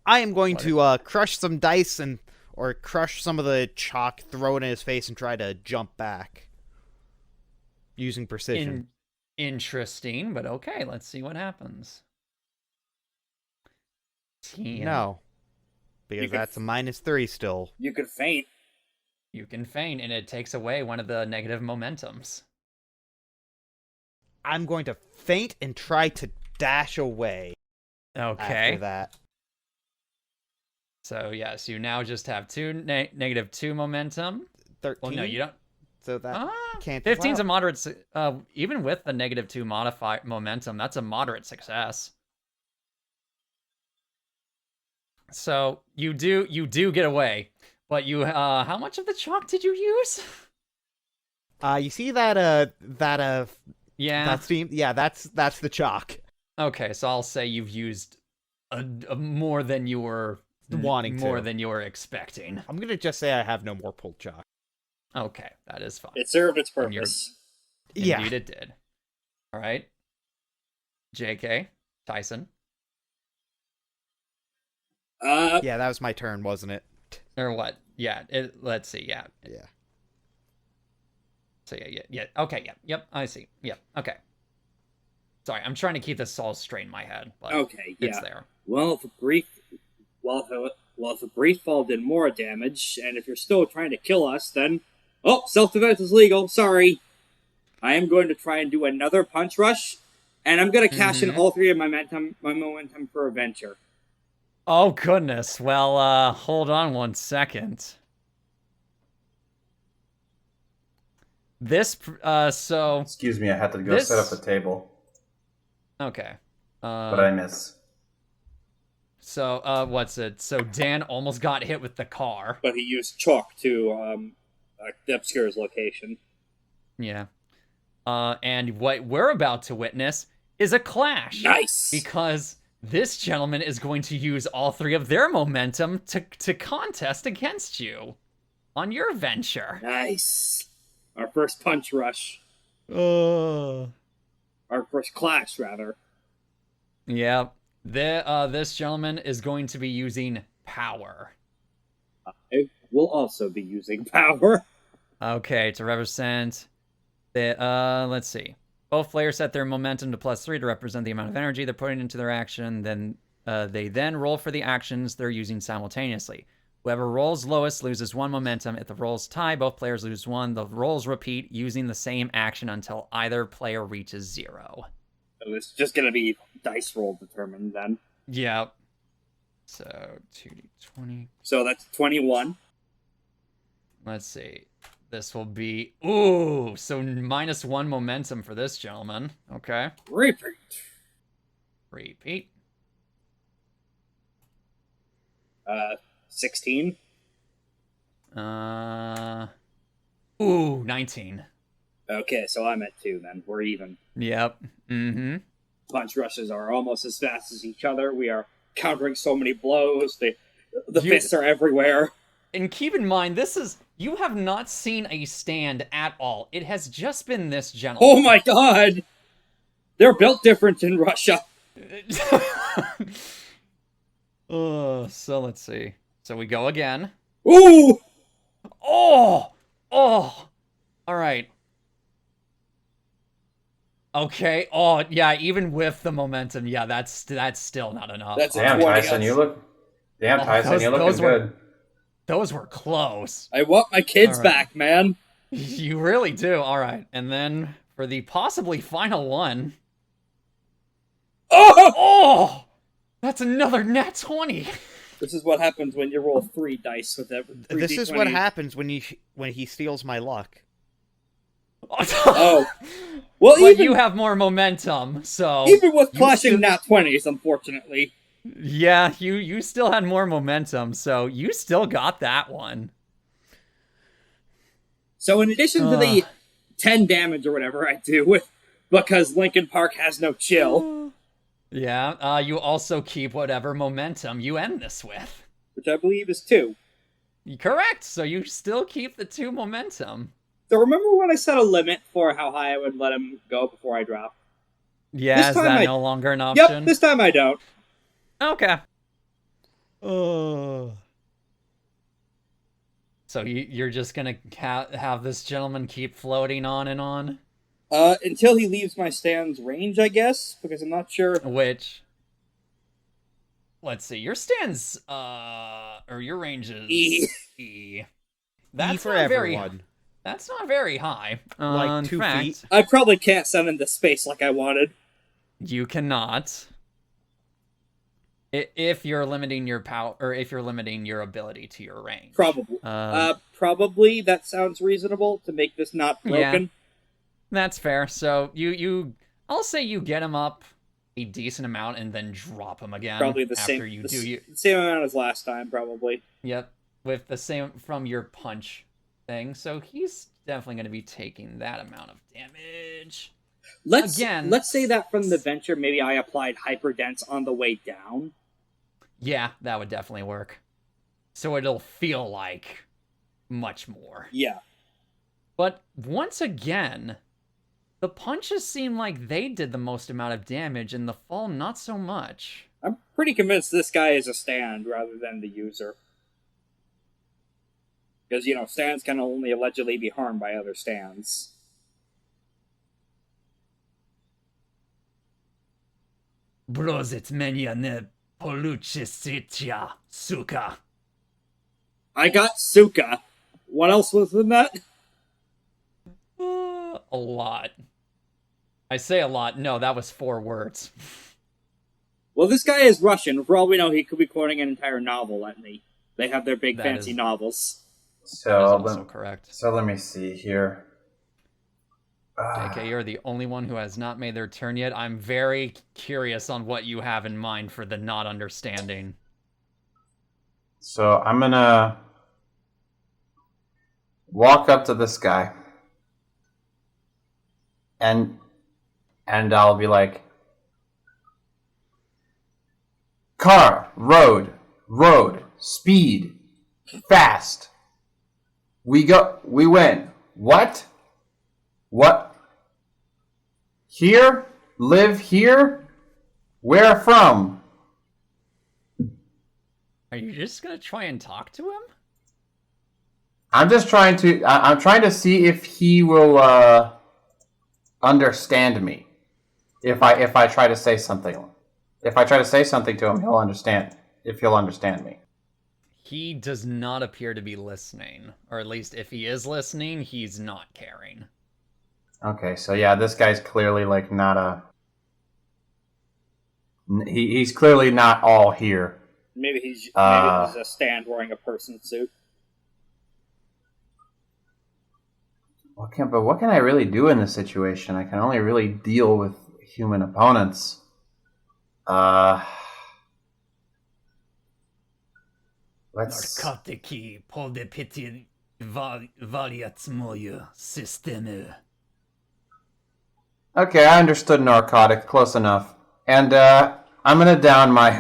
I am going to crush some dice or crush some of the chalk, throw it in his face, and try to jump back using precision. Interesting, but okay. Let's see what happens. 10. No, because that's a -3 still. You could feint. You can feint, and it takes away one of the negative momentums. I'm going to feint and try to dash away. Okay. After that. So yes, you now just have -2 momentum. 13. Well, no, you don't. So that can't. 15's a moderate. Even with the -2 momentum, that's a moderate success. So you do get away, but you how much of the chalk did you use? You see that Yeah. that steam? Yeah, that's the chalk. Okay, so I'll say you've used a more than you were more than you were expecting. I'm gonna just say I have no more pulled chalk. Okay, that is fine. It served its purpose. Yeah. Indeed it did. All right. JK, Tyson. Yeah, that was my turn, wasn't it? Or what? Yeah, let's see, yeah. Yeah. So yeah. Okay, yep, I see. Yep, okay. Sorry, I'm trying to keep this all straight in my head, but Okay, yeah. it's there. Well, if a brief fall did more damage, and if you're still trying to kill us, then self-defense is legal. Sorry. I am going to try and do another punch rush, and I'm going to cash in all 3 of my momentum for adventure. Oh, goodness. Well, hold on one second. This, so... Excuse me, I had to go set up the table. Okay. But I miss. So, what's it? So Dan almost got hit with the car. But he used chock to obscure his location. Yeah. And what we're about to witness is a clash. Nice! Because this gentleman is going to use all 3 of their momentum to contest against you on your venture. Nice. Our first punch rush. Our first clash, rather. Yeah. This gentleman is going to be using power. I will also be using power. Okay, to represent the, let's see. Both players set their momentum to +3 to represent the amount of energy they're putting into their action. Then they then roll for the actions they're using simultaneously. Whoever rolls lowest loses 1 momentum. If the rolls tie, both players lose 1. The rolls repeat using the same action until either player reaches 0. So it's just going to be dice roll determined then. Yep. So 2d20. So that's 21. Let's see. This will be... Ooh! So -1 momentum for this gentleman. Okay. Repeat. 16. Ooh, 19. Okay, so I'm at 2 then. We're even. Yep. Mm-hmm. Punch rushes are almost as fast as each other. We are countering so many blows. The fists are everywhere. And keep in mind, you have not seen a stand at all. It has just been this gentleman. Oh my god! They're built different in Russia. So let's see. So we go again. Ooh! Oh! Alright. Okay. Oh, yeah, even with the momentum, yeah, that's still not enough. Damn, Tyson, you look looking good. Those were close. I want my kids back, man. You really do. Alright. And then for the possibly final one. Oh! That's another nat 20. This is what happens when you roll 3 dice with every. This is what happens when he steals my luck. Oh. Well, but you have more momentum, so... Even with clashing nat 20s, unfortunately. Yeah, you still had more momentum, so you still got that one. So in addition to the 10 damage or whatever I do, because Linkin Park has no chill... Yeah, you also keep whatever momentum you end this with. Which I believe is 2. Correct, so you still keep the 2 momentum. So remember when I set a limit for how high I would let him go before I drop? Yeah, is that no longer an option? Yep, this time I don't. Okay. So you're just gonna have this gentleman keep floating on and on? Until he leaves my stand's range, I guess, because I'm not sure. Which, let's see, your stand's, or your range is E. That's for not everyone. That's not very high. Like 2 feet. I probably can't send into space like I wanted. You cannot. If you're limiting your power, or if you're limiting your ability to your range. Probably. Probably that sounds reasonable to make this not broken. Yeah. That's fair. So I'll say you get him up a decent amount and then drop him again. Probably the same amount as last time, probably. Yep, with the same from your punch thing. So he's definitely going to be taking that amount of damage. Let's say that from the venture, maybe I applied hyperdense on the way down. Yeah, that would definitely work. So it'll feel like much more. Yeah. But once again, the punches seem like they did the most amount of damage, and the fall not so much. pretty convinced this guy is a stand rather than the user. Because, stands can only allegedly be harmed by other stands. Brozit menia ne poluchisitia suka. I got Suka. What else was in that? A lot. I say a lot. No, that was 4 words. Well, this guy is Russian. For all we know, he could be quoting an entire novel at me. They have their big fancy novels. That is So, also correct. so let me see here. JK, you're the only one who has not made their turn yet. I'm very curious on what you have in mind for the not understanding. So I'm gonna walk up to this guy, and I'll be like, car, road, speed, fast. We win. What? Here? Live here? Where from? Are you just gonna try and talk to him? I'm just trying to. I'm trying to see if he will understand me. If I try to say something, if I try to say something to him, he'll understand. If he'll understand me. He does not appear to be listening, or at least if he is listening, he's not caring. Okay, so yeah, this guy's clearly like not a. He's clearly not all here. Maybe he's a stand wearing a person suit. What can I really do in this situation? I can only really deal with human opponents. Let's. Narkotyki podepity variatsmoje systemy. Okay, I understood narcotic. Close enough. And I'm gonna down my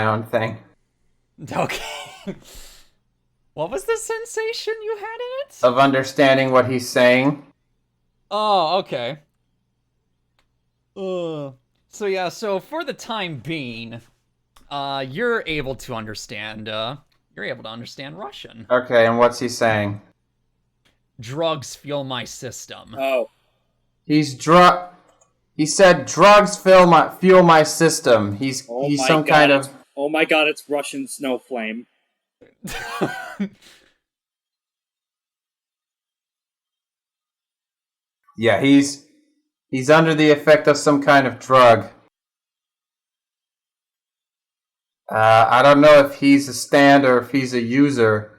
own thing. Okay. What was the sensation you had in it? Of understanding what he's saying. Oh, okay. So for the time being, you're able to understand Russian. Okay, and what's he saying? Drugs fuel my system. Oh. He said drugs fuel my system. He's some kind of. Oh my god, it's Russian Snowflame. Yeah, he's under the effect of some kind of drug. I don't know if he's a stand or if he's a user.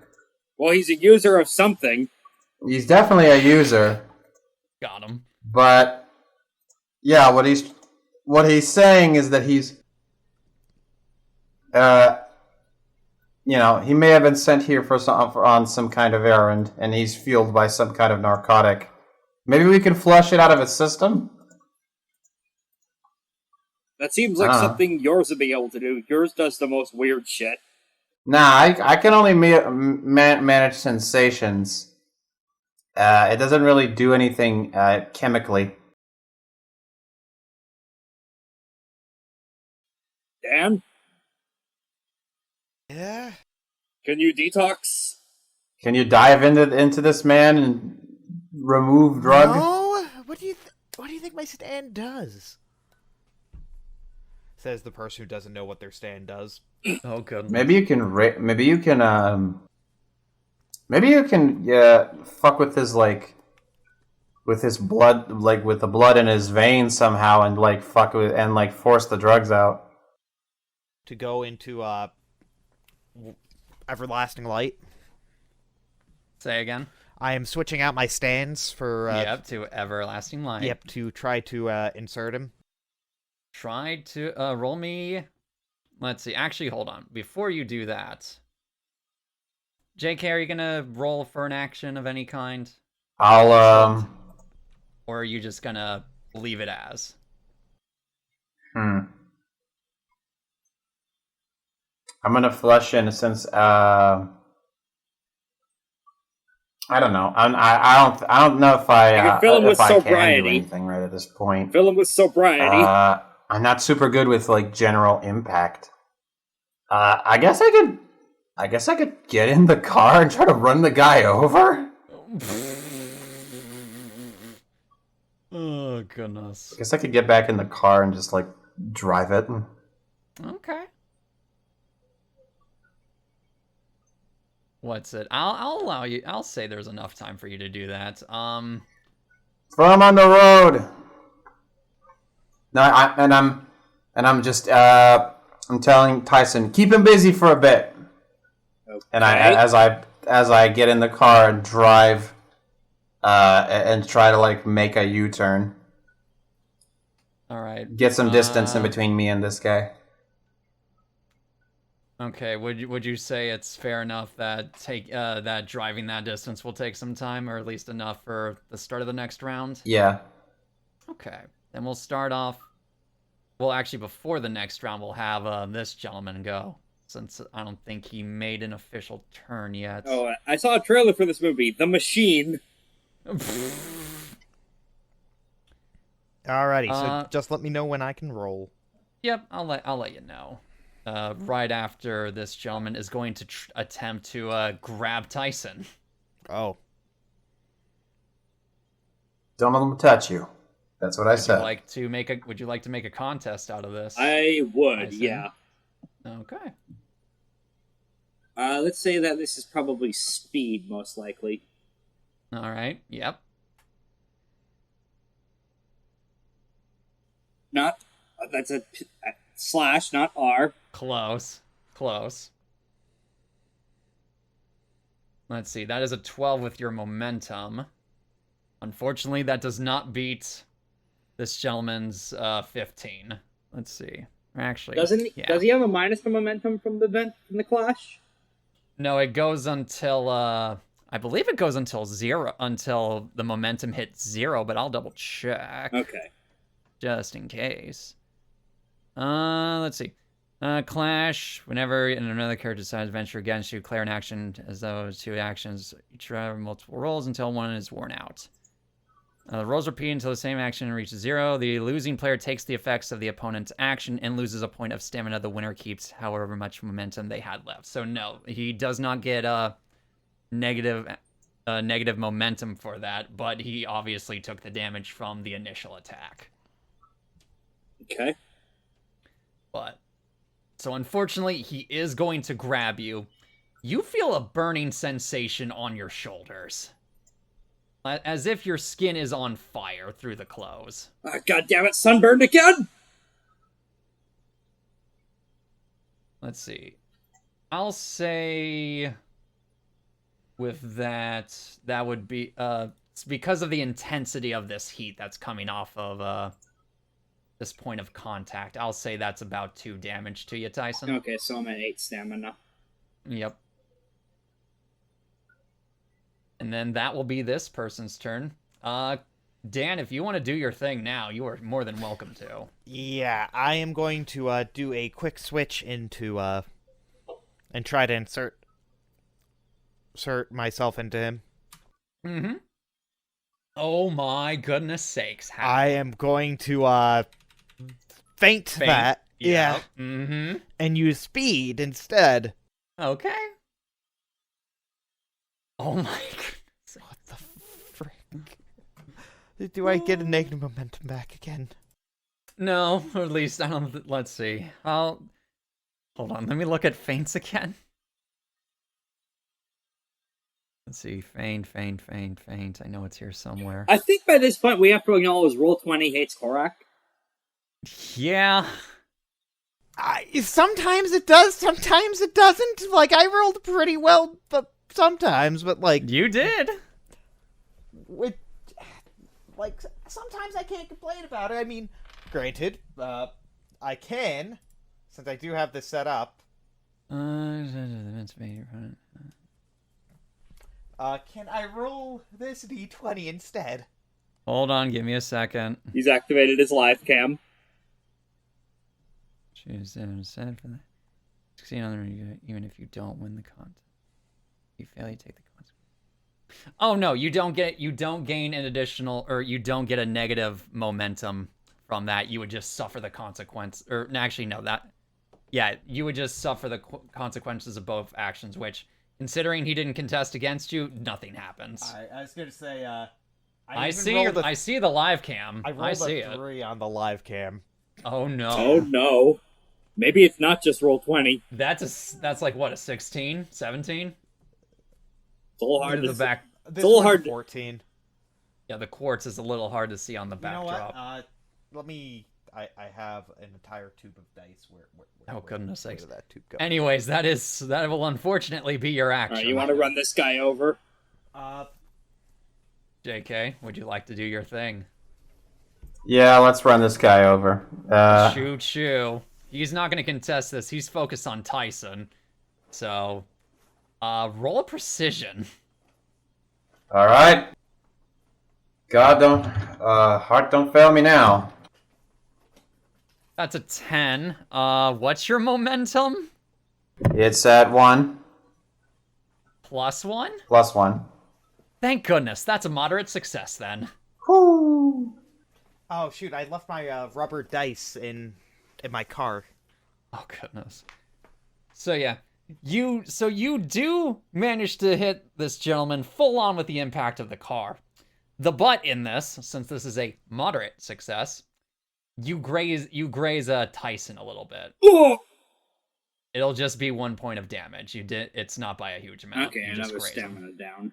Well, he's a user of something. He's definitely a user. Got him. But yeah, what he's saying is that he's he may have been sent here on some kind of errand, and he's fueled by some kind of narcotic. Maybe we can flush it out of his system? That seems like something yours would be able to do. Yours does the most weird shit. Nah, I can only manage sensations. It doesn't really do anything chemically. Dan? Yeah? Can you detox? Can you dive into this man and remove drug? No? What do you think my stand does? Says the person who doesn't know what their stand does. Oh, good. Maybe you can fuck with his with his blood, like with the blood in his veins somehow, and like fuck with and like force the drugs out. To go into everlasting light. Say again. I am switching out my stands for to everlasting light. Yep, to try to insert him. Try to roll me. Let's see. Actually, hold on. Before you do that, JK, are you gonna roll for an action of any kind? I'll Or are you just gonna leave it as? I'm gonna flush in since I don't know. I don't know if I You can fill him with can do sobriety. anything right at this point. Fill him with sobriety. I'm not super good with like general impact. I guess I could get in the car and try to run the guy over. Oh, goodness. I guess I could get back in the car and just like drive it. Okay. What's it? I'll allow you. I'll say there's enough time for you to do that. From on the road. No, I'm just I'm telling Tyson, keep him busy for a bit. Okay. And as I get in the car and drive, and try to like make a U-turn, All right. get some distance in between me and this guy. Okay. Would you say it's fair enough that that driving that distance will take some time, or at least enough for the start of the next round? Yeah. Okay. Then we'll start off. Well, actually, before the next round, we'll have this gentleman go, since I don't think he made an official turn yet. Oh, I saw a trailer for this movie, The Machine. Alrighty, so just let me know when I can roll. Yep, I'll let you know. Right after this gentleman is going to attempt to grab Tyson. Oh. Don't let him touch you. That's what I said. Would you like to make a contest out of this? I would, Tyson? yeah. Okay. Let's say that this is probably speed, most likely. All right. Yep. Not. That's a slash, not R. Close. Let's see. That is a 12 with your momentum. Unfortunately, that does not beat this gentleman's 15. Let's see. Actually, Does yeah. he have a minus for momentum from the clash? No, it goes until I believe it goes until 0, until the momentum hits 0, but I'll double check. Okay. Just in case. Let's see. Clash. Whenever another character decides to venture against you, declare an action as those two actions each have multiple rolls until one is worn out. The rolls repeat until the same action reaches 0. The losing player takes the effects of the opponent's action and loses a point of stamina. The winner keeps however much momentum they had left. So no, he does not get negative momentum for that, but he obviously took the damage from the initial attack. Okay. But so unfortunately, he is going to grab you. You feel a burning sensation on your shoulders, as if your skin is on fire through the clothes. God damn it, sunburned again! Let's see. I'll say with that would be it's because of the intensity of this heat that's coming off of this point of contact. I'll say that's about 2 damage to you, Tyson. Okay, so I'm at 8 stamina. Yep. And then that will be this person's turn. Dan, if you want to do your thing now, you are more than welcome to. Yeah, I am going to do a quick switch into and try to insert myself into him. Mm-hmm. Oh my goodness sakes. How? I am going to feint that. Yep. Yeah. Mm-hmm. And use speed instead. Okay. Oh my goodness. What the frick? Do I get a negative momentum back again? No, or at least I don't. Let's see. Hold on. Let me look at feints again. Let's see. Feint. I know it's here somewhere. I think by this point we have to acknowledge Roll20 hates Korak. Yeah. Sometimes it does, sometimes it doesn't. Like, I rolled pretty well, but sometimes, but like... You did. Like, sometimes I can't complain about it. I mean, granted, I can, since I do have this set up. Can I roll this d20 instead? Hold on, give me a second. He's activated his live cam. Choose set for that. Succeed on the even if you don't win the contest. You fail, you take the consequence. Oh no, you don't gain an additional, or you don't get a negative momentum from that, you would just suffer the consequence. Or actually, no, that. Yeah, you would just suffer the consequences of both actions, which, considering he didn't contest against you, nothing happens. I was gonna say, I see the live cam. I see rolled a 3 on the live cam. Oh no. Oh no. Maybe it's not just roll 20. That's like what, a 16, 17? It's a little hard to to the back. This a little one's hard to- 14. Yeah, the quartz is a little hard to see on the You know backdrop. what? Let me. I have an entire tube of dice. Oh, goodness where sakes. did that tube go? Anyways, that will unfortunately be your action. Alright, you want to run this guy over? JK, would you like to do your thing? Yeah, let's run this guy over. Choo. He's not going to contest this. He's focused on Tyson. So, roll a precision. All right. God don't, heart don't fail me now. That's a 10. What's your momentum? It's at 1. +1? +1. Thank goodness. That's a moderate success then. Whoo! Oh shoot! I left my rubber dice in my car. Oh goodness. So yeah, you do manage to hit this gentleman full on with the impact of the car. The butt in this, since this is a moderate success, you graze Tyson a little bit. Oh! It'll just be 1 point of damage. It's not by a huge amount. Okay, You just another graze him. stamina down.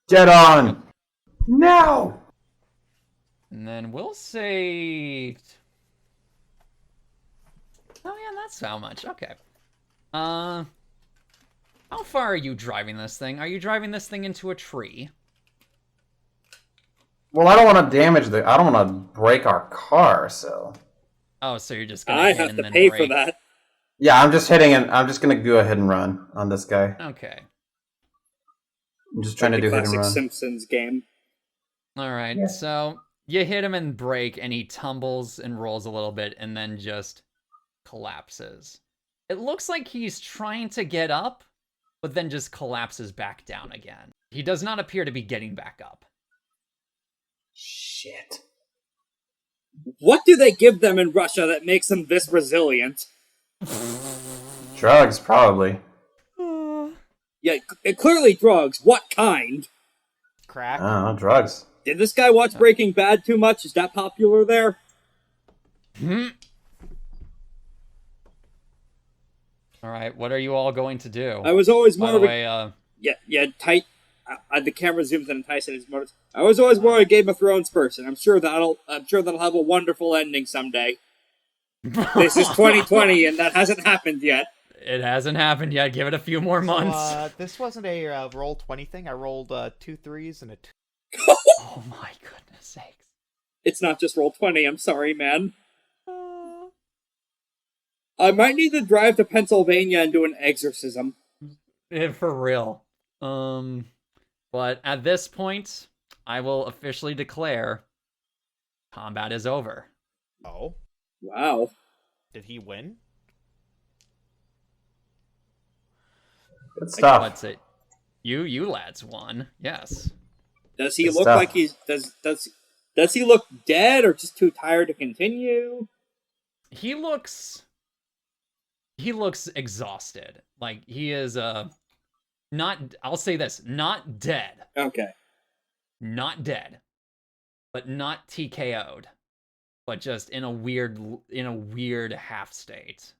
Get on! Now! And then we'll say... Oh yeah, that's how much. Okay. How far are you driving this thing? Are you driving this thing into a tree? Well, I don't want to I don't want to break our car, so... Oh, so you're just gonna I hit have and to then pay brake. for that. Yeah, I'm just hitting it. I'm just gonna go ahead and run on this guy. Okay. I'm just trying to Like do the hit and classic run. Simpsons game. Alright, Yeah. so you hit him and brake, and he tumbles and rolls a little bit, and then just collapses. It looks like he's trying to get up, but then just collapses back down again. He does not appear to be getting back up. Shit. What do they give them in Russia that makes them this resilient? Drugs, probably. Yeah, clearly drugs. What kind? Crack. I don't know, drugs. Did this guy watch Breaking Bad too much? Is that popular there? Alright, what are you all going to do? I was always By more the of a... way, the camera zooms in on Tyson and his motives. I was always more a Game of Thrones person. I'm sure that'll have a wonderful ending someday. This is 2020 and that hasn't happened yet. it hasn't happened yet. Give it a few more months. So, this wasn't a roll 20 thing. I rolled 2 3s and a 2. Oh my goodness sakes. It's not just roll 20. I'm sorry, man. I might need to drive to Pennsylvania and do an exorcism. For real. But at this point, I will officially declare combat is over. Oh, Wow. did he win? Good stuff. Let's say you lads won. Yes. Does he Good look stuff. like he's does he look dead or just too tired to continue? He looks exhausted. Like he is not, I'll say this, not dead. Okay. Not dead. But not TKO'd. But just in a weird half state.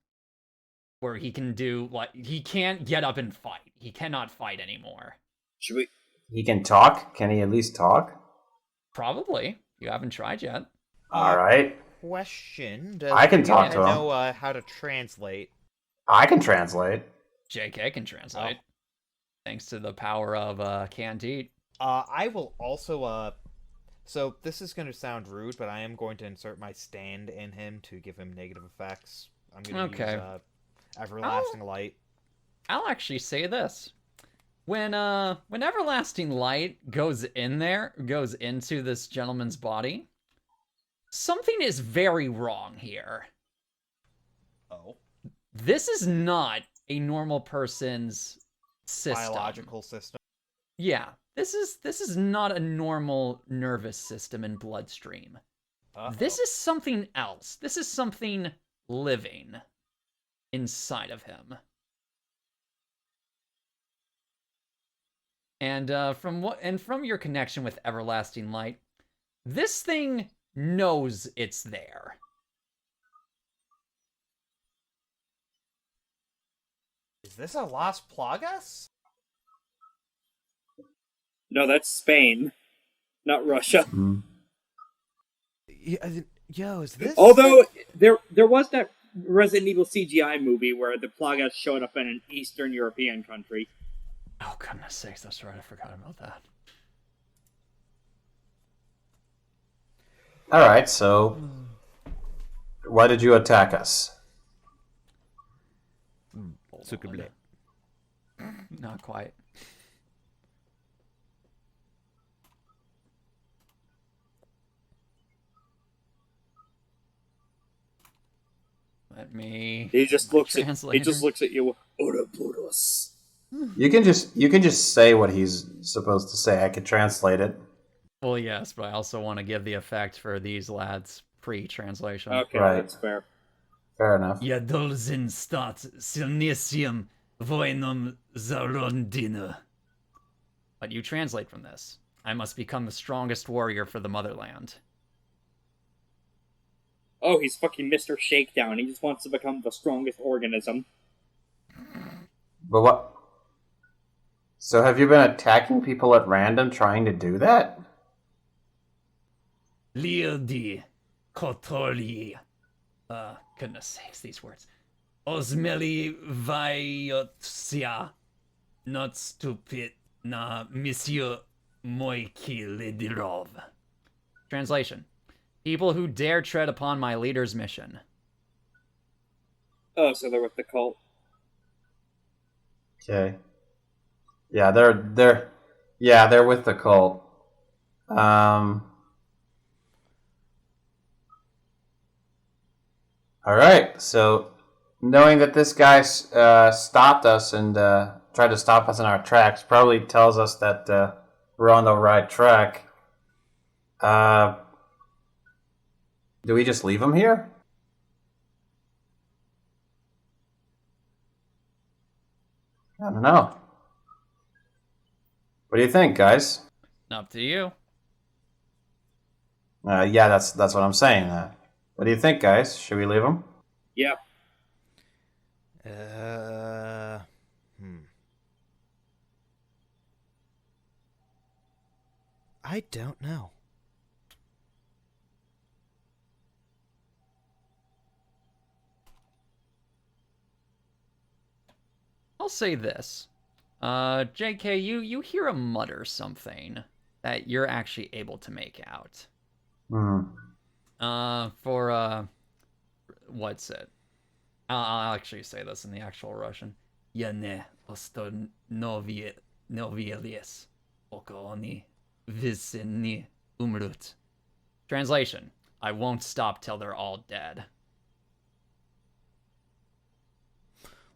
Where he can do, like, he can't get up and fight. He cannot fight anymore. Should we? He can talk? Can he at least talk? Probably. You haven't tried yet. Alright. Question. I can talk to him. know how to translate. I can translate. JK can translate. Thanks to the power of can't eat. I will also so this is going to sound rude, but I am going to insert my stand in him to give him negative effects. I'm going to use Everlasting Light. I'll actually say this. When Everlasting Light goes into this gentleman's body, something is very wrong here. Oh. This is not a normal person's system. Biological system. Yeah. This is not a normal nervous system and bloodstream. This is something else. This is something living inside of him. And from your connection with Everlasting Light, this thing knows it's there. Is this a Las Plagas? No, that's Spain, not Russia. Yo, is this... Although there was that Resident Evil CGI movie where the Plagas showed up in an Eastern European country. Oh, goodness sakes, that's right, I forgot about that. Alright, so why did you attack us? Not quite. Let me. He just looks at translator. you. Ouroboros. You can just say what he's supposed to say. I could translate it. Well, yes, but I also want to give the effect for these lads pre-translation. Okay, Right. that's fair. Fair enough. Jadolzin stat silnisium voinum zarondina. But you translate from this. I must become the strongest warrior for the motherland. Oh, he's fucking Mr. Shakedown. He just wants to become the strongest organism. But what? So have you been attacking people at random trying to do that? Liodi Kotori. Goodness sakes, these words. Osmeli Vayotsia. Not stupid. Na Monsieur Moiki Lidirov. Translation. People who dare tread upon my leader's mission. Oh, so they're with the cult. Okay. Yeah, they're with the cult. All right. So, knowing that this guy stopped us and tried to stop us in our tracks, probably tells us that we're on the right track. Do we just leave him here? I don't know. What do you think, guys? Up to you. Yeah, that's what I'm saying. What do you think, guys? Should we leave him? Yeah. I don't know. I'll say this. JK, you hear a mutter something that you're actually able to make out. What's it? I'll actually say this in the actual Russian. Я не остановились, пока они все не умрут. Translation: I won't stop till they're all dead.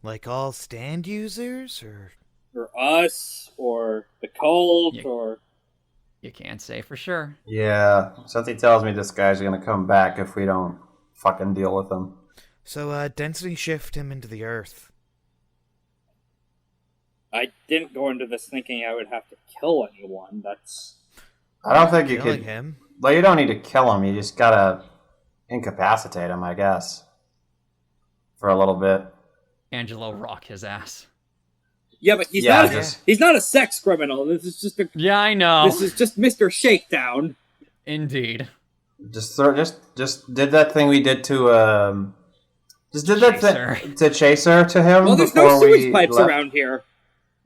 Like all stand users, or us, or the cult, Yeah. or... You can't say for sure. Yeah, something tells me this guy's gonna come back if we don't fucking deal with him. so density shift him into the earth. I didn't go into this thinking I would have to kill anyone. That's... I don't think you Killing could. him. Well, you don't need to kill him. You just gotta incapacitate him, I guess, for a little bit. Angelo rock his ass. Yeah, but he's Yeah, not. just- He's not a sex criminal. This is just a. Yeah, I know. This is just Mr. Shakedown. Indeed. Just did that thing we did to just did that Chaser. to Chaser to him. Well, there's before no sewage we pipes left. around here.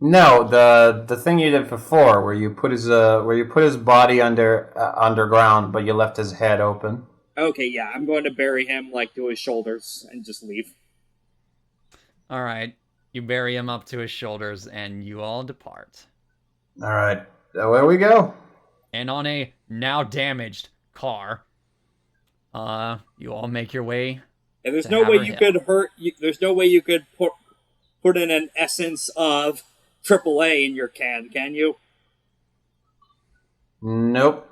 No, the thing you did before, where you put his body underground, but you left his head open. Okay, yeah, I'm going to bury him like to his shoulders and just leave. All right. You bury him up to his shoulders, and you all depart. All right, away we go. And on a now damaged car, you all make your way. And there's To no way Hammer you Hill. could hurt. There's no way you could put in an essence of AAA in your can you? Nope.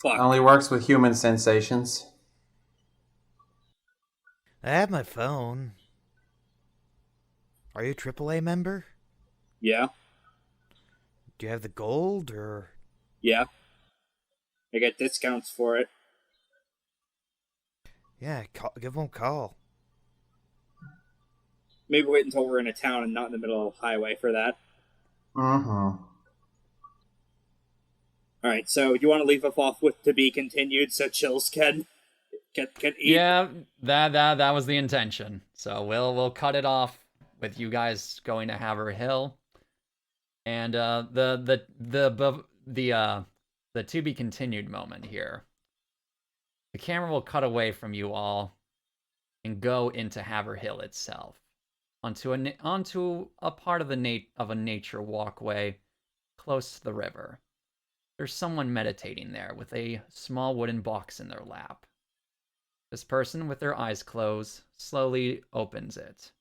Fuck. Only works with human sensations. I have my phone. Are you a AAA member? Yeah, Do you have the gold or? yeah. I get discounts for it. Yeah, give them a call. Maybe wait until we're in a town and not in the middle of a highway for that. Mm-hmm. Alright, so you want to leave us off with to be continued so Chills can eat? Yeah, that was the intention. So we'll cut it off with you guys going to Haverhill, and the to be continued moment here. The camera will cut away from you all and go into Haverhill itself, onto a part of a nature walkway close to the river. There's someone meditating there with a small wooden box in their lap. This person, with their eyes closed, slowly opens it.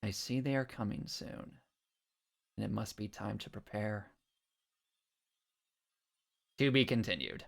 I see they are coming soon, and it must be time to prepare. To be continued.